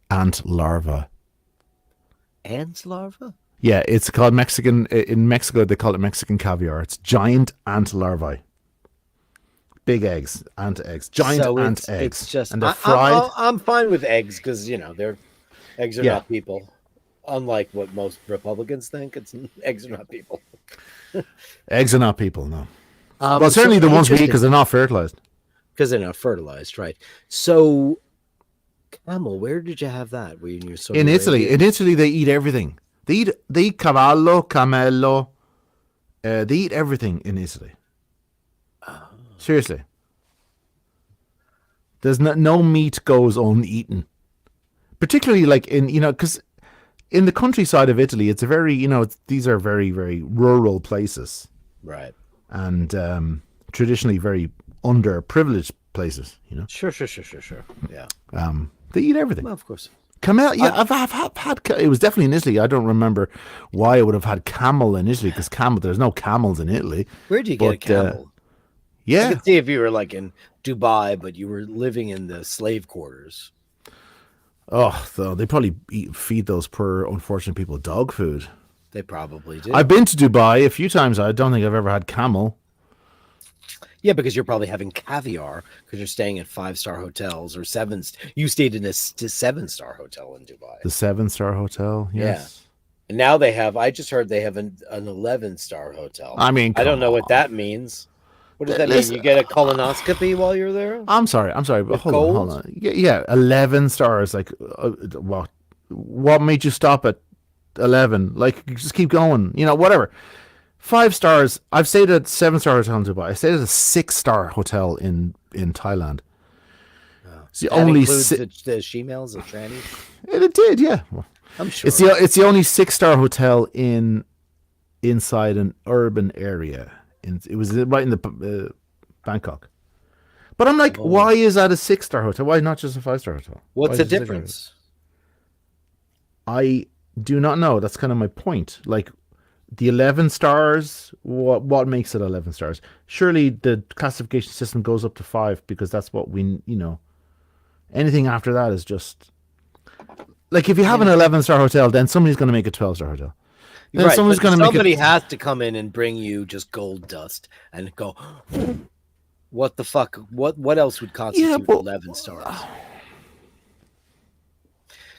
ant larva. Ant larva? Yeah, it's called Mexican. In Mexico, they call it Mexican caviar. It's giant ant larvae. Big eggs, ant eggs, giant ant eggs. It's just, and they're fried. I'm fine with eggs because eggs are not people. Unlike what most Republicans think, eggs are not people. Eggs are not people, no. Well, certainly the ones we eat because they're not fertilized. Because they're not fertilized, right? So, camel, where did you have that? Were you in your in Italy? In Italy, they eat everything. They eat cavallo, camello. They eat everything in Italy. Seriously. There's no meat goes uneaten. Particularly like because in the countryside of Italy, it's a very, these are very, very rural places. Right. And traditionally very underprivileged places, Sure. Yeah. They eat everything. Well, of course. Camel, yeah, I've had, it was definitely in Italy. I don't remember why I would have had camel in Italy, because there's no camels in Italy. Where do you get a camel? Yeah. I could see if you were like in Dubai, but you were living in the slave quarters. Oh, though they probably feed those poor unfortunate people dog food. They probably do. I've been to Dubai a few times. I don't think I've ever had camel. Yeah, because you're probably having caviar because you're staying at 5-star hotels or you stayed in a 7-star hotel in Dubai. The 7-star hotel, yes. Yeah. And now I just heard they have an 11-star hotel. I mean, I don't know what that means. What does that mean? You get a colonoscopy while you're there? I'm sorry, but hold on. Yeah, 11 stars. Like, what made you stop at 11? Like, just keep going. Whatever. 5 stars. I've stayed at 7-star hotel in Dubai. I stayed at a 6-star hotel in Thailand. It's the only includes the shemales, the trannies. It did, yeah. I'm sure. It's the only 6-star hotel inside an urban area. It was right in the Bangkok. But I'm like, why is that a 6-star hotel? Why not just a 5-star hotel? What's the difference? I do not know. That's kind of my point. Like, the 11 stars, what makes it 11 stars? Surely the classification system goes up to 5 because that's what we, anything after that is just... Like, if you have an 11-star hotel, then somebody's going to make a 12-star hotel. Then right, somebody has to come in and bring you just gold dust and go, What the fuck? What else would constitute but- 11 stars?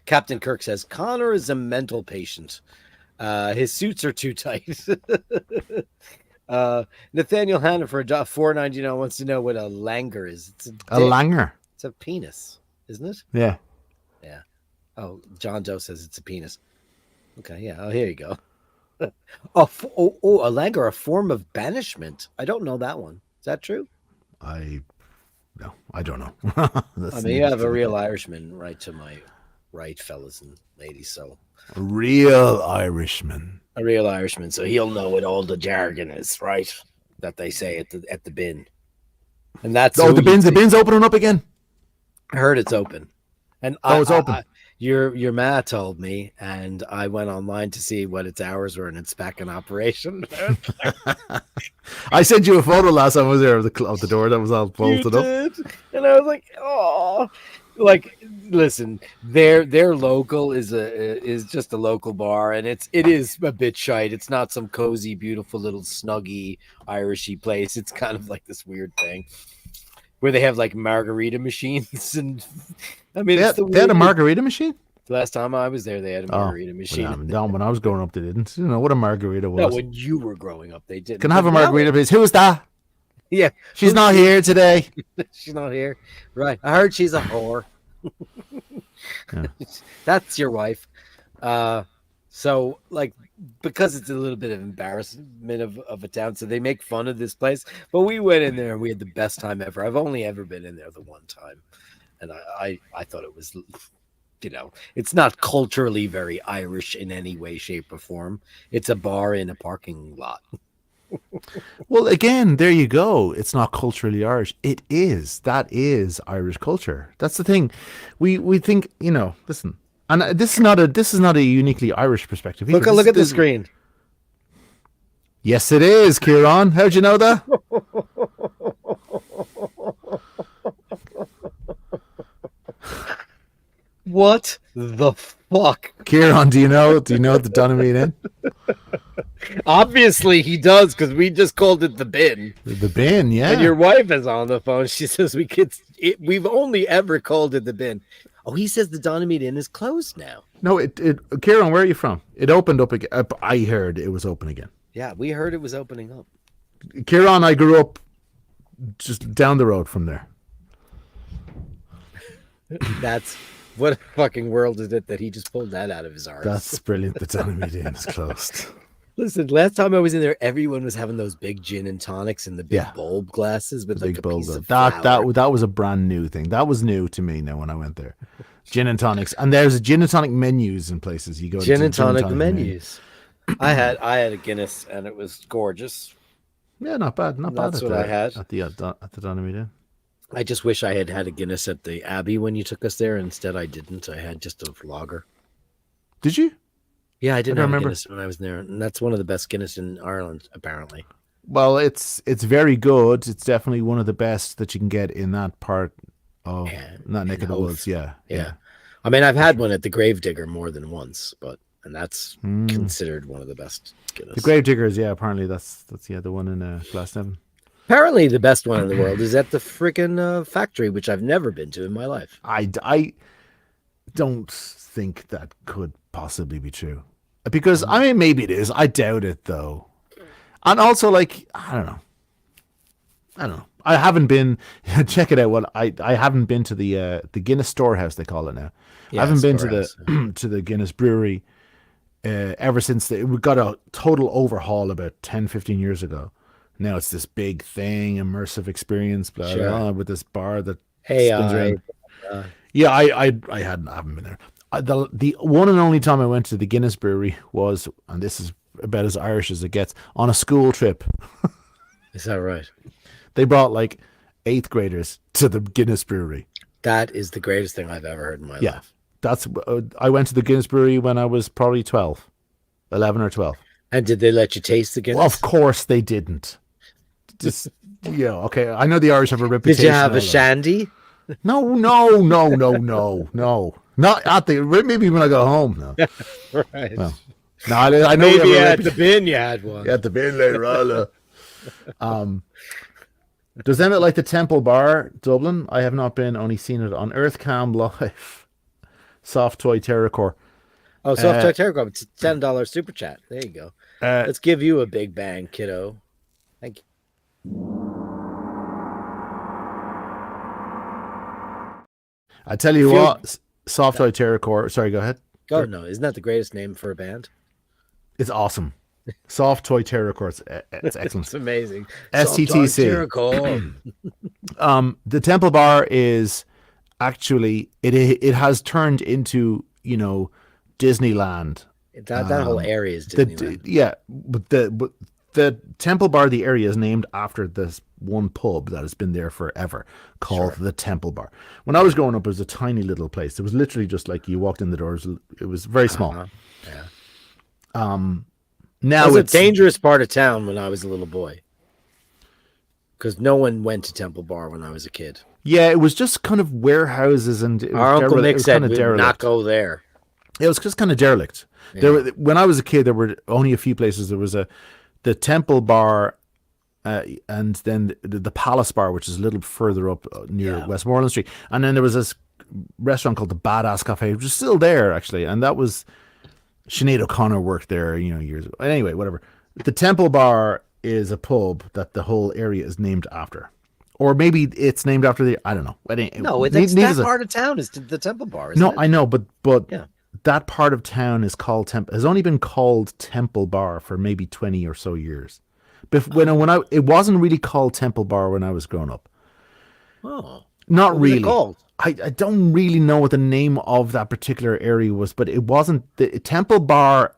Captain Kirk says Connor is a mental patient. His suits are too tight. Nathaniel Hanna for $4.99 wants to know what a langer is. It's a A dick. langer. It's a penis, isn't it? Yeah. Yeah. Oh, John Doe says it's a penis. Okay, yeah. Oh, here you go. A langer, a form of banishment. I don't know that one. Is that true? No, I don't know. I mean, you have a real Irishman right to my right, fellas and ladies. So A real Irishman. a real Irishman, so he'll know what all the jargon is, right? That they say at the bin. And that's Oh, the bin's opening up again. I heard it's open. And it's open. Your ma told me, and I went online to see what its hours were, and it's back in operation. I sent you a photo last time I was there of the door that was all You bolted up. did? And I was like, oh, like, listen, their local is just a local bar, and it is a bit shite. It's not some cozy, beautiful little snuggy Irishy place. It's kind of like this weird thing where they have like margarita machines, and I mean, They it's had a margarita machine? The last time I was there, they had a margarita machine. No, when I was growing up, they didn't. You know what a margarita No, was. when you were growing up, they didn't. Can I have a But now- margarita, please? Who is that? Yeah, She's not here today. she's not here. Right. I heard she's a whore. Yeah. That's your wife. So like, because it's a little bit of embarrassment of a town, so they make fun of this place. But we went in there and we had the best time ever. I've only ever been in there the one time, and I thought it was, you know, it's not culturally very Irish in any way, shape, or form. It's a bar in a parking lot. Well, again, there you go. It's not culturally Irish. It is. That is Irish culture. That's the thing. We think, you know, listen, and this is not a uniquely Irish perspective. either. Look at the This- screen. Yes, it is, Kieran. How'd you know that? What the fuck? Kieran, do you know the Donovan in? Obviously he does, because we just called it the bin. The bin, yeah. And your wife is on the phone. She says we've only ever called it the bin. Oh, he says the Donovan Inn is closed now. No, Kieran, where are you from? It opened up again. I heard it was open again. Yeah, we heard it was opening up. Kieran, I grew up just down the road from there. That's what fucking world is it that he just pulled that out of his arse? That's brilliant. The Donovan Inn is closed. Listen, last time I was in there, everyone was having those big gin and tonics and the big Yeah. bulb glasses with like Big a bulb. piece of That flour. was a brand new thing. That was new to me now when I went there. Gin and tonics, and there's gin and tonic menus in places you go. Gin to and tonic menu. menus. I had a Guinness and it was gorgeous. Yeah, not bad. Not bad. That's at what I the- had. at the Donovan Inn. I just wish I had had a Guinness at the Abbey when you took us there. Instead, I didn't. I had just a lager. Did you? Yeah, I didn't I have a remember. Guinness when I was there, and that's one of the best Guinness in Ireland, apparently. Well, it's very good. It's definitely one of the best that you can get in that part of that neck of the Hove. woods. Yeah, Yeah. I mean, I've had one at the Gravedigger more than once, and that's Mm. considered one of the best Guinness. The Gravediggers. Yeah, apparently that's the one in Glasnevin. Apparently, the best one in the world is at the freaking factory, which I've never been to in my life. I don't think that could possibly be true, because I mean maybe it is. I doubt it though. And also, like, I don't know. I haven't been. Check it out. Well, I haven't been to the Guinness Storehouse, they call it now. I haven't been to the to the Guinness Brewery ever since we got a total overhaul about 10, 15 years ago. Now it's this big thing, immersive experience, blah Sure. blah, with this bar that Hey, spins around. Yeah, I haven't been there. The one and only time I went to the Guinness Brewery was, and this is about as Irish as it gets, on a school trip. Is that right? They brought like 8th graders to the Guinness Brewery. That is the greatest thing I've ever heard in my Yeah, life. that's. I went to the Guinness Brewery when I was probably 11 or 12. And did they let you taste the Guinness? Well, of course they didn't. Just okay. I know the Irish have a reputation. Did you have a of that. shandy? No. Not at the maybe when I got home. No, Right. Well, no. I know we have Maybe a at the bin you had one. at the bin later on. Does Emmett like the Temple Bar, Dublin? I have not been, only seen it on Earthcam Live. Soft Toy Terracore. Oh, Soft Toy Terror, it's a $10 super chat. There you go. Let's give you a big bang, kiddo. Thank you. I tell you what, Soft Toy Terracore. Sorry, go ahead. God, no, isn't that the greatest name for a band? It's awesome. Soft Toy Terracore. It's excellent. It's amazing. STTC. The Temple Bar is actually it has turned into, you know, Disneyland. That whole area is Disneyland. But the Temple Bar, the area, is named after this one pub that has been there forever called the Temple Bar. When I was growing up, it was a tiny little place. It was literally just like you walked in the doors. It was very small. Yeah. Now it was it's a dangerous part of town when I was a little boy, because no one went to Temple Bar when I was a kid. Yeah, it was just kind of warehouses, and our Uncle Mick said we would not go there. It was just kind of derelict. Yeah. When I was a kid, there were only a few places. There was the Temple Bar, and then the Palace Bar, which is a little further up near Westmoreland Street. And then there was this restaurant called the Badass Cafe, which is still there, actually. And that was, Sinead O'Connor worked there, you know, years ago. Anyway, whatever. The Temple Bar is a pub that the whole area is named after. Or maybe it's named after I don't know. No, that part of town is the Temple Bar, isn't it? I know, but that part of town is called has only been called Temple Bar for maybe 20 or so years. It wasn't really called Temple Bar when I was growing up. Oh, not what really. Was it called? I don't really know what the name of that particular area was, but it wasn't. The Temple Bar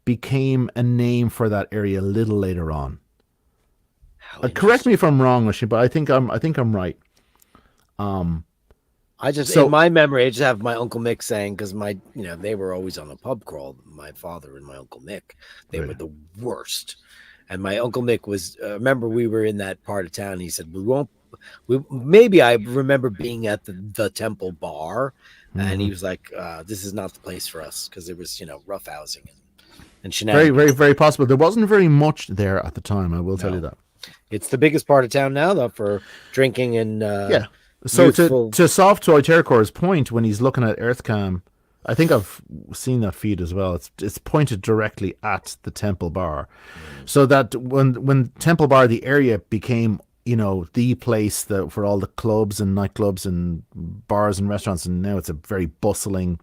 became a name for that area a little later on. Correct me if I'm wrong, Oisin, but I think I'm right. In my memory, I just have my Uncle Mick saying, because they were always on a pub crawl. My father and my Uncle Mick, they were the worst. And my Uncle Mick was. Remember, we were in that part of town. He said, maybe I remember being at the Temple Bar, and he was like, "This is not the place for us," because it was rough housing and shenanigans. Very, very, very possible. There wasn't very much there at the time. I will tell you that. It's the biggest part of town now, though, for drinking and So to Soft Toy Terracore's point, when he's looking at Earthcam, I think I've seen that feed as well. It's pointed directly at the Temple Bar, so that when Temple Bar, the area became the place for all the clubs and nightclubs and bars and restaurants, and now it's a very bustling,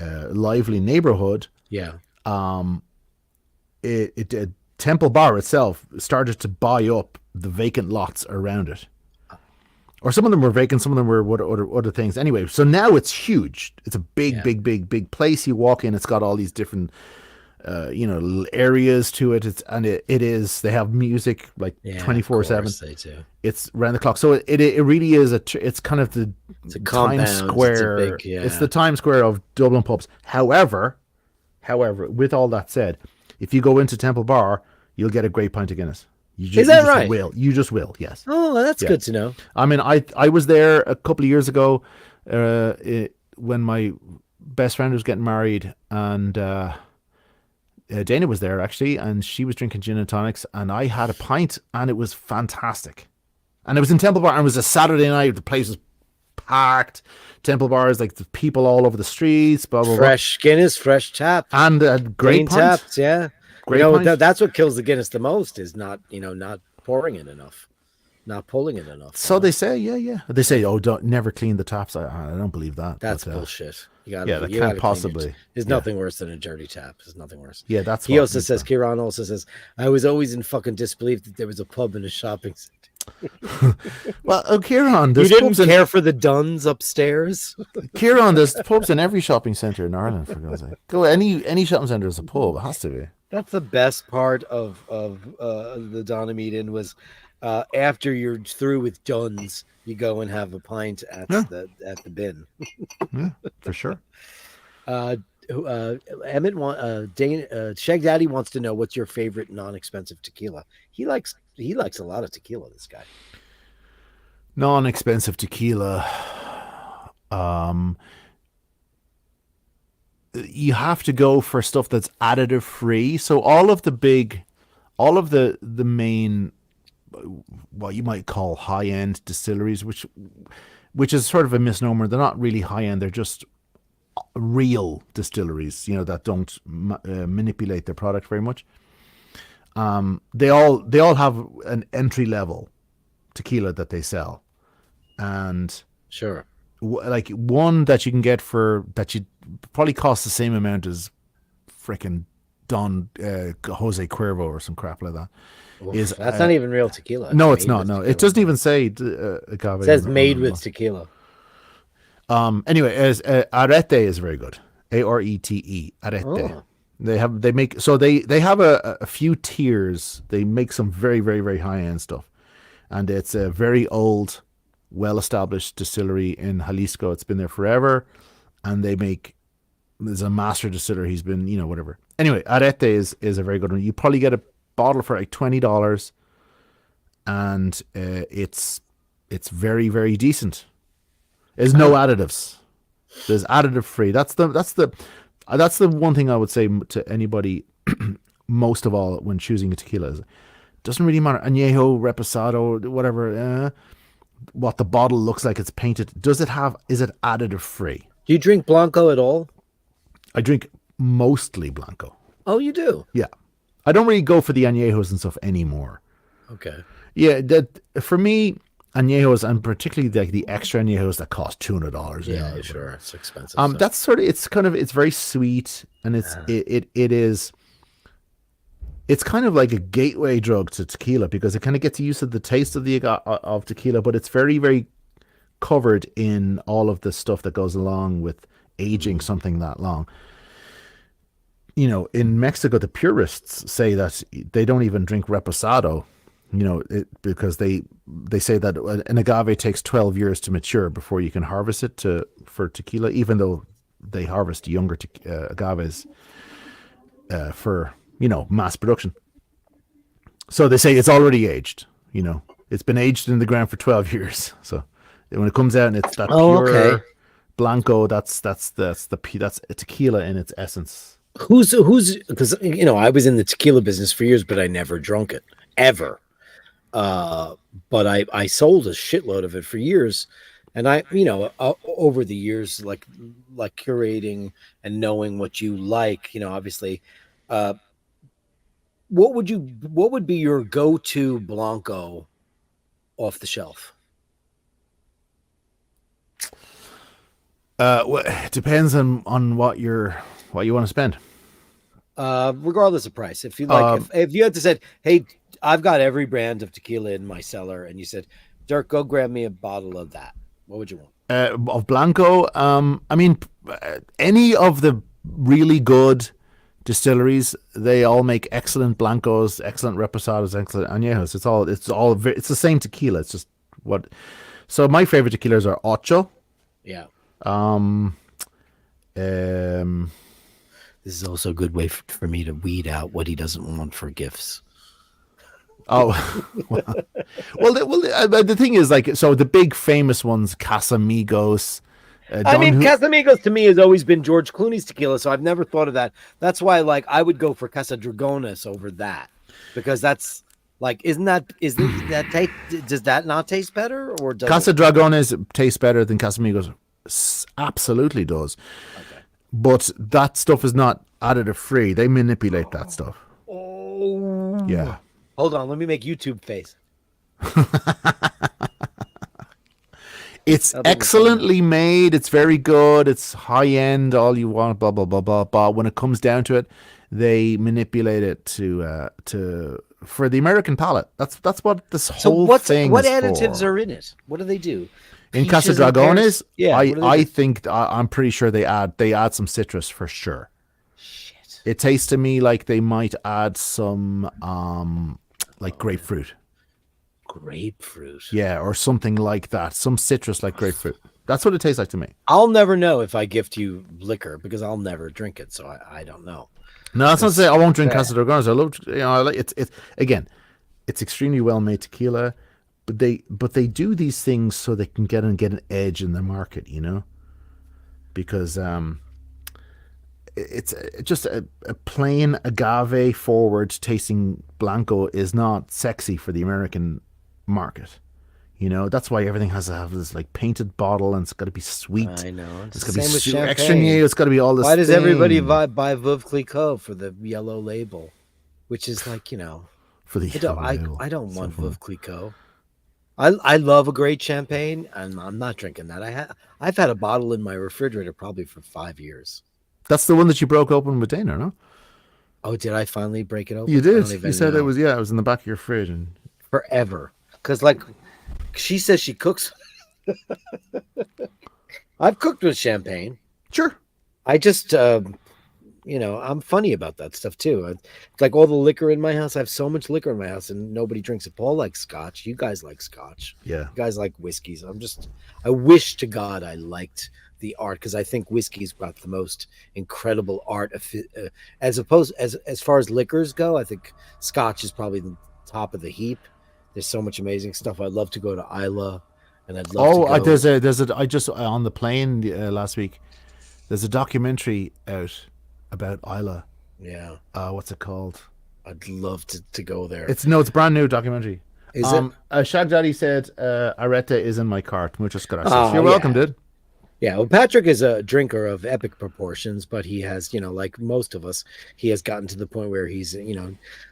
lively neighborhood. Yeah. Temple Bar itself started to buy up the vacant lots around it. Or some of them were vacant, some of them were other things. Anyway, so now it's huge. It's a big place. You walk in, it's got all these different areas to it. They have music like 24/7. They do. It's round the clock. So it really is it's kind of the Times Square. It's the Times Square of Dublin pubs. However, with all that said, if you go into Temple Bar, you'll get a great pint of Guinness. Is that right? You just will, yes. Oh, that's good to know. I mean, I was there a couple of years ago when my best friend was getting married, and Dana was there actually, and she was drinking gin and tonics, and I had a pint, and it was fantastic. And it was in Temple Bar, and it was a Saturday night. The place was packed. Temple Bar is like the people all over the streets. Blah blah. Fresh Guinness, fresh tap, and a great pint. Taps. Yeah. That's what kills the Guinness the most is not pouring it enough, not pulling it enough. So they say, yeah. They say, don't never clean the taps. I don't believe that. That's bullshit. That can't possibly. There's nothing worse than a dirty tap. There's nothing worse. Yeah, that's. He also says. Kieran also says, I was always in fucking disbelief that there was a pub in a shopping center. Well, Kieran, you didn't care for the Duns upstairs. Kieran, there's pubs in every shopping center in Ireland. For God's sake, go any shopping center is a pub. It has to be. That's the best part of the Donamedan was after you're through with Duns, you go and have a pint at the bin. Yeah, for sure. Emmett Shag Daddy wants to know what's your favorite non-expensive tequila. He likes a lot of tequila. This guy. Non-expensive tequila. You have to go for stuff that's additive free. So all of the main what you might call high-end distilleries, which is sort of a misnomer. They're not really high-end. They're just real distilleries, that don't manipulate their product very much. They all have an entry level tequila that they sell, and Sure. like one that you can get that you probably cost the same amount as frickin' Don Jose Cuervo or some crap like that. Oof, that's not even real tequila. No, it's made not. with No, tequila. it doesn't even say agave. It says made with tequila. Anyway, as Arete is very good. Arete. Arete. Oh. They have a few tiers. They make some very, very, very high end stuff, and it's a very old, well established distillery in Jalisco. It's been there forever, and there's a master distiller. He's been whatever. Anyway, Arete is a very good one. You probably get a bottle for like $20, and it's very, very decent. There's no additives. There's additive free. That's the one thing I would say to anybody, most of all when choosing a tequila, is it doesn't really matter añejo, reposado, whatever. What the bottle looks like, it's painted. Is it additive free? Do you drink Blanco at all? I drink mostly Blanco. Oh, you do? Yeah, I don't really go for the añejos and stuff anymore. Okay. Yeah, that for me, añejos, and particularly like the extra añejos that cost $200. Yeah, sure. It's expensive. That's sort of it's very sweet, and it's kind of like a gateway drug to tequila because it kind of gets you used to the taste of tequila, but it's very, very covered in all of the stuff that goes along with aging something that long. In Mexico, the purists say that they don't even drink reposado, because they say that an agave takes 12 years to mature before you can harvest it for tequila, even though they harvest younger agaves for mass production. So they say it's already aged. It's been aged in the ground for 12 years. So when it comes out and it's that pure Blanco, that's a tequila in its essence. Who's because I was in the tequila business for years, but I never drunk it ever. But I sold a shitload of it for years, and I over the years, like curating and knowing what you like, obviously, what would be your go-to Blanco off the shelf? It depends on what you want to spend. Regardless of price. If you like, if you had to say, hey, I've got every brand of tequila in my cellar, and you said, Dirk, go grab me a bottle of that, what would you want? Of Blanco, any of the really good distilleries, they all make excellent Blancos, excellent Reposados, excellent Añejos. It's the same tequila. It's just so my favorite tequilas are Ocho. Yeah. This is also a good way for me to weed out what he doesn't want for gifts. Oh, the thing is, so the big famous ones, Casamigos. Casamigos to me has always been George Clooney's tequila, so I've never thought of that. That's why, I would go for Casa Dragones over that, because that's does that not taste better, or does Casa Dragones tastes better than Casamigos? Absolutely does. Okay. But that stuff is not additive free. They manipulate that stuff. Oh. Yeah. Hold on, let me make YouTube face. It's excellently made. It's very good. It's high end. All you want, blah blah blah blah. But when it comes down to it, they manipulate it for the American palate. That's what this whole thing. What is additives for. are in it? What do they do? In Casa Dragones, yeah, I think I'm pretty sure they add some citrus for sure. Shit. It tastes to me like they might add some grapefruit. Grapefruit. Yeah, or something like that. Some citrus like grapefruit. That's what it tastes like to me. I'll never know if I gift you liquor because I'll never drink it, so I don't know. No, that's not to say I won't drink Casa Dragones. I love, I like it's again, it's extremely well made tequila, but they do these things so they can get an edge in the market, because it's just a plain agave forward tasting Blanco is not sexy for the American market. You know, that's why everything has to have this like painted bottle, and it's got to be sweet. I know. It's got to be same with extra champagne. new. It's got to be all this. Why does everybody thing buy Veuve Clicquot for the yellow label, which is like, for the? I don't want Veuve Clicquot. I love a great champagne, and I'm not drinking that. I've had a bottle in my refrigerator probably for 5 years. That's the one that you broke open with Dana, no? Oh, did I finally break it open? You I don't did. even You said know. it was in the back of your fridge, and Forever, because like she says she cooks. I've cooked with champagne. sure. I just, I'm funny about that stuff too. It's like all the liquor in my house. I have so much liquor in my house, and nobody drinks it. Paul likes scotch. You guys like scotch. Yeah. You guys like whiskeys. I wish to God I liked the art, because I think whiskey's got the most incredible art. As far as liquors go, I think scotch is probably the top of the heap. There's so much amazing stuff. I'd love to go to Isla, and I'd love to go. there's a. I just on the plane last week. There's a documentary out about Isla. Yeah. What's it called? I'd love to go there. It's a brand new documentary. Is it? Shag Daddy said, Arete is in my cart. Muchas gracias. Oh, You're welcome, yeah. dude. Yeah, well, Patrick is a drinker of epic proportions, but he has, like most of us, he has gotten to the point where he's,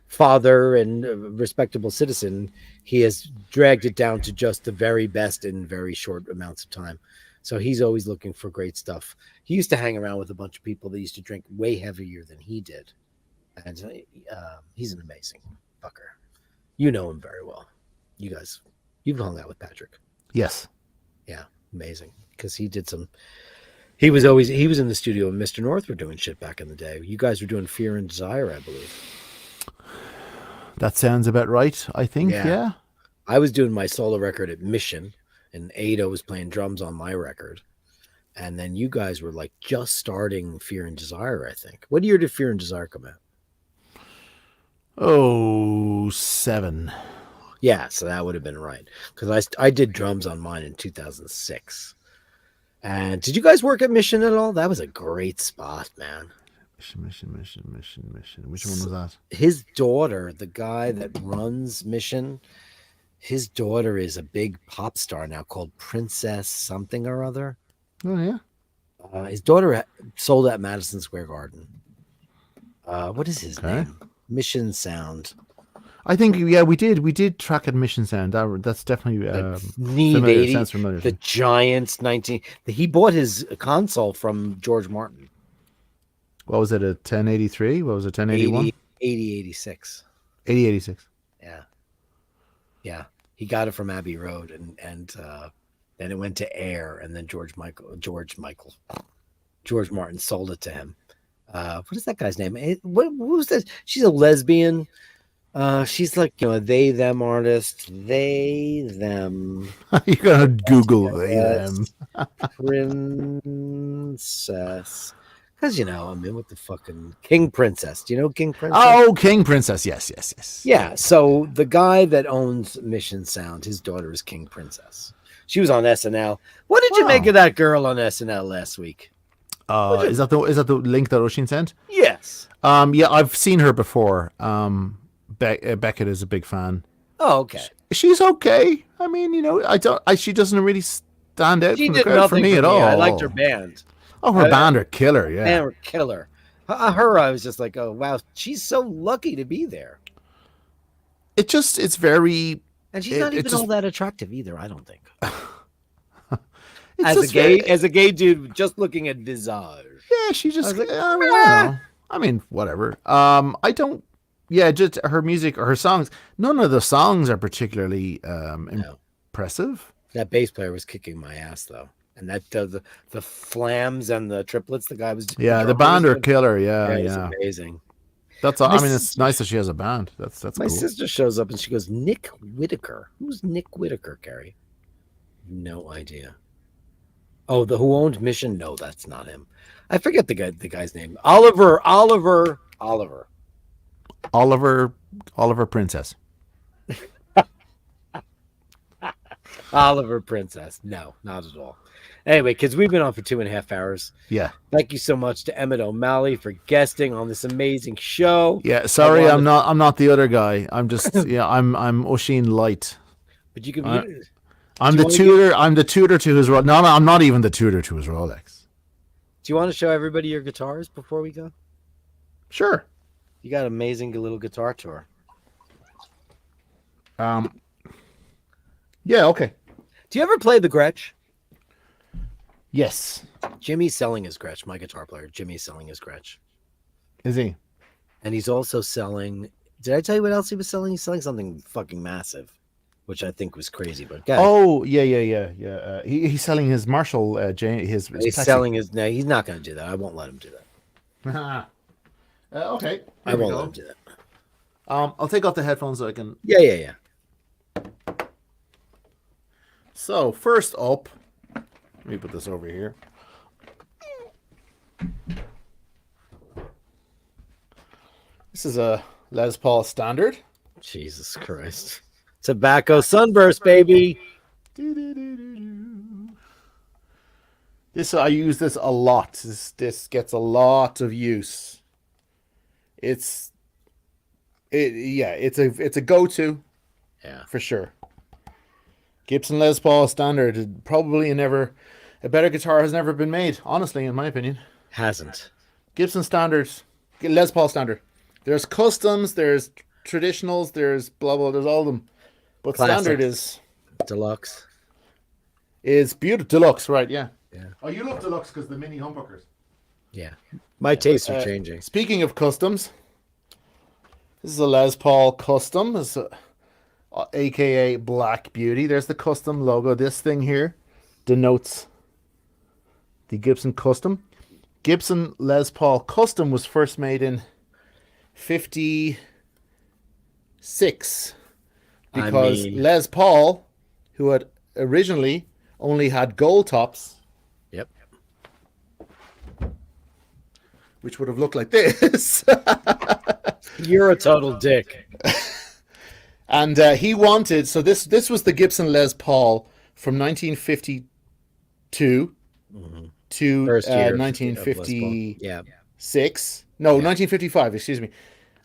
father and a respectable citizen. He has dragged it down to just the very best in very short amounts of time. So he's always looking for great stuff. He used to hang around with a bunch of people that used to drink way heavier than he did. And he's an amazing fucker. You know him very well. You guys, you've hung out with Patrick. Yes. Yeah, amazing. Because he was in the studio and Mr. North were doing shit back in the day. You guys were doing Fear and Desire, I believe. That sounds about right, I think. Yeah. I was doing my solo record at Mission, and Ada was playing drums on my record. And then you guys were like just starting Fear and Desire, I think. What year did Fear and Desire come out? Oh, 7. Yeah, so that would have been right. Because I did drums on mine in 2006. And did you guys work at Mission at all? That was a great spot, man. Mission. Which one was that? His daughter, the guy that runs Mission, his daughter is a big pop star now called Princess something or other. Oh, yeah. His daughter sold at Madison Square Garden. What is his name? Mission Sound. I think, yeah, we did track at Mission Sound. That's definitely familiar. Sounds familiar. The Giants 19. He bought his console from George Martin. What was it, a 1083? What was it, 1081? 8086. 8086. Yeah. Yeah. He got it from Abbey Road, and then it went to Air, and then George Martin sold it to him. What is that guy's name? What was that? She's a lesbian. She's like, they, them artist. They, them. You gotta Google they, them. Princess. Because, with the fucking King Princess. Do you know King Princess? Oh, King Princess. Yes. Yeah. So the guy that owns Mission Sound, his daughter is King Princess. She was on SNL. What did you make of that girl on SNL last week? Is that the link that Oisin sent? Yes. Yeah, I've seen her before. Beckett is a big fan. Oh, okay. She's okay. I mean, she doesn't really stand out from the crowd for me at all. I liked her band. Oh, her band are killer, yeah. Band are killer. Her, I was just like, oh, wow, she's so lucky to be there. It's very... And she's not even all that attractive either, I don't think. As a gay dude, just looking at visage. Yeah, she just... Like, I don't know. I mean, whatever. I don't... Yeah, just her music or her songs. None of the songs are particularly impressive. That bass player was kicking my ass, though. And that the flams and the triplets, the guy was... Yeah, the band are killer, yeah. It's amazing. That's all. I mean, it's nice that she has a band. That's my cool. sister shows up and she goes, Nick Whitaker. Who's Nick Whitaker, Carrie? No idea. Oh, who owned Mission? No, that's not him. I forget the guy's name. Oliver Oliver Princess. No, not at all. Anyway, because we've been on for 2.5 hours. Yeah. Thank you so much to Emmett O'Malley for guesting on this amazing show. Yeah. Sorry, I'm not the other guy. I'm just I'm Oisin Light. But you can. I'm the tutor. I'm the tutor to his. No, I'm not even the tutor to his Rolex. Do you want to show everybody your guitars before we go? Sure. You got an amazing little guitar tour. Yeah. Okay. Do you ever play the Gretsch? Yes. Jimmy's selling his Gretsch. My guitar player, Jimmy's selling his Gretsch. Is he? And he's also selling. Did I tell you what else he was selling? He's selling something fucking massive, which I think was crazy. But oh yeah. He's selling his Marshall. His he's Plexi. selling his. No, he's not going to do that. I won't let him do that. Okay. I won't let him do that. I'll take off the headphones so I can. Yeah. So first up, let me put this over here. This is a Les Paul Standard. Jesus Christ. Tobacco Sunburst, baby. This I use this a lot. This gets a lot of use. It's a go-to. Yeah. For sure. Gibson Les Paul Standard, probably a better guitar has never been made, honestly, in my opinion. Hasn't. Gibson Standards, Les Paul Standard. There's customs, there's traditionals, there's blah blah, there's all of them. But Classic. Standard is Deluxe. beautiful. Deluxe, right? Yeah. Yeah. Oh, you love Deluxe because the mini humbuckers. Yeah. My tastes are changing. Speaking of customs, this is a Les Paul Custom. It's aka Black Beauty. There's the custom logo. This thing here denotes the Gibson Custom. Gibson Les Paul Custom was first made in 1956 because Les Paul, who had originally only had gold tops, Yep. which would have looked like this. You're a total dick. And he wanted, so this was the Gibson Les Paul from 1952 to First year of 1956. Yeah. 1955, excuse me.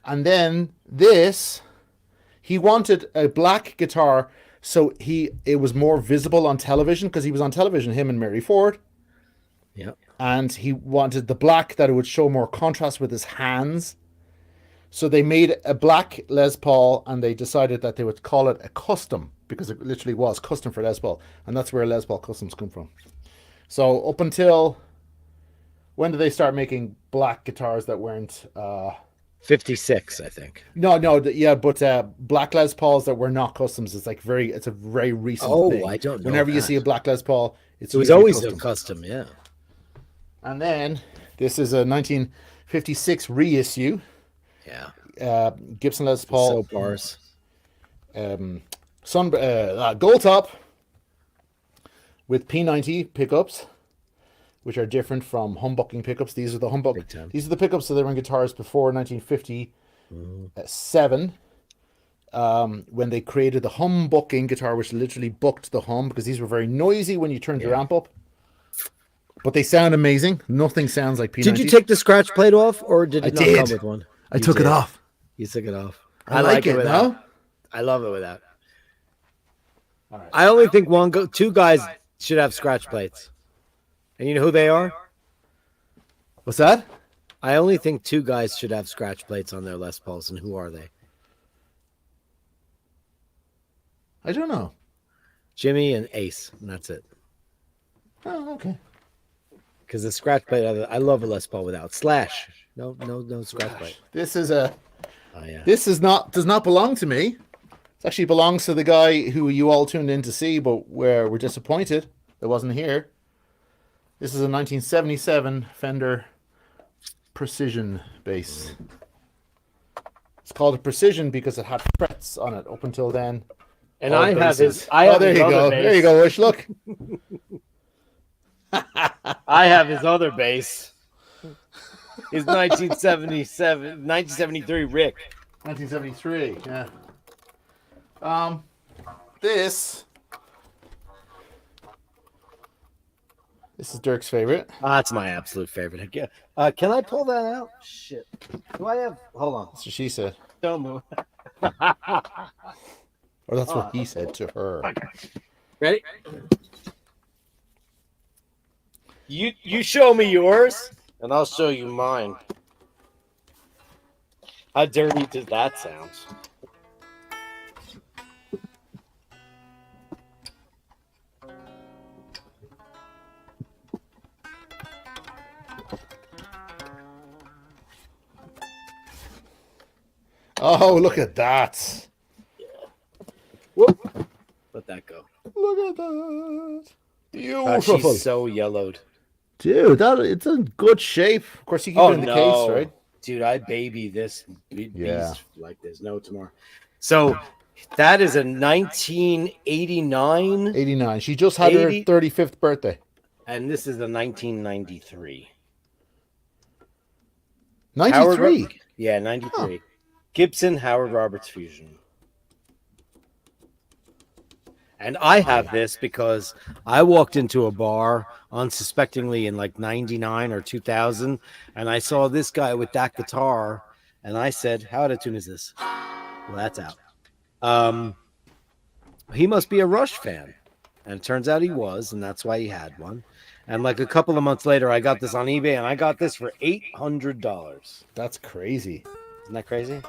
And then this, he wanted a black guitar so it was more visible on television because he was on television, him and Mary Ford. Yep. And he wanted the black that it would show more contrast with his hands. So they made a black Les Paul and they decided that they would call it a custom because it literally was custom for Les Paul. And that's where Les Paul customs come from. So up until, when did they start making black guitars that weren't... 56, I think. But black Les Pauls that were not customs is it's a very recent thing. I don't know. Whenever you see a black Les Paul, it was always a custom, yeah. And then this is a 1956 reissue. Yeah. Gibson Les Paul. So bars. Gold top with P90 pickups, which are different from humbucking pickups. These are the These are the pickups that they were in guitars before 1957, when they created the humbucking guitar, which literally bucked the hum because these were very noisy when you turned your amp up. But they sound amazing. Nothing sounds like P90. Did you take the scratch plate off, or did it not come with one? I took it off. You took it off. I like it without. now. I love it without. All right. I only think two guys should have scratch plates. And you know who they are? What's that? I only think two guys should have scratch plates on their Les Pauls, and who are they? I don't know. Jimmy and Ace, and that's it. Oh, okay. Because the scratch plate, I love a Les Paul without slash. No scratch plate. This is This does not belong to me. It actually belongs to the guy who you all tuned in to see, but we're disappointed that wasn't here. This is a 1977 Fender Precision bass. It's called a Precision because it had frets on it up until then. And I have his. There you go. There you go, Wish. Look. I have his other bass. His 1973 Rick. 1973. Yeah. This This is Dirk's favorite. That's my absolute favorite. Can I pull that out? Shit. Do I have? Hold on. That's what she said. Don't move. Or that's what he said to her. Ready? You show me yours, and I'll show you mine. How dirty does that sound? Oh, look at that. Whoop. Let that go. Look at that. God, Beautiful. she's so yellowed. Dude, it's in good shape. Of course, you keep it in the case, right? Dude, I baby this beast Yeah. like there's no tomorrow. So that is a 1989, 89. She just had her 80. 35th birthday. and this is a 1993. 93. Yeah, 93. Gibson Howard Roberts Fusion. And I have this because I walked into a bar unsuspectingly in like 99 or 2000, and I saw this guy with that guitar, and I said, how out of tune is this? Well, that's out. He must be a Rush fan. And it turns out he was, and that's why he had one. And like a couple of months later, I got this on eBay, and I got this for $800. That's crazy. Isn't that crazy?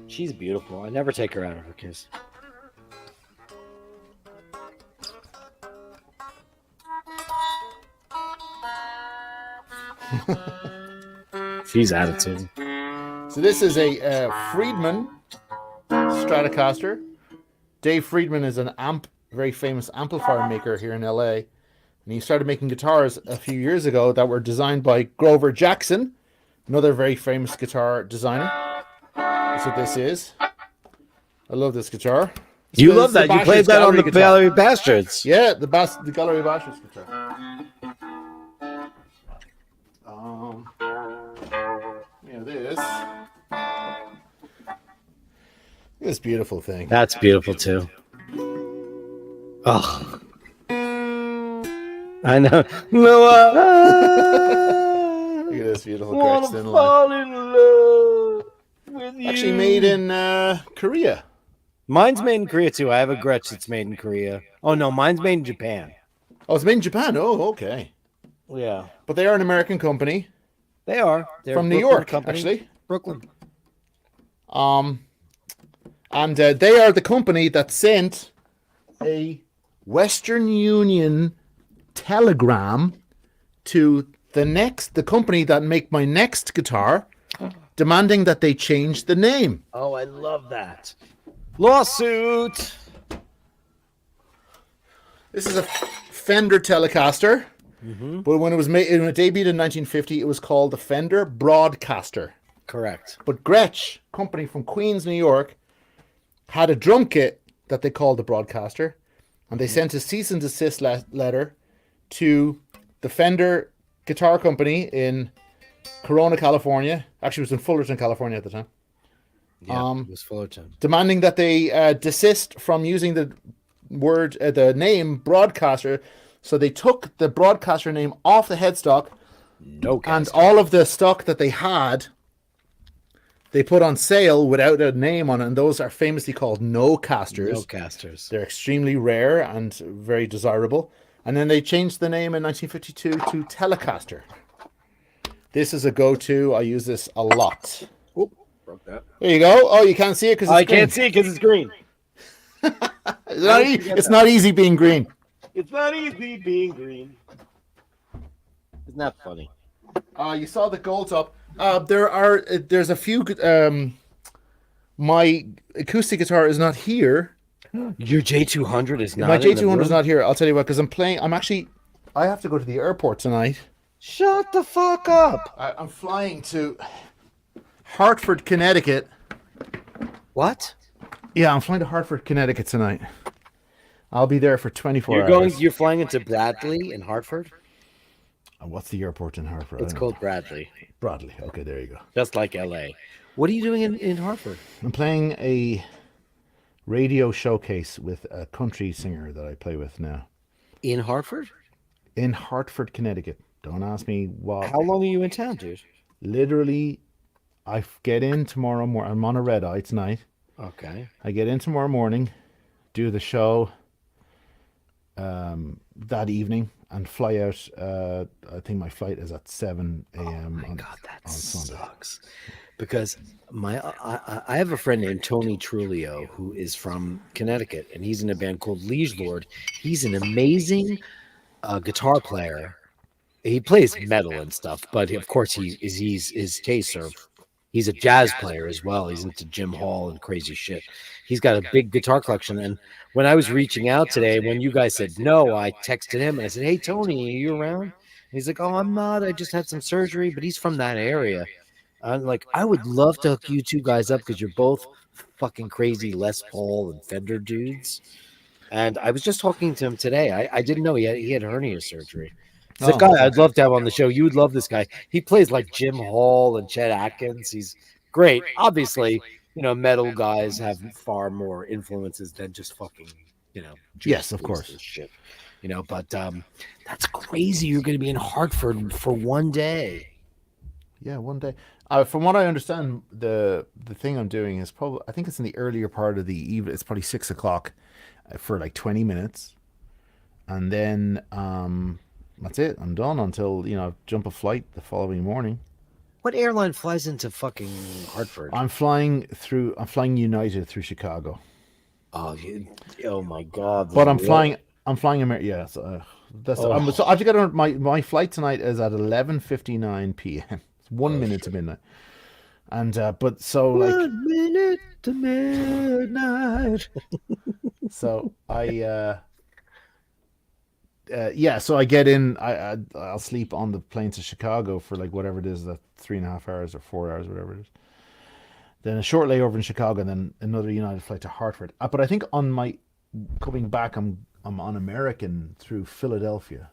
She's beautiful. I never take her out of her kiss. She's attitude. So this is a Friedman Stratocaster. Dave Friedman is an very famous amplifier maker here in LA. And he started making guitars a few years ago that were designed by Grover Jackson, another very famous guitar designer. That's what this is. I love this guitar. You This love is the that. You played Bashtards that on the guitar. Gallery Bastards. Yeah, the Gallery Bastards guitar. This. This beautiful thing. That's beautiful too. Oh, I know. No, Look at this beautiful wanna Gretchen line. fall in love with you. Actually made in Korea. Mine's made in Korea too. I have a Gretsch that's made in Korea. Oh no, mine's made in Japan. Oh, it's made in Japan. Oh, okay. Yeah, But they are an American company they are. They're from New Brooklyn York, company. actually. Brooklyn. And they are the company that sent a Western Union telegram to the company that make my next guitar, demanding that they change the name. Oh, I love that. Lawsuit. This is a Fender Telecaster, but when it debuted in 1950, it was called the Fender Broadcaster. Correct. But Gretsch, company from Queens, New York, had a drum kit that they called the Broadcaster, and they sent a cease and desist letter to the Fender Guitar Company in Corona, California. Actually, it was in Fullerton, California at the time. Yeah, it was Fullerton. Demanding that they desist from using the name Broadcaster. So they took the Broadcaster name off the headstock, No, and all of the stock that they had, they put on sale without a name on it, and those are famously called no casters. no casters. They're extremely rare and very desirable. And then they changed the name in 1952 to Telecaster. This is a go-to. I use this a lot. Oop, broke that. There you go. Oh, you can't see it because I can't see it because it's green. It's not easy being green. It's not easy being green. Isn't that funny? You saw the gold top. There's a few. My acoustic guitar is not here. Your J200 is not. My in the J200 is room? not here. I'll tell you what, because I have to go to the airport tonight. Shut the fuck up. I'm flying to Hartford, Connecticut. What? Yeah, I'm flying to Hartford, Connecticut tonight. I'll be there for 24 You're hours. You're flying into Bradley in Hartford. What's the airport in Hartford? It's called Bradley, Bradley. Okay, there you go. just like LA. What are you doing in Hartford? I'm playing a radio showcase with a country singer that I play with now In Hartford? in Hartford, Connecticut. Don't ask me what. How long are you in town, dude? Literally, I get in tomorrow morning. I'm on a red eye tonight. Okay. I get in tomorrow morning, do the show that evening, and fly out. I think my flight is at 7 a.m. Oh my God, that on Sunday. sucks. Because I have a friend named Tony Trulio who is from Connecticut, and he's in a band called Liege Lord. He's an amazing guitar player. He plays metal and stuff, but of course his tastes are. He's a jazz player as well. He's into Jim Hall and crazy shit. He's got a big guitar collection. And when I was reaching out today, when you guys said no, I texted him and I said, "Hey, Tony, are you around?" And he's like, "Oh, I'm not. I just had some surgery," but he's from that area. I'm like, I would love to hook you two guys up because you're both fucking crazy Les Paul and Fender dudes. And I was just talking to him today. I didn't know he had hernia surgery. He's a guy I'd love to have on the show. You would love this guy. He plays like Jim Hall and Chet Atkins. He's great. Obviously, metal guys have far more influences than just fucking, Yes, of course. Shit. But that's crazy. You're going to be in Hartford for one day. Yeah, one day. From what I understand, the thing I'm doing is probably, I think it's in the earlier part of the evening. It's probably 6 o'clock for like 20 minutes. And then that's it. I'm done until, jump a flight the following morning. What airline flies into fucking Hartford? I'm flying United through Chicago. Oh my God. But I'm flying American. Yeah, so I have to get on my flight tonight is at 11:59 p.m. It's 1 minute to midnight. And but so like 1 minute to midnight. So I so I get in. I'll sleep on the plane to Chicago for like whatever it is, that 3.5 hours or 4 hours, whatever it is. Then a short layover in Chicago, and then another United flight to Hartford. But I think on my coming back, I'm on American through Philadelphia.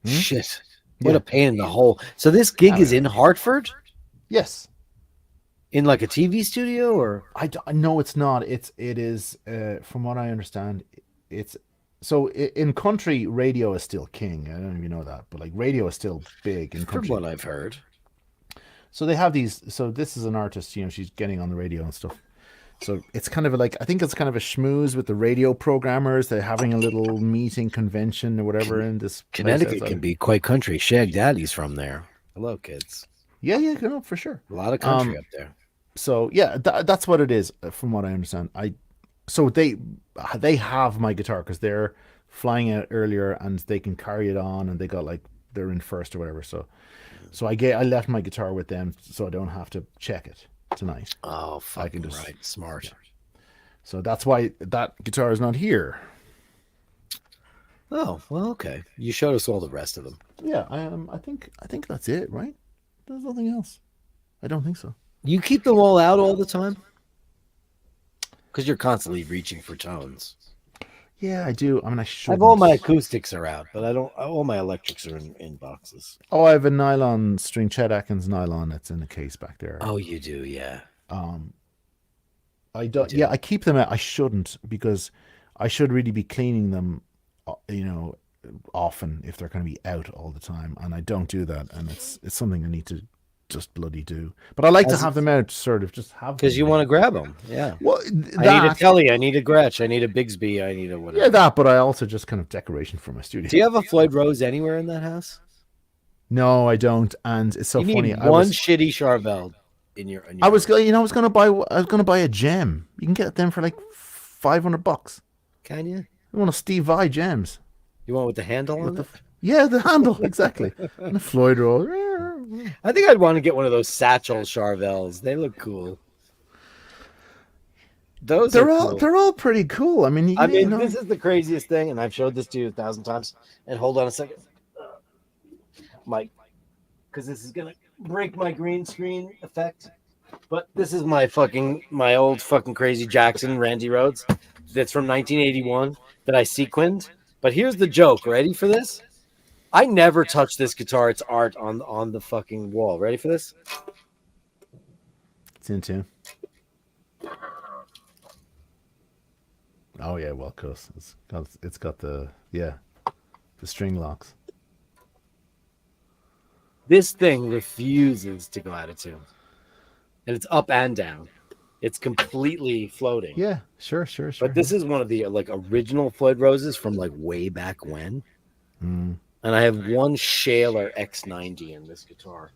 Shit! What a pain in the hole. So this gig is in Hartford? Yes. In like a TV studio, or no, it's not. It is from what I understand, it's so in country radio is still king. I don't know if you know that, but like radio is still big in country. From what I've heard. So they have these. So this is an artist, she's getting on the radio and stuff. So it's kind of like, I think it's kind of a schmooze with the radio programmers. They're having a little meeting convention or whatever in this. Connecticut can be quite country. Shag Daddy's from there. Hello, kids. Yeah, no, for sure. A lot of country up there. So yeah, that's what it is, from what I understand. So they have my guitar because they're flying out earlier and they can carry it on, and they got like, they're in first or whatever. So I left my guitar with them so I don't have to check it tonight. Oh, fucking right. Smart. Yeah. So that's why that guitar is not here. Oh, well, okay. You showed us all the rest of them. Yeah, I think that's it, right? There's nothing else. I don't think so. You keep them all out all the time? Because you're constantly reaching for tones. Yeah, I do. I mean, I should. All my acoustics are out, but I don't. All my electrics are in boxes. Oh, I have a nylon string, Chet Atkins nylon, that's in the case back there. Oh, you do, yeah. I don't. Yeah, I keep them out. I shouldn't, because I should really be cleaning them, often if they're going to be out all the time, and I don't do that, and it's something I need to just bloody do. But I like to have them out, sort of just have. Because you want to grab them, yeah. Well, I need a Telly, I need a Gretsch, I need a Bigsby, I need a whatever. Yeah, that. But I also just kind of decoration for my studio. Do you have a Floyd Rose anywhere in that house? No, I don't, and it's so funny. I was shitty Charvel in your. I was gonna buy a gem. You can get them for like $500. Can you? I want a Steve Vai gems. You want with the handle on it? Yeah, the handle, exactly. And a Floyd Rose. I think I'd want to get one of those satchel Charvels. They look cool. They're all pretty cool. I mean, this is the craziest thing, and I've showed this to you 1,000 times. And hold on a second, Mike, because this is gonna break my green screen effect. But this is my old fucking crazy Jackson Randy Rhodes that's from 1981 that I sequined. But here's the joke. Ready for this? I never touch this guitar. It's art on the fucking wall. Ready for this? It's in tune. Oh yeah, well, of course. It's got the string locks. This thing refuses to go out of tune, and it's up and down. It's completely floating. Yeah, sure. But this is one of the like original Floyd Roses from like way back when. Mm. And I have one Shaler X90 in this guitar.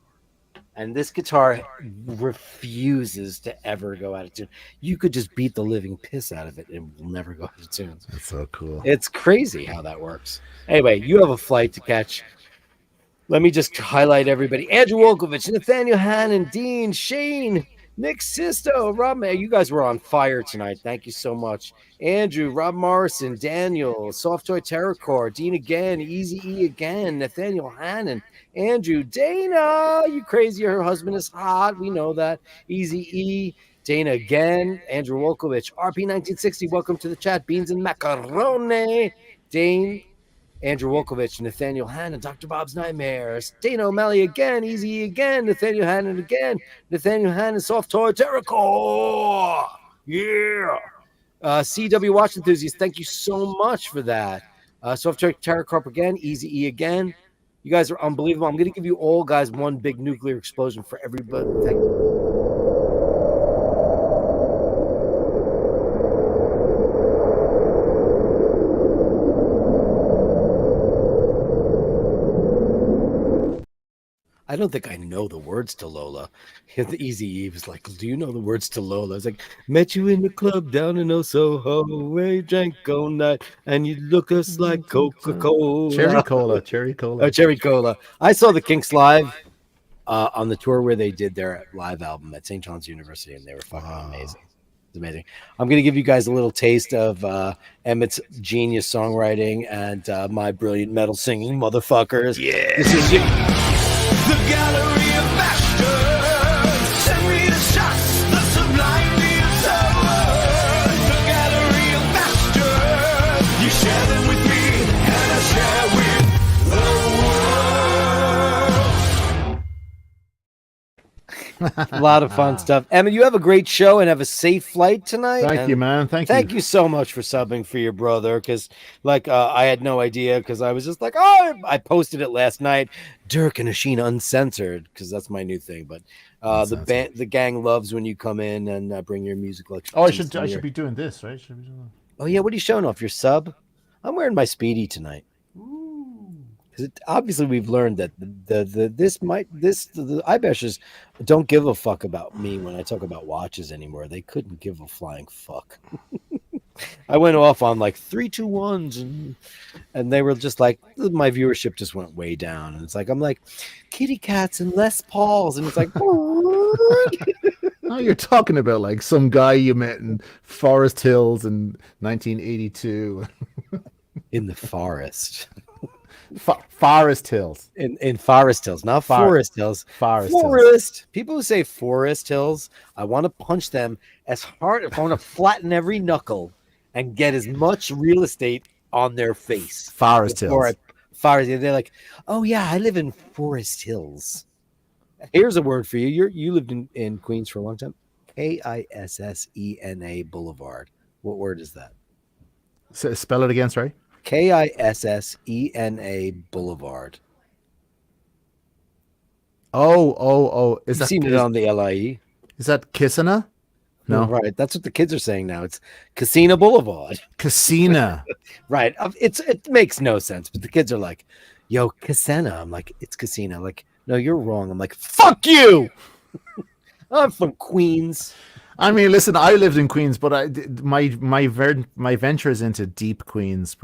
And this guitar refuses to ever go out of tune. You could just beat the living piss out of it and it will never go out of tune. That's so cool. It's crazy how that works. Anyway, you have a flight to catch. Let me just highlight everybody. Andrew Wolkovich, Nathaniel Hannon, Dean, Shane, Nick Sisto, Rob, you guys were on fire tonight. Thank you so much. Andrew, Rob Morrison, Daniel, Soft Toy Terracore, Dean again, Easy E again, Nathaniel Hannon, Andrew, Dana, you crazy, her husband is hot. We know that. Easy E, Dana again, Andrew Wolkovich, RP1960, welcome to the chat. Beans and Macaroni, Dane, Andrew Wolkovich, Nathaniel Hannon, Dr. Bob's Nightmares, Dana O'Malley again, Easy again, Nathaniel Hannon again, Nathaniel Hannon, Soft Toy Terracore. Yeah. CW Watch Enthusiast, thank you so much for that. Soft Toy Terracore again, Easy E again. You guys are unbelievable. I'm going to give you all guys one big nuclear explosion for everybody. Thank you. I don't think I know the words to Lola. The Easy E was like, do you know the words to Lola? I was like, met you in the club down in Soho, where you drank all night, and you look us like Coca-Cola. Cherry cola. Oh, cherry cola. I saw the Kinks live on the tour where they did their live album at St. John's University, and they were fucking amazing. It's amazing. I'm going to give you guys a little taste of Emmett's genius songwriting and my brilliant metal singing, motherfuckers. Yeah. This is The gallery of bastards, send me the shots, the sublime, the absurd. The gallery of bastards, you share them with me, and I share with the world. a lot of fun stuff. Emmett, you have a great show and have a safe flight tonight. Thank you, man. Thank you so much for subbing for your brother, because like I had no idea, because I was just like, oh, I posted it last night. Dirk and Oisin uncensored, because that's my new thing. But the gang loves when you come in and bring your music. I should be doing this, right? Oh yeah, what are you showing off? Your sub? I'm wearing my Speedy tonight. Because obviously we've learned that the iBashers don't give a fuck about me when I talk about watches anymore. They couldn't give a flying fuck. I went off on like 3, 2, 1s, and they were just like, my viewership just went way down. And it's like, I'm like, kitty cats and Les Pauls, and it's like, oh, you're talking about like some guy you met in Forest Hills in 1982. In the forest. Forest Hills. In Forest Hills, not Forest Hills. Forest. People who say Forest Hills, I want to punch them as hard. I want to flatten every knuckle and get as much real estate on their face. Forest Hills. They're like, oh yeah, I live in Forest Hills. Here's a word for you. You lived in Queens for a long time. Kissena Boulevard. What word is that? So spell it again, sorry. Kissena Boulevard. Oh. Is that seen it on the LIE? Is that Kissena? No. Right. That's what the kids are saying now. It's Casino Boulevard. Casina. Right. It makes no sense, but the kids are like, yo, Kissena. I'm like, it's Casino. Like, no, you're wrong. I'm like, fuck you. I'm from Queens. I mean, listen, I lived in Queens, but my ventures into Deep Queens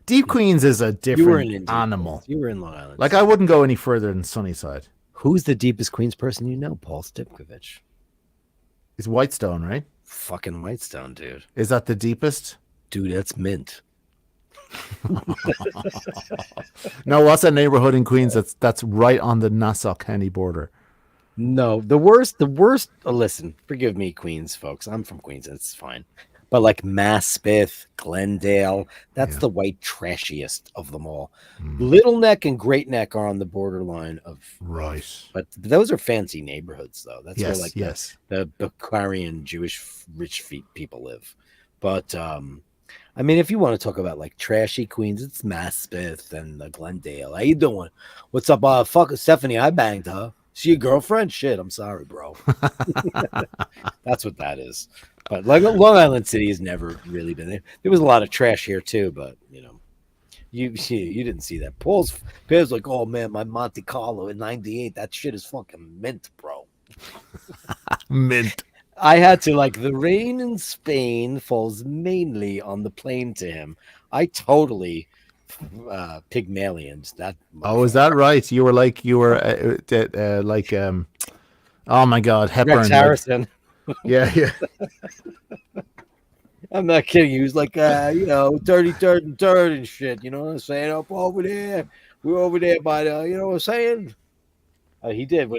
Deep Queens is a different animal. You were in Long Island. Like, I wouldn't go any further than Sunnyside. Who's the deepest Queens person you know? Paul Stipkovich. It's Whitestone, right? Fucking Whitestone, dude. Is that the deepest? Dude, that's mint. No, what's that neighborhood in Queens that's right on the Nassau County border? No, the worst. Listen, forgive me, Queens folks. I'm from Queens. It's fine. But like Maspeth, Glendale, that's Yeah. the white trashiest of them all. Mm. Little Neck and Great Neck are on the borderline of Right. but those are fancy neighborhoods, though. That's where Yes, like yes. the Bacarian Jewish rich feet people live. But I mean, if you want to talk about like trashy Queens, it's Maspeth and Glendale. How you doing? What's up? Fuck Stephanie, I banged her. She your girlfriend? Shit, I'm sorry, bro. That's what that is. But like Long Island City has never really been there. There was a lot of trash here too, but you know, you didn't see that. Paul's like, oh man, my Monte Carlo in '98, that shit is fucking mint, bro. Mint. I had to like the rain in Spain falls mainly on the plane to him. I totally Pygmalioned that. Oh, is that right? You were like oh my God, Hepburn. Rex Harrison? Yeah, yeah. I'm not kidding. He was like, you know, 33rd and 3rd and shit. You know what I'm saying? Up over there. We're over there by the, you know what I'm saying? He did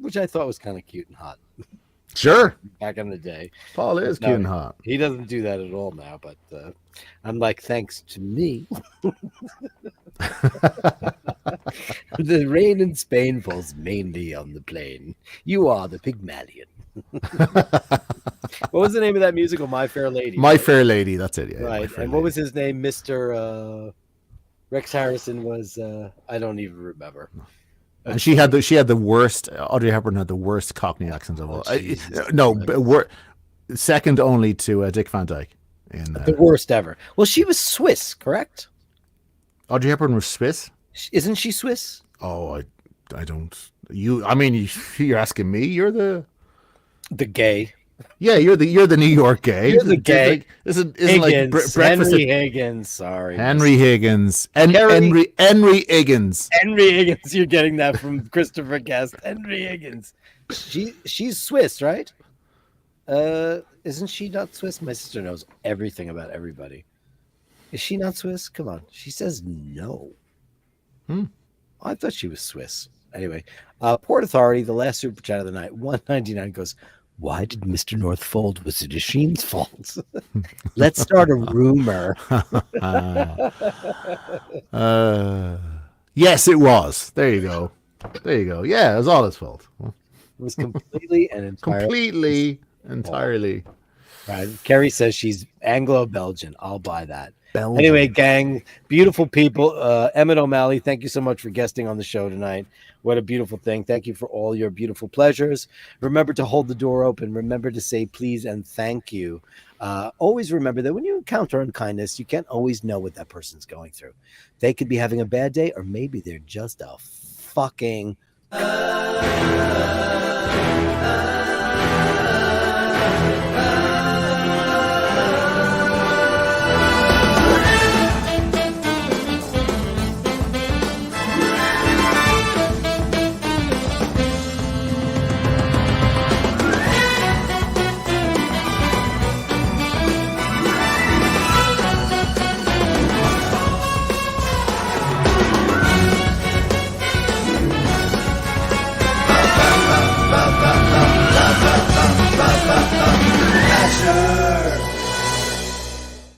which I thought was kind of cute and hot Sure. back in the day. Paul is No, cute and hot. He doesn't do that at all now, but I'm like, thanks to me. The rain in Spain falls mainly on the plain. You are the Pygmalion. What was the name of that musical? My Fair Lady. My right? Fair Lady, that's it. Yeah, My Right. Fair And what Lady. was his name? Mr. Rex Harrison was I don't even remember. And she had the worst. Audrey Hepburn had the worst Cockney accent of all. Jesus. Second only to Dick Van Dyke. In The worst ever. Well, she was Swiss, correct? Audrey Hepburn was Swiss. Isn't she Swiss? Oh, I don't. You're asking me. You're the Gay. Yeah, you're the New York gay. You're the gay. Like, isn't Higgins, like breakfast? Henry Higgins. Sorry, Henry Higgins and Henry Higgins. Henry Higgins. You're getting that from Christopher Guest. Henry Higgins. She's Swiss, right? Isn't she not Swiss? My sister knows everything about everybody. Is she not Swiss? Come on. She says no. I thought she was Swiss. Anyway, Port Authority, the last super chat of the night, 199 goes, why did Mr. North fold? Was it Oisin's fault? Let's start a rumor. Yes, it was. There you go. Yeah, it was all his fault. It was completely and entirely. Right. Kerry says she's Anglo-Belgian. I'll buy that. Belgian. Anyway, gang, beautiful people. Emmett O'Malley, thank you so much for guesting on the show tonight. What a beautiful thing. Thank you for all your beautiful pleasures. Remember to hold the door open. Remember to say please and thank you. Always remember that when you encounter unkindness, you can't always know what that person's going through. They could be having a bad day, or maybe they're just a fucking